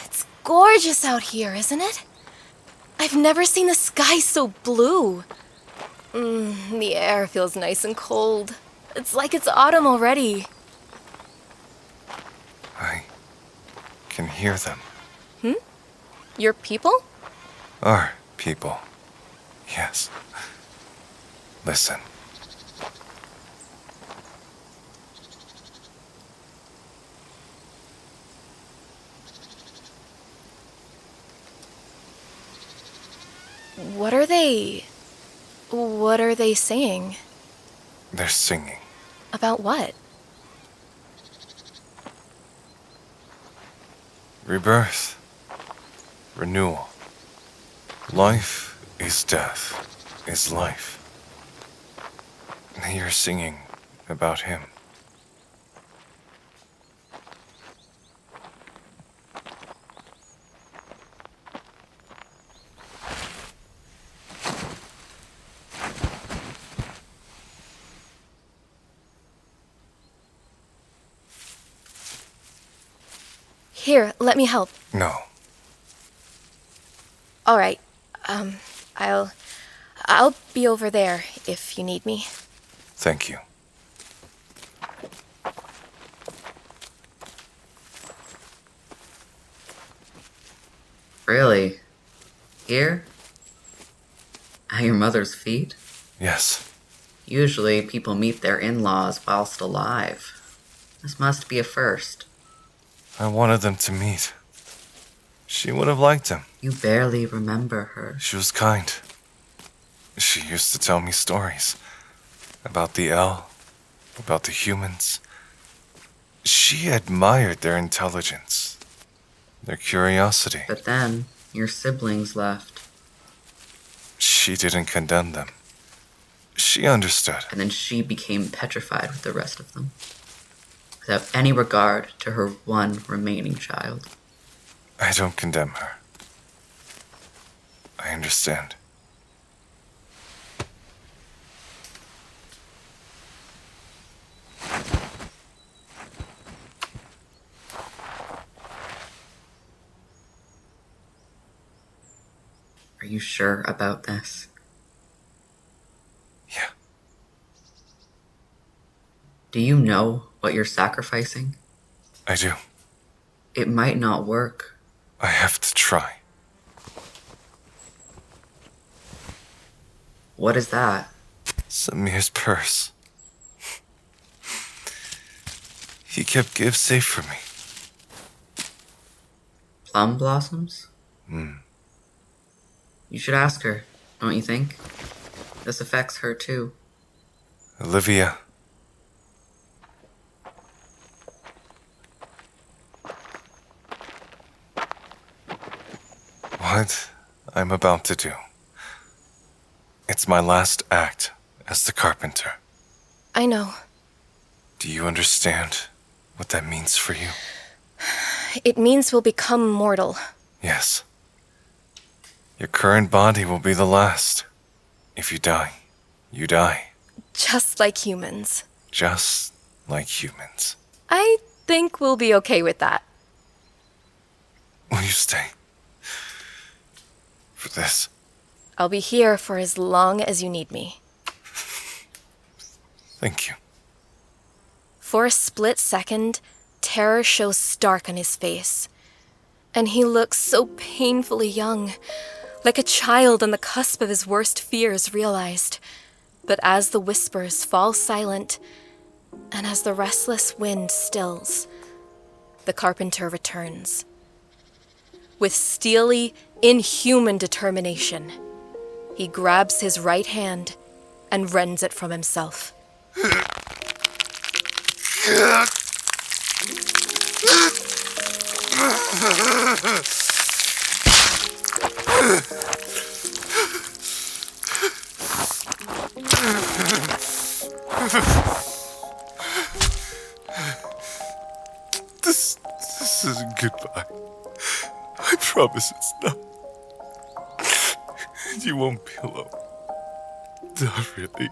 S20: It's gorgeous out here, isn't it? I've never seen the sky so blue. The air feels nice and cold. It's like it's autumn already.
S4: I can hear them.
S20: Your people?
S4: Our people. Yes. Listen.
S20: What are they saying?
S13: They're singing.
S20: About what?
S13: Rebirth. Renewal. Life is death, is life. They are singing about him.
S20: Here, let me help.
S13: No.
S20: All right. I'll be over there if you need me.
S13: Thank you.
S22: Really? Here? At your mother's feet?
S13: Yes.
S22: Usually people meet their in-laws whilst alive. This must be a first.
S13: I wanted them to meet. She would have liked him.
S22: You barely remember her.
S13: She was kind. She used to tell me stories. About the L, about the humans. She admired their intelligence, their curiosity.
S22: But then, your siblings left.
S13: She didn't condemn them. She understood.
S22: And then she became petrified with the rest of them, without any regard to her one remaining child.
S13: I don't condemn her. I understand.
S22: Are you sure about this?
S13: Yeah.
S22: Do you know what you're sacrificing?
S13: I do.
S22: It might not work.
S13: I have to try.
S22: What is that?
S13: Samir's purse. He kept Give safe for me.
S22: Plum blossoms?
S13: Hmm.
S22: You should ask her, don't you think? This affects her too.
S13: Olivia. What I'm about to do. It's my last act as the carpenter.
S20: I know.
S13: Do you understand what that means for you?
S20: It means we'll become mortal.
S13: Yes. Your current body will be the last. If you die, you die.
S20: Just like humans.
S13: Just like humans.
S20: I think we'll be okay with that.
S13: Will you stay? For this?
S20: I'll be here for as long as you need me.
S13: Thank you.
S20: For a split second, terror shows stark on his face. And he looks so painfully young, like a child on the cusp of his worst fears realized. But as the whispers fall silent, and as the restless wind stills, the carpenter returns. With steely, inhuman determination, he grabs his right hand and rends it from himself.
S13: This isn't goodbye. I promise it's not. You won't be alone. Not really.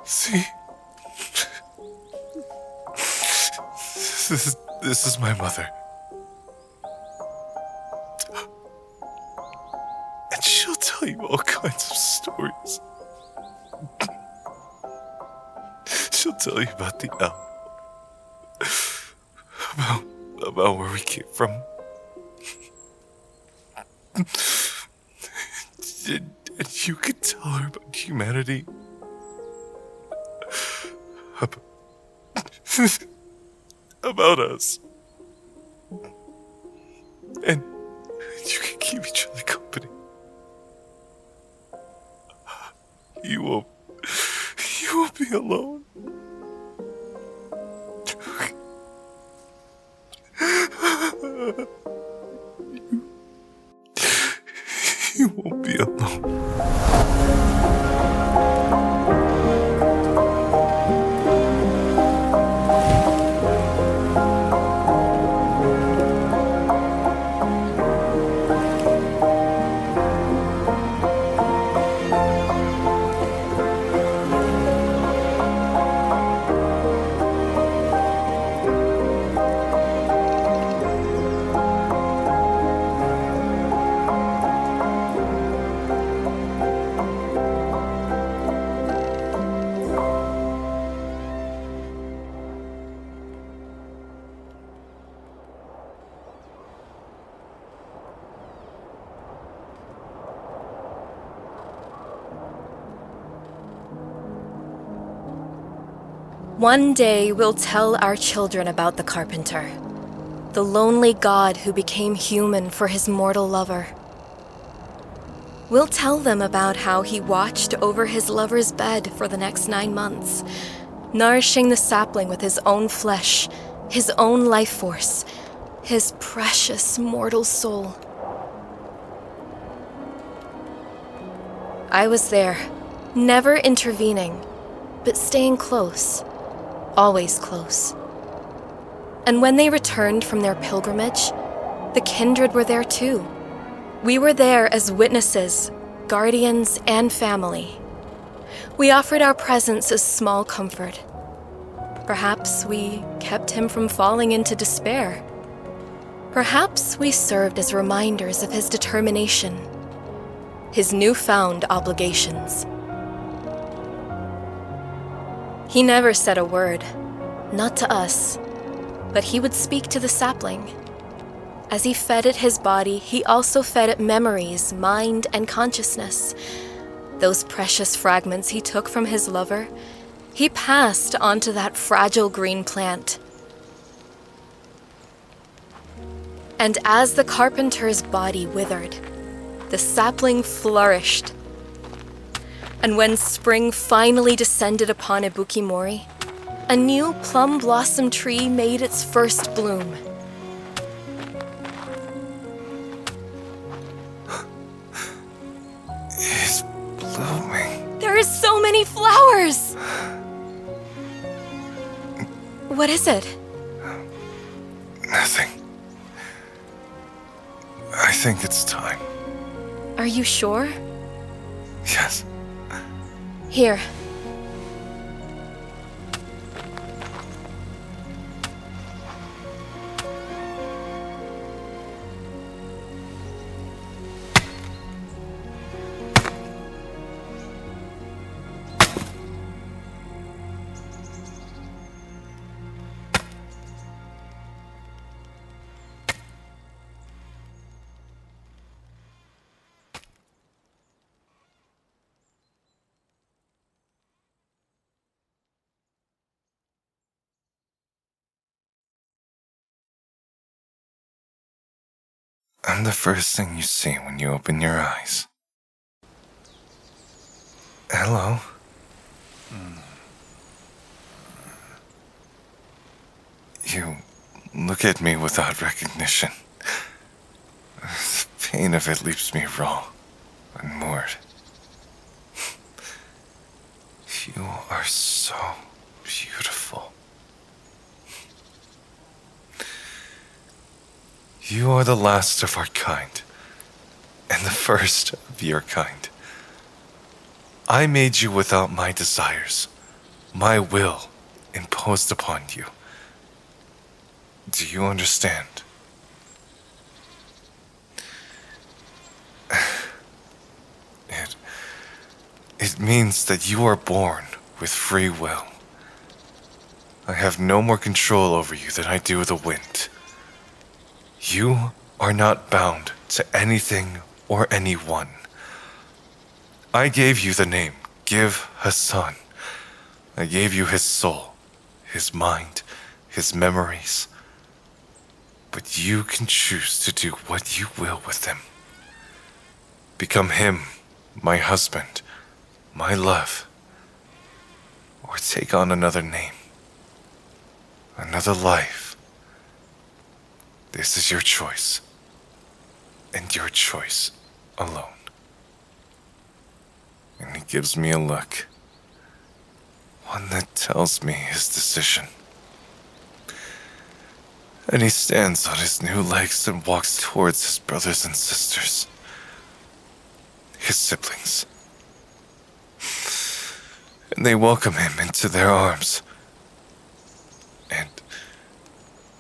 S13: See? This is my mother. And she'll tell you all kinds of stories. She'll tell you about the owl. About where we came from. And you can tell her about humanity. About us. And you can keep each other company. You won't be alone.
S20: One day we'll tell our children about the carpenter, the lonely god who became human for his mortal lover. We'll tell them about how he watched over his lover's bed for the next 9 months, nourishing the sapling with his own flesh, his own life force, his precious mortal soul. I was there, never intervening, but staying close. Always close. And when they returned from their pilgrimage, the kindred were there too. We were there as witnesses, guardians, and family. We offered our presence as small comfort. Perhaps we kept him from falling into despair. Perhaps we served as reminders of his determination, his newfound obligations. He never said a word, not to us, but he would speak to the sapling. As he fed it his body, he also fed it memories, mind, and consciousness. Those precious fragments he took from his lover, he passed onto that fragile green plant. And as the carpenter's body withered, the sapling flourished. And when spring finally descended upon Ebukimori, a new plum blossom tree made its first bloom.
S13: It's blooming.
S20: There are so many flowers! What is it?
S13: Nothing. I think it's time.
S20: Are you sure?
S13: Yes.
S20: Here.
S13: I'm the first thing you see when you open your eyes. Hello? You look at me without recognition. The pain of it leaves me raw, unmoored. You are so beautiful. You are the last of our kind, and the first of your kind. I made you without my desires, my will imposed upon you. Do you understand? It means that you are born with free will. I have no more control over you than I do the wind. You are not bound to anything or anyone. I gave you the name, Give Hassan. I gave you his soul, his mind, his memories. But you can choose to do what you will with him. Become him, my husband, my love, or take on another name, another life. This is your choice. And your choice alone. And he gives me a look. One that tells me his decision. And he stands on his new legs and walks towards his brothers and sisters. His siblings. And they welcome him into their arms. And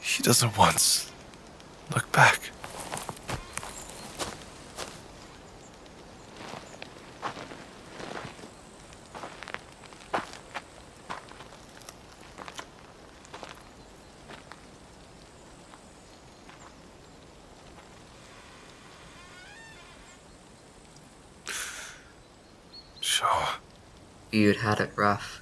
S13: he doesn't once look back. Sure.
S22: You'd had it rough.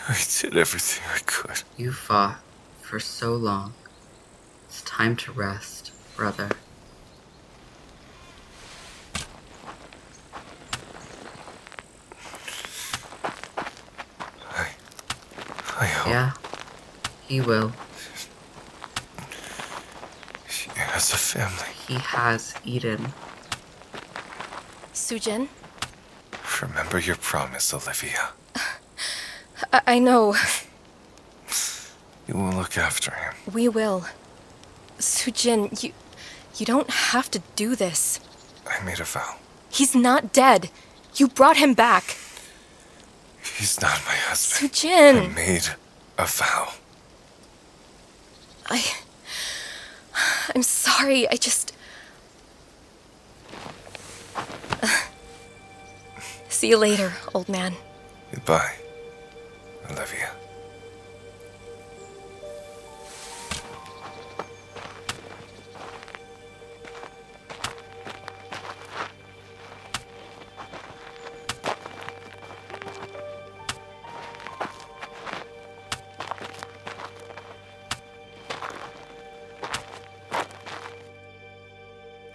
S13: I did everything I could.
S22: You fought for so long. It's time to rest, brother.
S13: I hope.
S22: Yeah, he will.
S13: He has a family.
S22: He has Eden.
S20: Sujin?
S13: Remember your promise, Olivia.
S20: I know.
S13: You will look after him.
S20: We will. Sujin, you don't have to do this.
S13: I made a vow.
S20: He's not dead. You brought him back.
S13: He's not my husband.
S20: Sujin!
S13: I made a vow.
S20: I'm sorry, I just... See you later, old man.
S13: Goodbye, Olivia.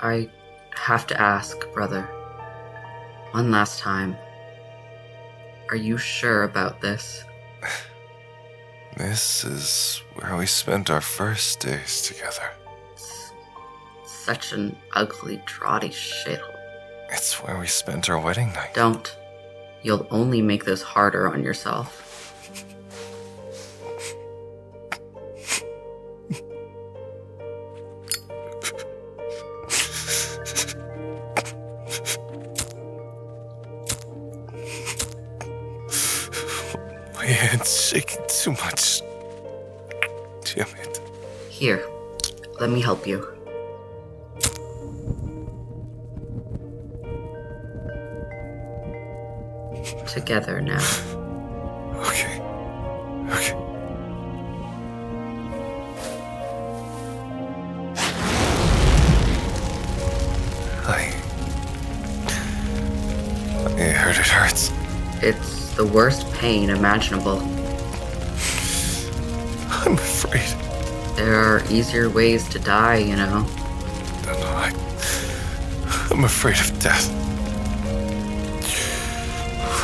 S22: I have to ask, brother. One last time. Are you sure about this?
S13: This is where we spent our first days together.
S22: Such an ugly, draughty shithole.
S13: It's where we spent our wedding night.
S22: Don't. You'll only make this harder on yourself.
S13: My hand's shaking too much. Damn it.
S22: Here, let me help you. Together now.
S13: Okay. Okay. I heard it hurts.
S22: It's the worst pain imaginable.
S13: I'm afraid.
S22: There are easier ways to die, you know.
S13: No, I'm afraid of death.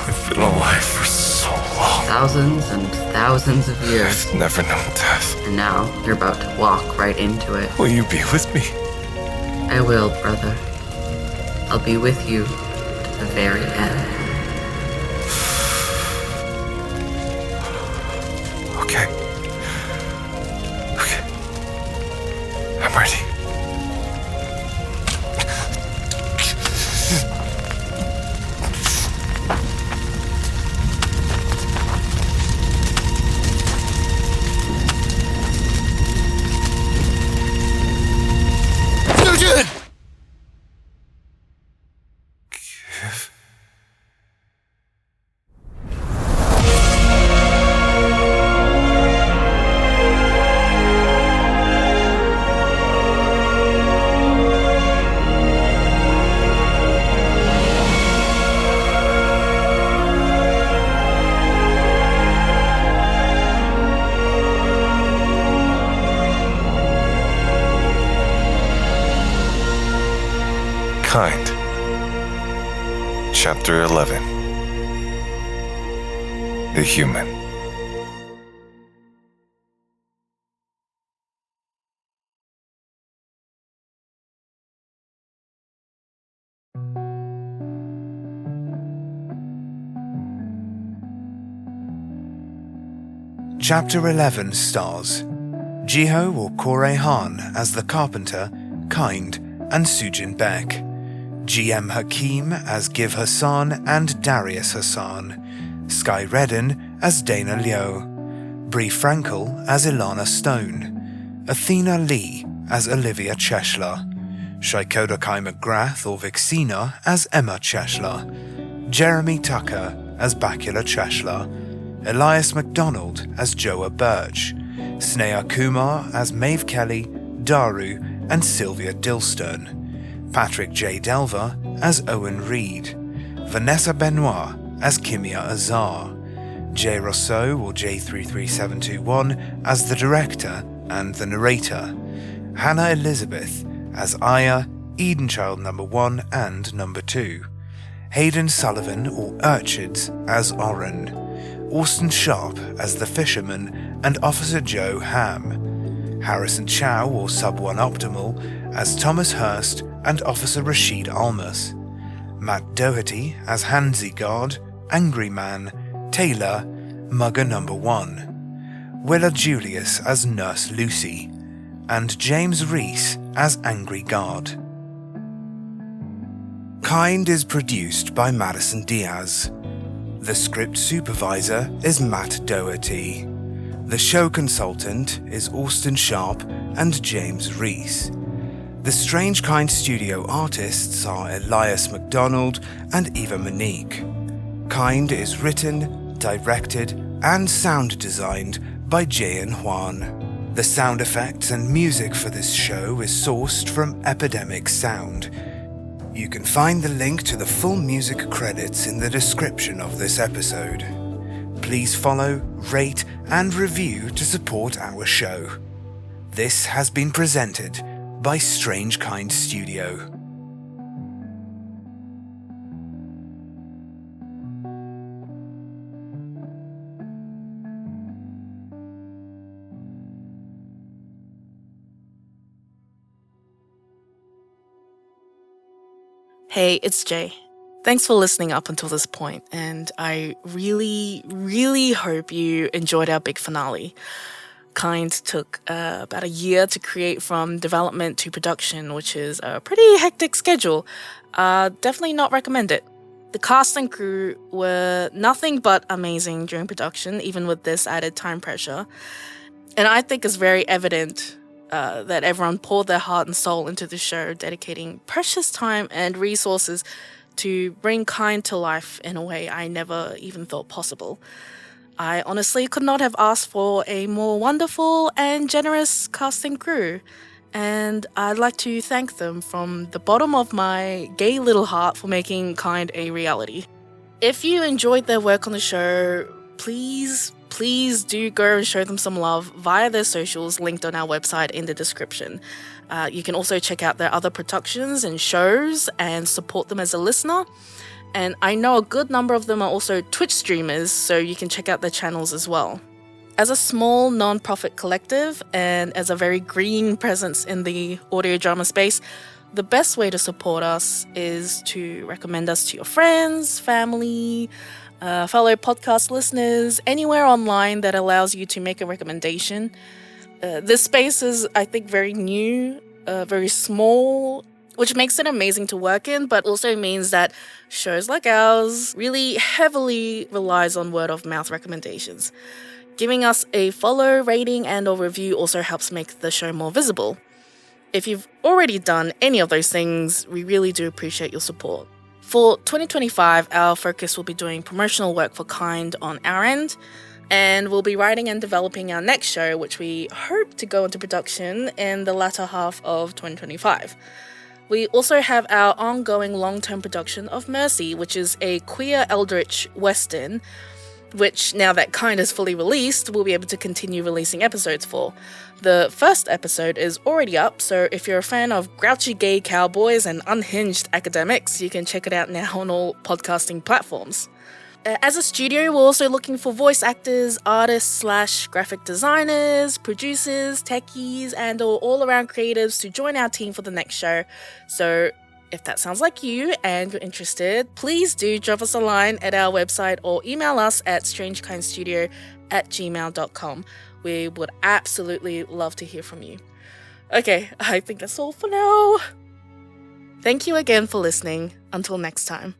S13: I've been alive for so long.
S22: Thousands and thousands of years.
S13: I've never known death.
S22: And now you're about to walk right into it.
S13: Will you be with me?
S22: I will, brother. I'll be with you to the very end.
S13: Okay. Okay. I'm ready. Kind. Chapter 11. a human.
S12: Chapter 11 stars Jiho or KoreHan as the carpenter, Kind, and Sujin Beck, GM Hakim as Giv Hassan and Darius Hassan, Skye Redden as Dana Liu, Bree Frankel as Ilana Stone, Athena Lee as Olivia Cheshler, Shykodah-Khi McGrath or Vyxenah as Emma Cheshler, Jeremy Tucker as Bakula Cheshler, Elias McDonald as Joa Birch, Sneha Kumar as Maeve Kelly, Daru, and Sylvia Dilstern, Patrick J. Delver as Owen Reed, Vanessa Benoit as Kimia Azar, J. Roussouw or J33721 as the director and the narrator, Hannah Elizabeth as Aya, Edenchild number 1 and number 2, Hayden Sullivan or Urchids as Oren, Austin Sharp as the fisherman and Officer Joe Ham, Harrison Chow or Sub-1 Optimal as Thomas Hurst and Officer Rashid Almas, Matt Doherty as Hansi Guard, Angry Man, Taylor, Mugger number 1, Willa Julius as Nurse Lucy, and James Reece as Angry Guard. Kind is produced by Madison Diaz. The script supervisor is Matt Doherty. The show consultant is Austin Sharp and James Reece. The Strange Kind studio artists are Elias McDonald and Eva Monique. Kind is written, directed, and sound designed by Jayan Huan. The sound effects and music for this show is sourced from Epidemic Sound. You can find the link to the full music credits in the description of this episode. Please follow, rate, and review to support our show. This has been presented by Strange Kind Studio.
S2: Hey, it's Jay. Thanks for listening up until this point, and I really hope you enjoyed our big finale. Kind took about a year to create from development to production, which is a pretty hectic schedule. Definitely not recommend it. The cast and crew were nothing but amazing during production, even with this added time pressure. And I think it's very evident that everyone poured their heart and soul into the show, dedicating precious time and resources to bring Kind to life in a way I never even thought possible. I honestly could not have asked for a more wonderful and generous cast and crew, and I'd like to thank them from the bottom of my gay little heart for making Kind a reality. If you enjoyed their work on the show, please do go and show them some love via their socials linked on our website in the description. You can also check out their other productions and shows and support them as a listener. And I know a good number of them are also Twitch streamers, so you can check out their channels as well. As a small non-profit collective and as a very green presence in the audio drama space, the best way to support us is to recommend us to your friends, family, fellow podcast listeners, anywhere online that allows you to make a recommendation. This space is, I think, very new, very small, which makes it amazing to work in, but also means that shows like ours really heavily relies on word of mouth recommendations. Giving us a follow, rating, and or review also helps make the show more visible. If you've already done any of those things, we really do appreciate your support. For 2025, our focus will be doing promotional work for Kind on our end, and we'll be writing and developing our next show, which we hope to go into production in the latter half of 2025. We also have our ongoing long-term production of Mercy, which is a queer eldritch western, which, now that Kind is fully released, we'll be able to continue releasing episodes for. The first episode is already up, so if you're a fan of grouchy gay cowboys and unhinged academics, you can check it out now on all podcasting platforms. As a studio, we're also looking for voice actors, artists / graphic designers, producers, techies, and all-around creatives to join our team for the next show. So if that sounds like you and you're interested, please do drop us a line at our website or email us at strangekindstudio@gmail.com. We would absolutely love to hear from you. Okay, I think that's all for now. Thank you again for listening. Until next time.